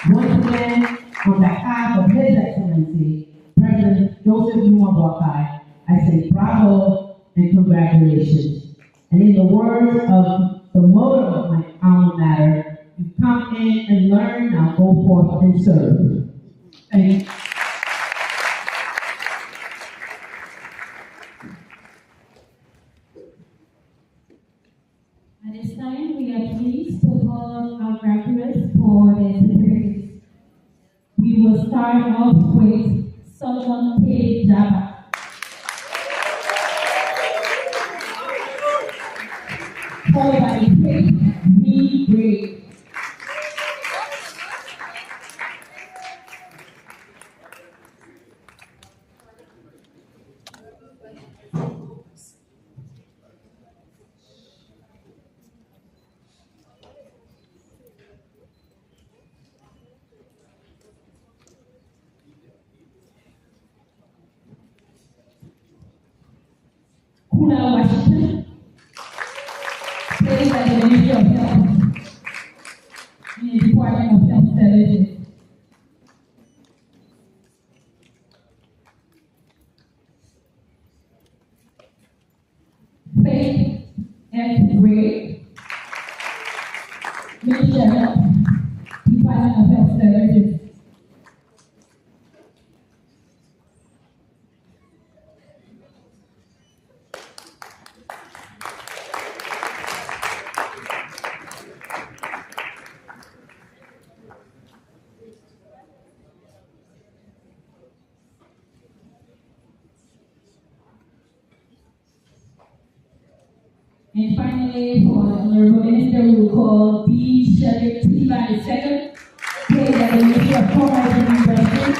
Speaker 4: Once again, on behalf of His Excellency, President Joseph Boakai, I say bravo and congratulations. And in the words of the motto of my alma mater, you come in and learn, now go forth and serve. Thank you.
Speaker 5: At this time, we are pleased to call our graduates for their certificates. We will start off with Solomon K. Jabba. Followed by Kate B. Gray. Kula Washington, placed at the Ministry of Health in the Department of Health Services. Faith F. Gray, Ministry of Health, Department of Health Services. And finally, for the Honorable Minister, we will call D. Sheriff Tiba II, paid at the Ministry of Commerce and Industry,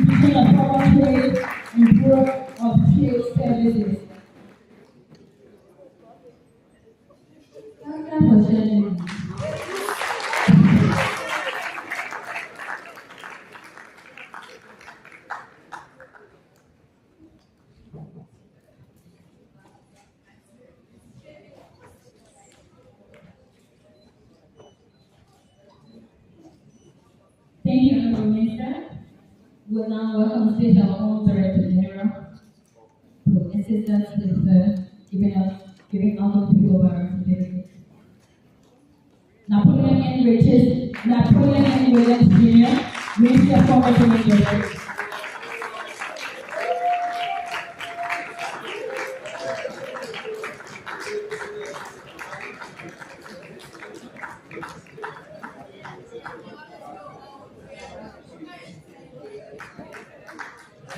Speaker 5: Division of Foreign Trade and Bureau of Trade Services. Welcome for sharing. Thank you, Honorable Minister. We will now welcome to stage our own Director General to assist us with giving out of people of our certificate. Napoleon N. Williams Jr., Minister of Commerce and Industry.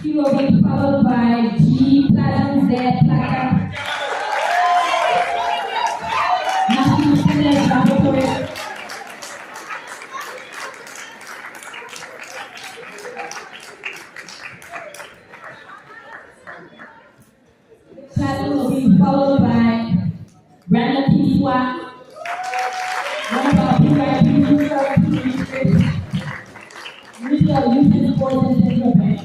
Speaker 5: He will be followed by G. Platinum Z. Plaka, National Standards Laboratory. Platinum will be followed by Brandon P. Swat, one of our PYPP Minister of Youth and Sports and Central Bank.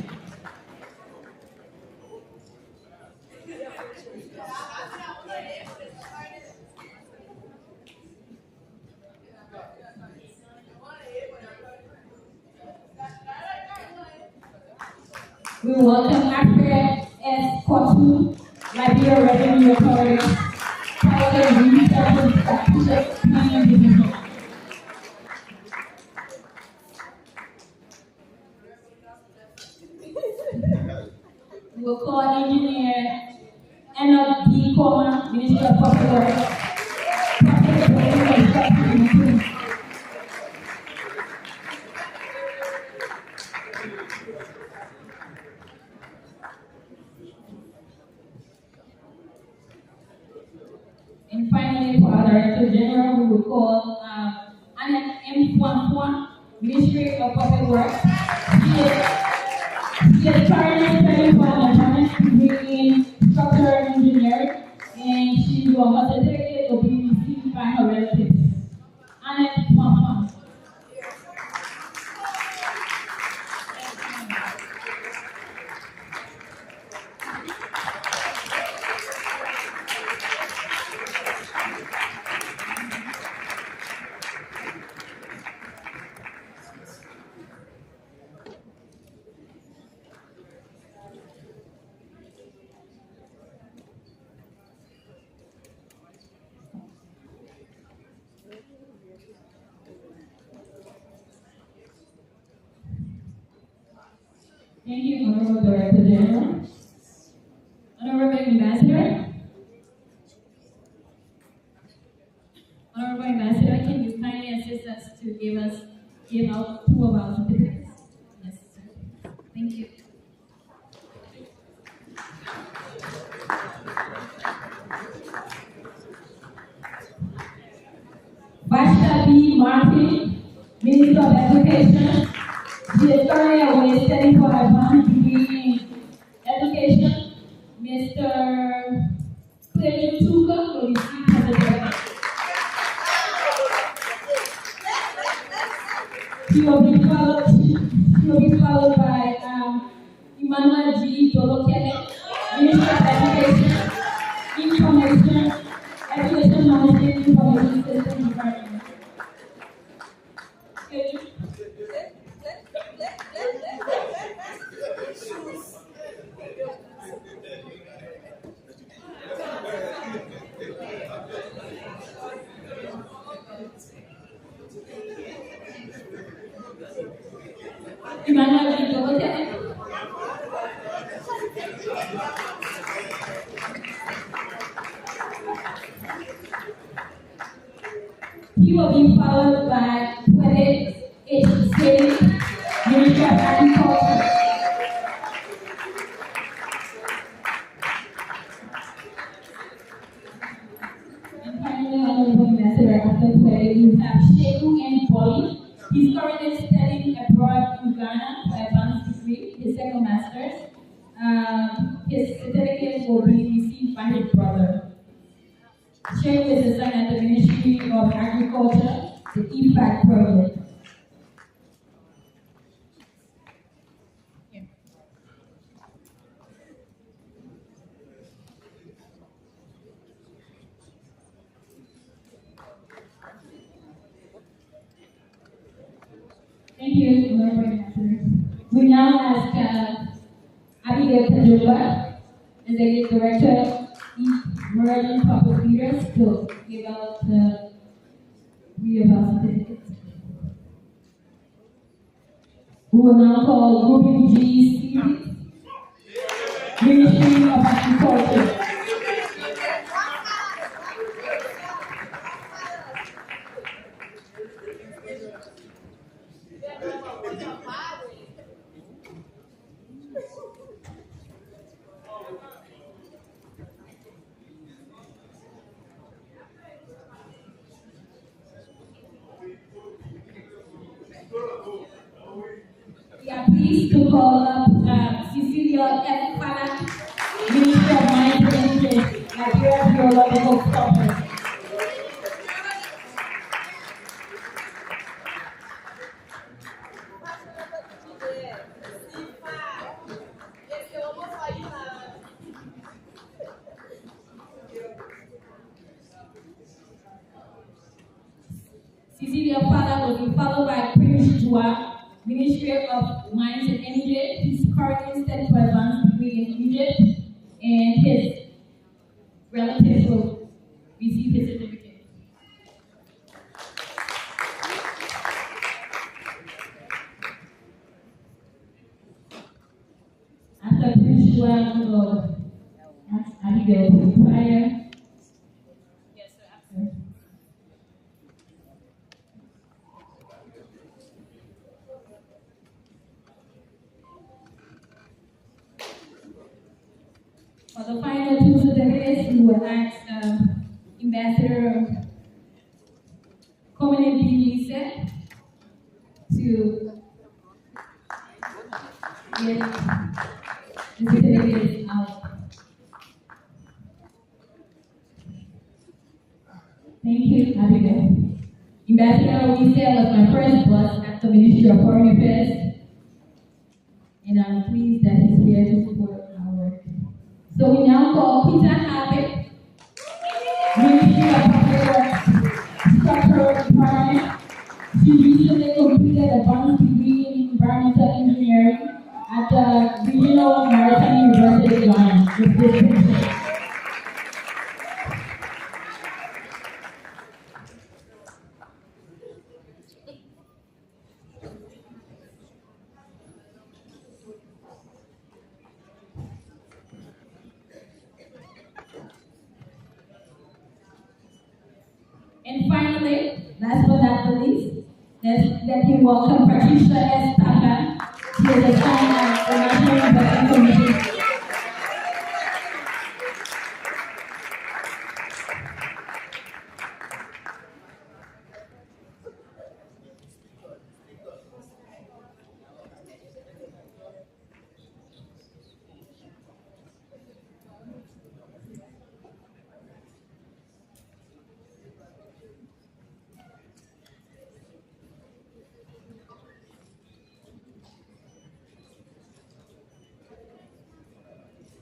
Speaker 5: We welcome Alfred S. Kotu, Liberia Revenue Authority, Private Research and Strategic Planning Division. We will call Engineer Enoch D. Coleman, Minister of Public Works, Private Building Construction and Improvement. And finally, for our Director General, we will call Annette M. Fuan, Ministry of Public Works. She is currently studying for an advanced degree in structural engineering, and her certificate will be received by her relatives. Annette Fuan. Thank you, Honorable Director General. Honorable Ambassador. Honorable Ambassador, can you kindly assist us to give out two of our certificates? Yes, sir. Thank you. Vasha B. Martin, Minister of Education. She is currently studying for advanced degree in education. Mr. Clayton Tuka will receive her certificate. She will be followed by Emmanuel G. Dolokele, Minister of Education, Information, Education Management, Information System Department. Emmanuel G. Dolokele. He will be followed by Puede H. State, Minister of Agriculture. his certificate will be received by his brother. Shane is assigned at the Ministry of Agriculture, the PYPP project. Thank you, Lord. We now ask Abigail Kajoba, Executive Director, Emerging Public Leaders, to give out the certificates. We will now call Grouping G series, Ministry of Agriculture. We are pleased to call up Cecilia F. Fala, Minister of Mines and Energy, Nigeria Geological Corporation. Cecilia Fala will be followed by Prince Joa, Ministry of Mines and Energy. He's currently studying for advanced degree in Egypt, and his relatives will receive his certificate. After Prince Joa, we will ask Abigail to prayer. Yes, sir. After. For the final two certificates, we will ask Ambassador Community Lisa to get the certificates out. Thank you, Abigail. Ambassador Lisa was my first boss at the Ministry of Foreign Affairs, and I'm pleased that he's here to support our work. So we now call Peter Harvey, Ministry of Public Works, Structural Department. She recently completed a advanced degree in environmental engineering at the Regional Maritime University of Ghana with distinction. And finally, last but not the least, let me welcome Patricia S. Taka. She is assigned at the National Investment Commission.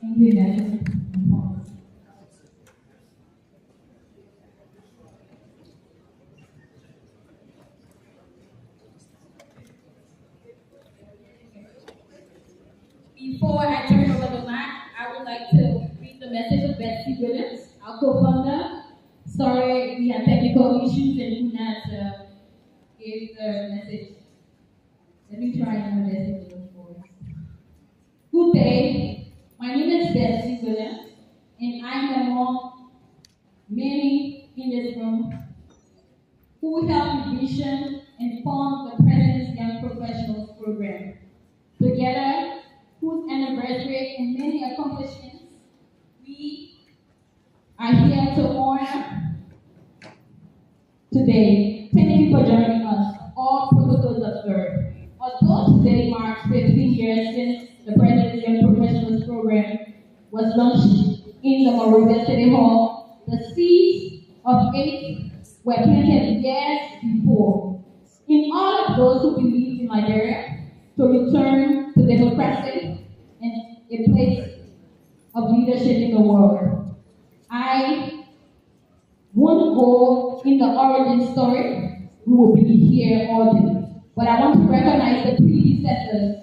Speaker 5: Thank you, National. Before I turn over the mic, I would like to read the message of Betsy Williams, our co-founder. Sorry, we had technical issues and could not give the message. Let me try my best in those voice. Good day. My name is Betsy Williams, and I am among many in this room who helped envision and fund the President's Young Professionals Program. Together, whose anniversary and many accomplishments, we are here to honor today. Thank you for joining us. All protocols observed. Although today marks 15 years since the President's Young Professionals Program was launched in the Monrovia City Hall, the seeds of faith were planted years before. In all of those who believe in Liberia to return to democracy and a place of leadership in the world. I won't go in the origin story. We will be here all day. But I want to recognize the predecessors.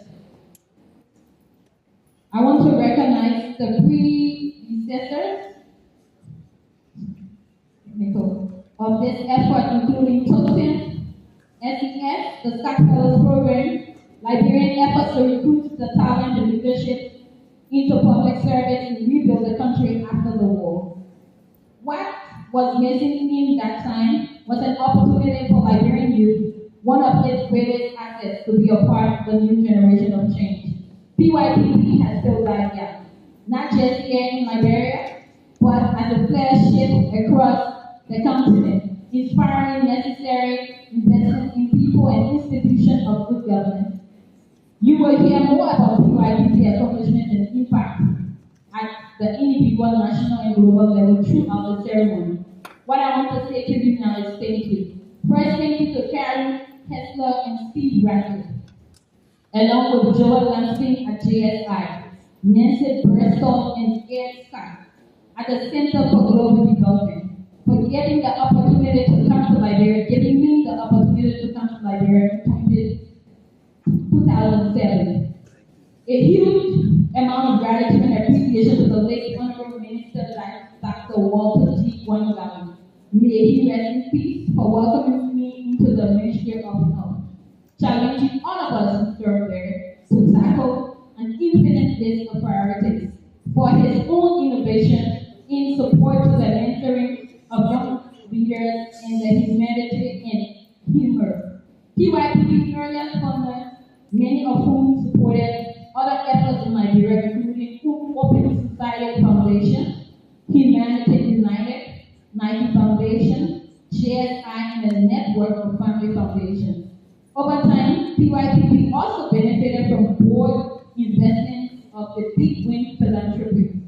Speaker 5: Of this effort, including TOSIN, SES, the Scott Fellows Program, Liberian efforts to recruit the talent and leadership into public service and rebuild the country after the war. What was missing in that time was an opportunity for Liberian youth, one of its greatest assets, to be a part of the new generation of change. PYPP has filled that gap, not just here in Liberia, but as a flagship across the continent, inspiring necessary investment in people and institutions of good governance. You will hear more about PYPP accomplishments and impact at the individual, national, and global level throughout the ceremony. What I want to say to you now is thank you. First, thank you to Karen Kessler and Steve Bradley, along with Joel Lansing at JSI, Nancy Bristol and Ed Scott at the Center for Global Development, for getting the opportunity to come to Liberia, giving me the opportunity to come to Liberia in 2007. A huge amount of gratitude and appreciation to the late Honorable Minister Dr. Walter G. Gwangami. May he rest in peace, for welcoming me into the Ministry of Health, challenging all of us who serve there to tackle an infinite list of priorities, for his own innovation in support to the mentoring of young leaders in the humanity and humor. PYPP earlier funders, many of whom supported other efforts in Liberia, including Open Society Foundation, Humanity United, Nike Foundation, JSI, and a network of family foundations. Over time, PYPP also benefited from board investments of the Big Win Philanthropy,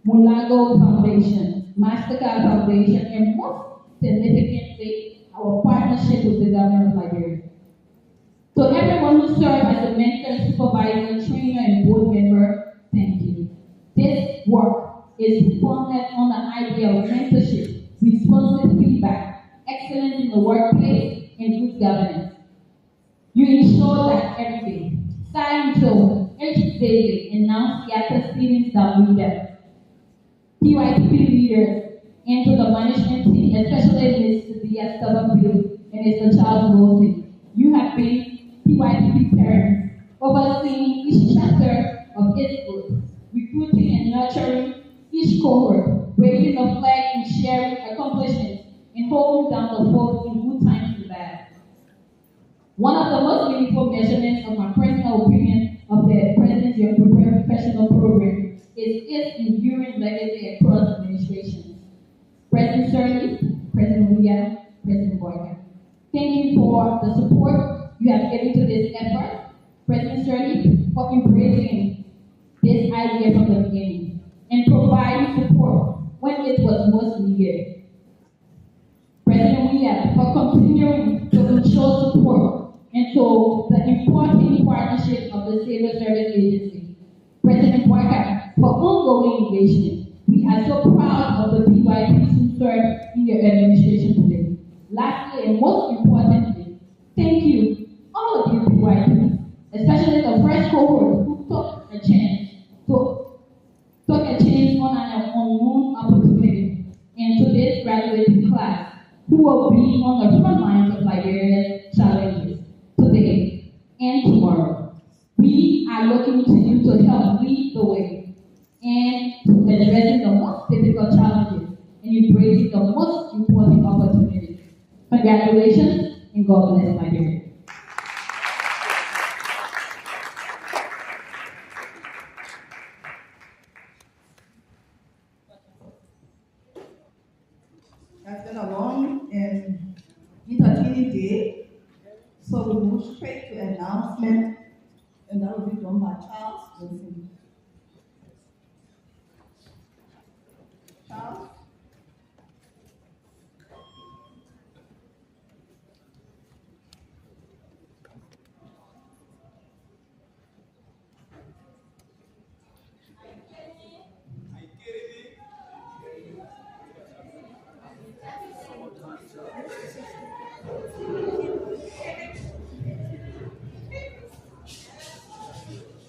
Speaker 5: Mulago Foundation, MasterCard Foundation, and most significantly, our partnership with the government of Liberia. So everyone who served as a mentor, supervisor, trainer, and board member, thank you. This work is founded on the idea of mentorship, responsive feedback, excellence in the workplace, and good governance. You ensure that every day. Sign Joe, H. David, and now Seattle Stevens leader, PYPP leaders, and to the management team, especially Ms. Diaz Stubblefield and Mr. Charles Wilson. You have been PYPP parents, overseeing each chapter of its group, recruiting and nurturing each cohort, raising the flag and sharing accomplishments, and holding down the fort in good times and bad. One of the most meaningful measurements of my personal opinion of the President's Young Professional Program is its enduring legacy across administrations. President Shirley, President William, President Boyka. Thank you for the support you have given to this effort. President Shirley, for embracing this idea from the beginning and providing support when it was most needed. President William, for continuing to ensure support and so the important partnership of the Civil Service Agency. President Boyka, for ongoing engagement. We are so proud of the PYPs who serve in your administration today. Lastly, and most importantly, thank you, all of you PYPs, especially the fresh cohort who took a chance on an unknown opportunity, and to this graduating class who will be on the front lines of Liberia's challenges today and tomorrow. We are looking to you to help lead the way and to addressing the most difficult challenges and embracing the most important opportunities. Congratulations and God bless Liberia.
Speaker 2: It's been a long and entertaining day, so we move straight to announcement, and that will be done by Charles Wilson. Charles?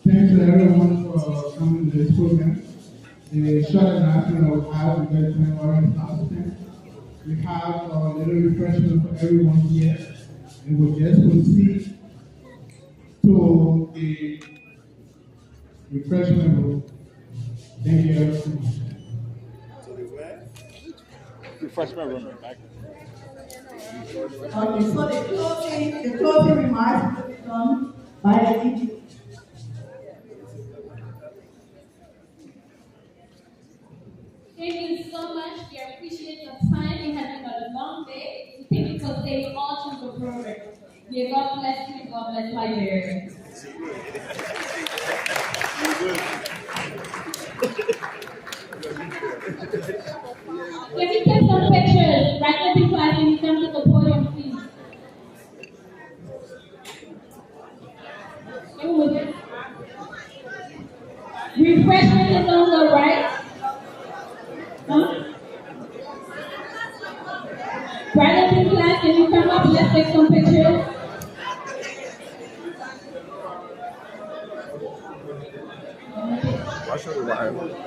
Speaker 12: Thanks to everyone for coming to this program. The short announcement of how we get to orange housing. We have a little refreshment for everyone here, and we'll just proceed to the refreshment room. Thank you very much.
Speaker 1: Refreshment room back.
Speaker 2: Okay, so the closing remarks will be done by the EG.
Speaker 5: Thank you so much. We appreciate your time. It has been a long day. Thank you for staying all through the program. May God bless you. God bless Liberia. Can we take some pictures? Right now, people are going to come to the podium, please. Refreshment is on the right. Huh? Brother in class, can you come up? Let's take some pictures.
Speaker 13: Watch the wire.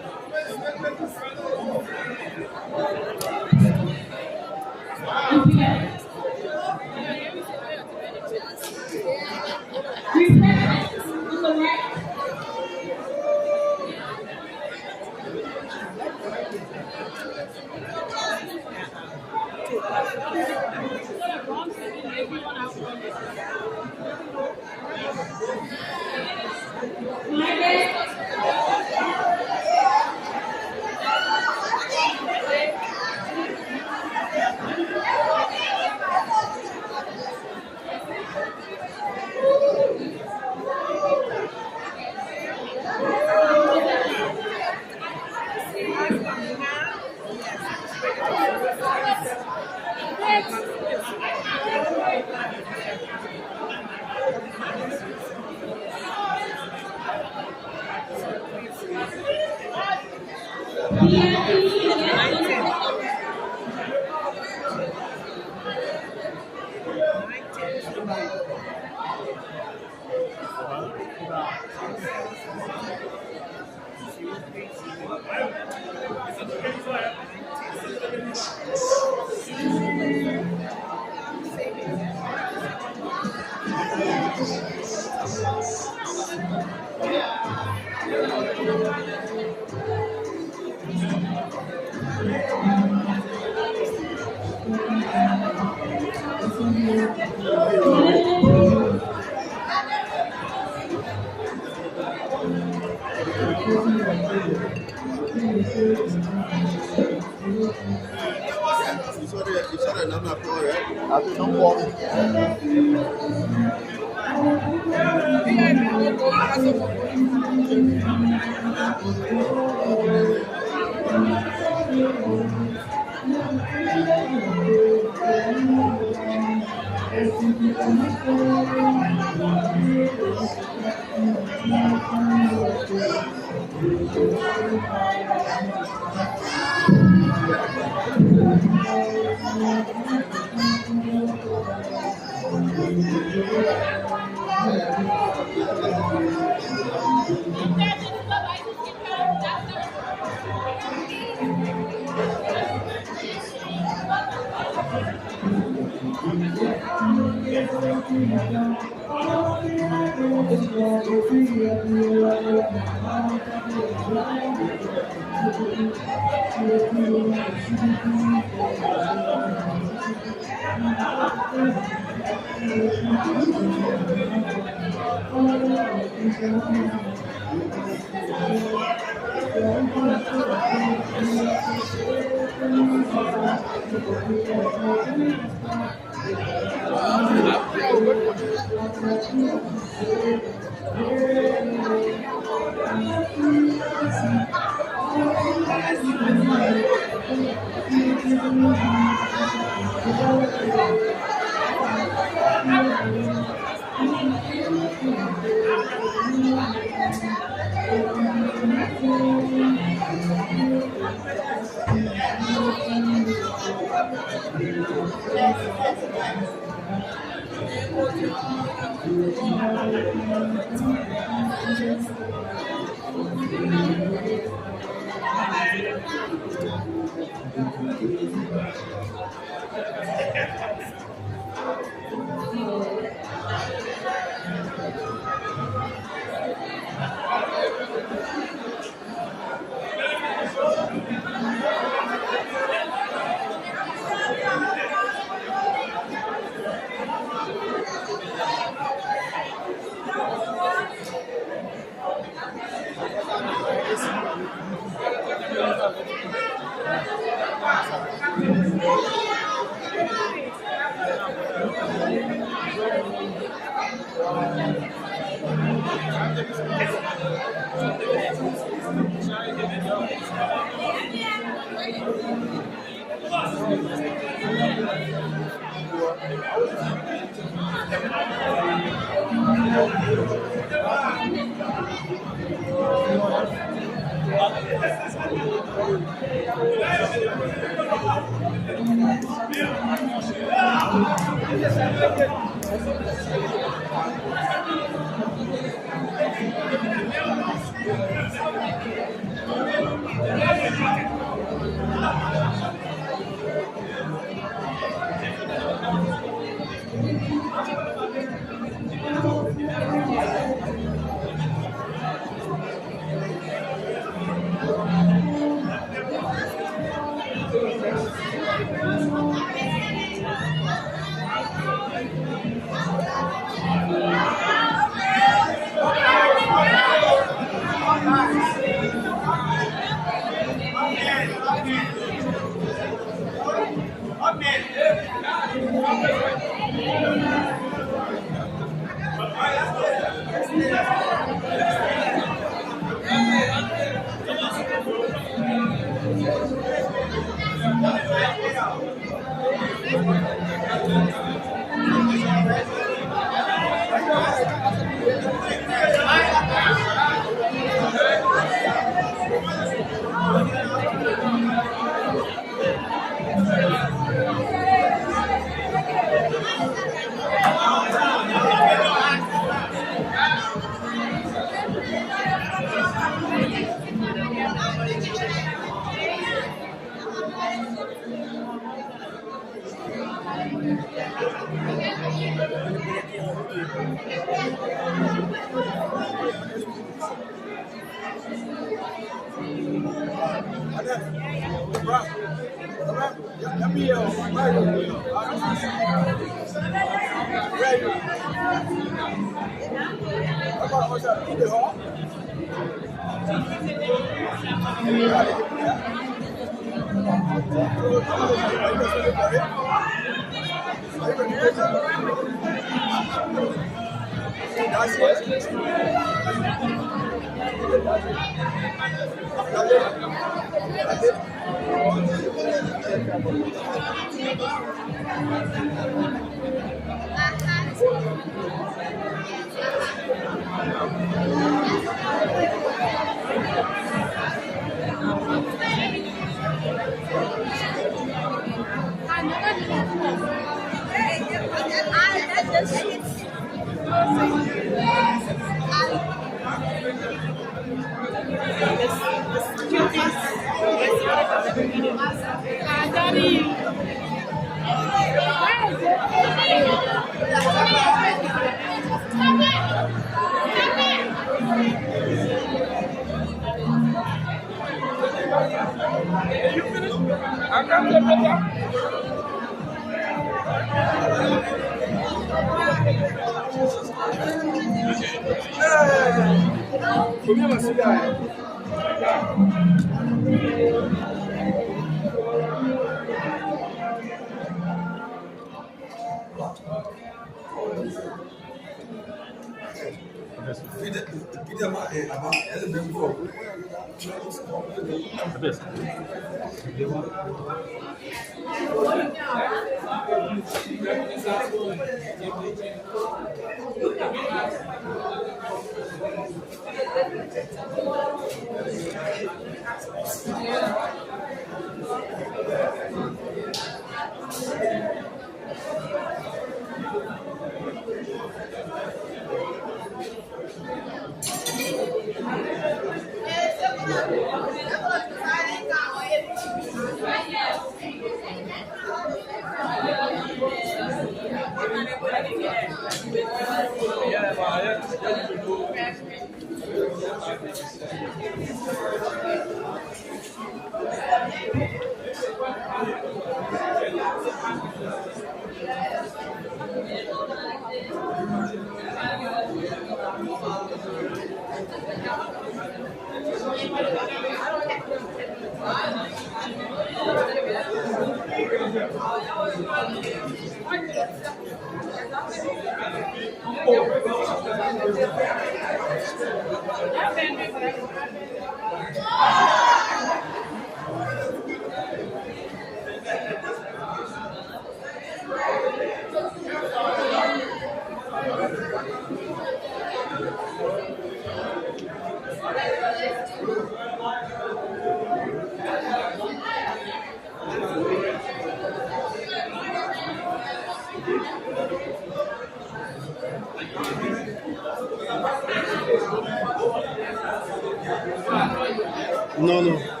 Speaker 1: No, no.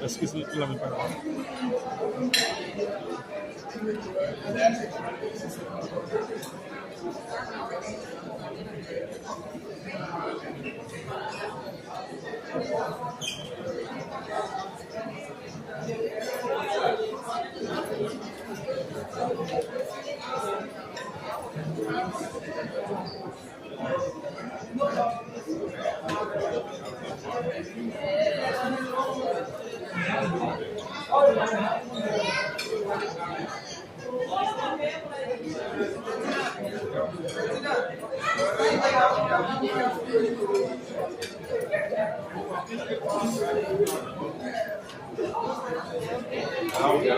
Speaker 1: Excuse me, let me back.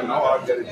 Speaker 13: Now I'll get it.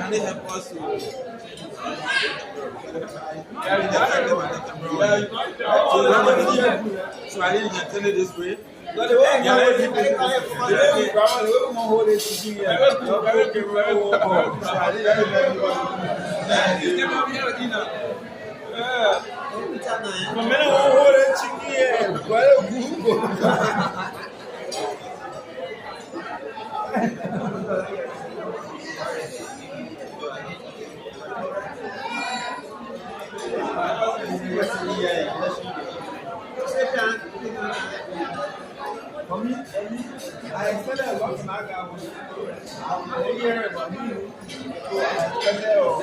Speaker 13: Can they help us to so I didn't intend it this way. For me, I expected a lot from that guy when I'm here about you. So I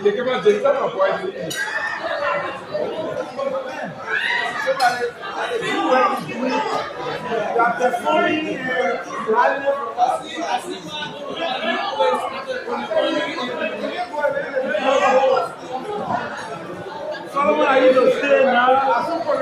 Speaker 14: They came out just talking about
Speaker 13: Solomon, are you going to stay now?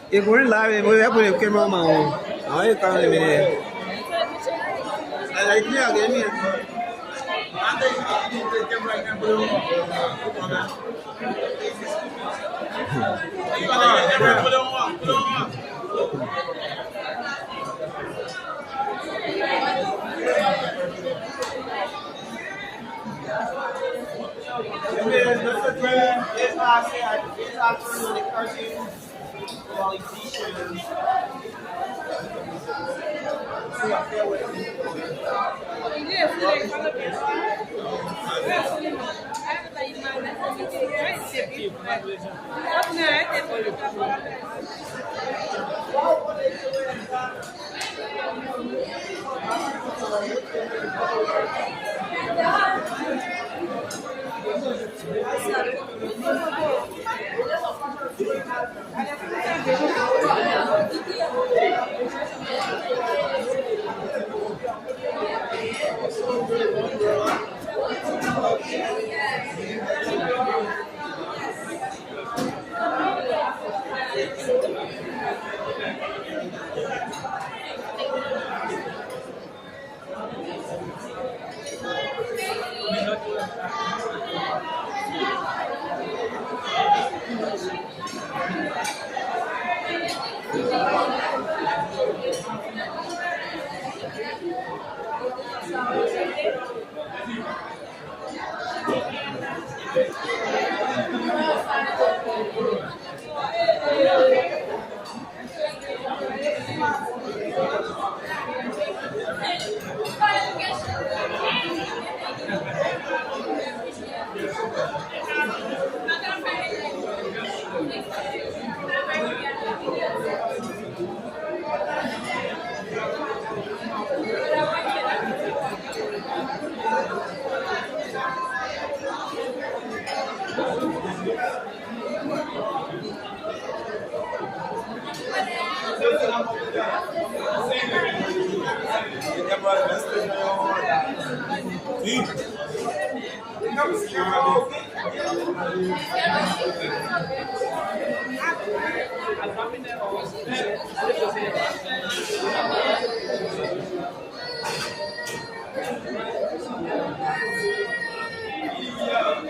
Speaker 13: If we're live, we have to camera on. I can't even hear. I like me again.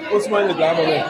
Speaker 14: What's my name?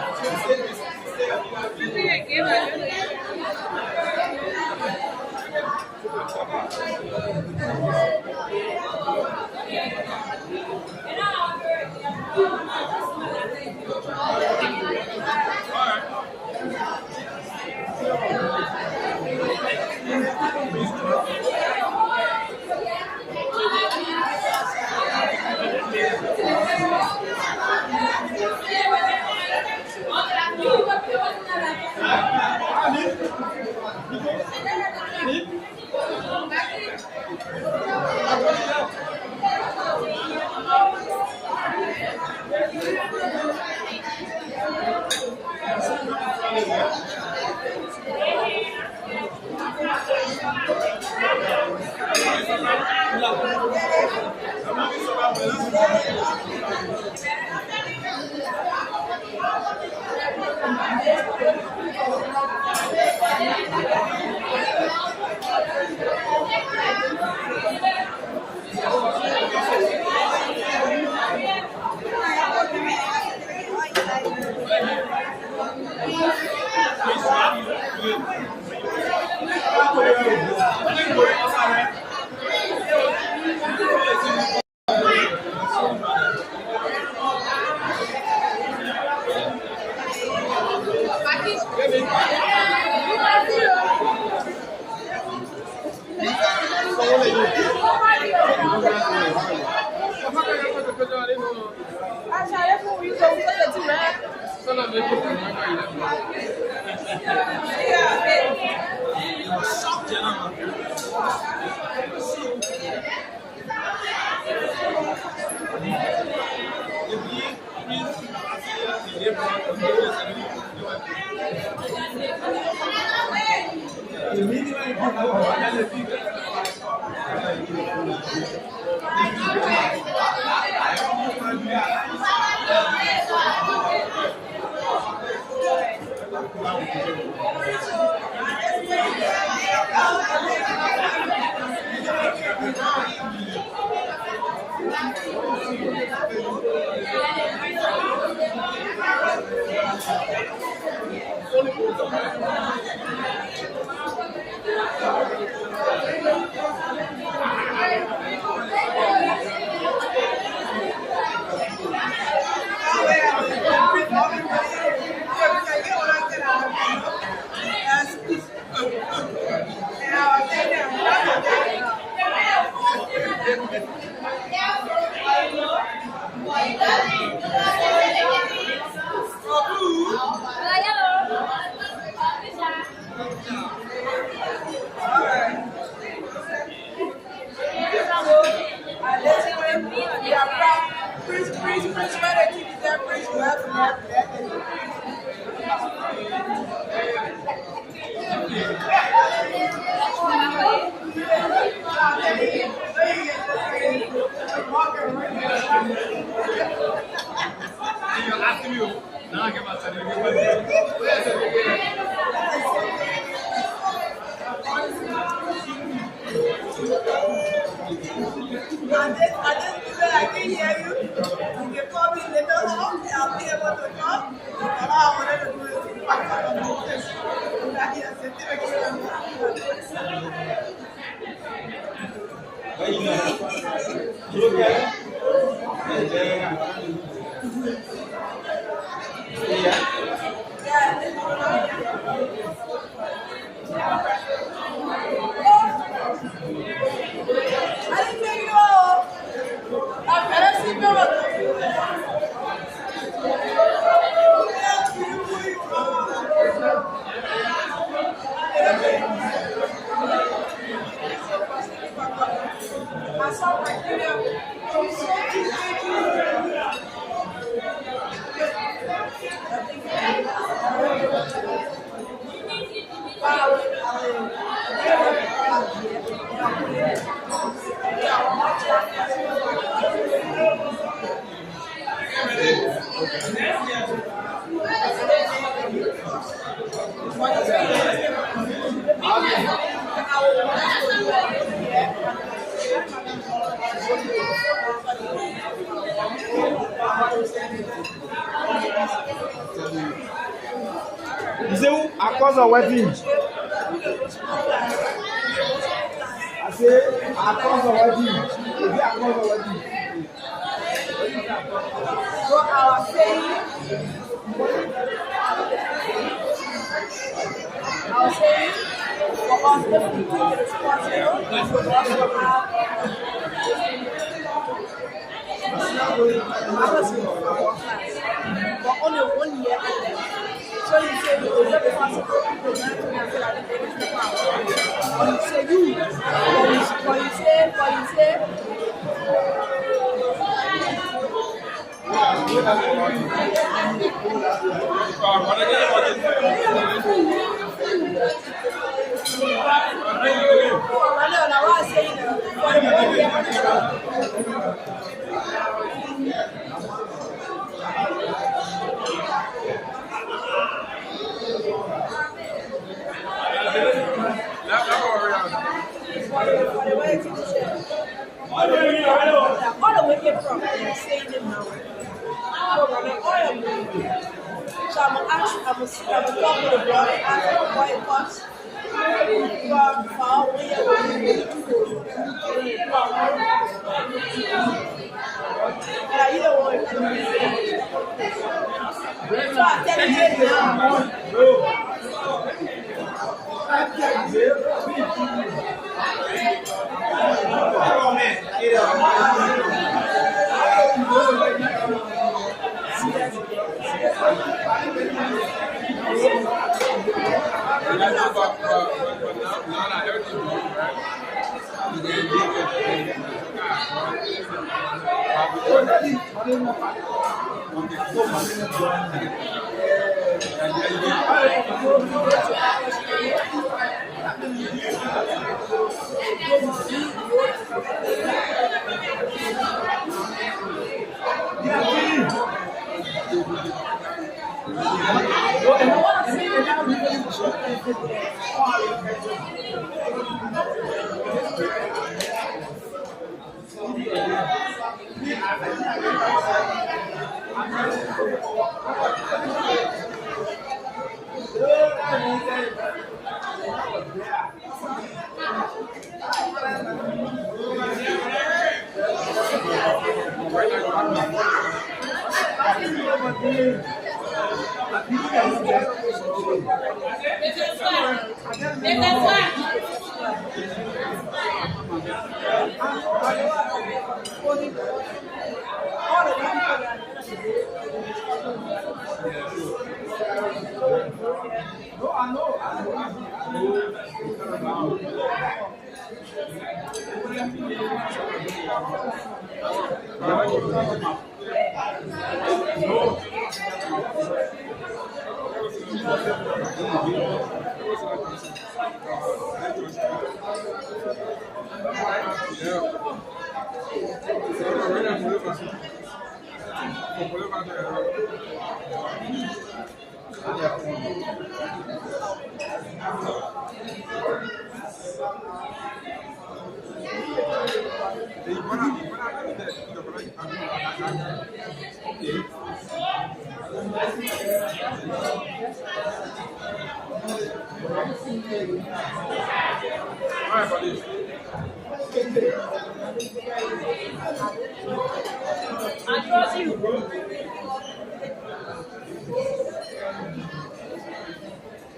Speaker 13: You say who? Across our wedding. I say across our wedding. Is it across our wedding?
Speaker 6: So I was saying for us if we take the responsibility, we also have but only 1 year. So you say you will never possible to or you say you say all the way came from saying it now. So I'm talking to the boy, asking why it costs from far away. And I either want to so I tell you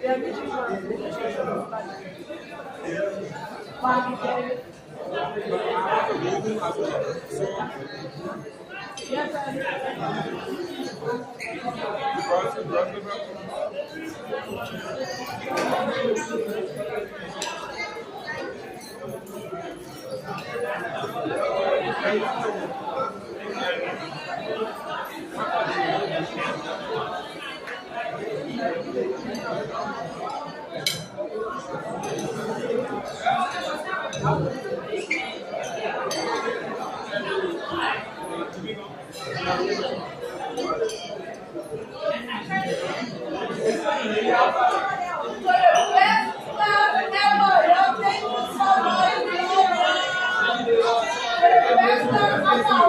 Speaker 2: Thank you.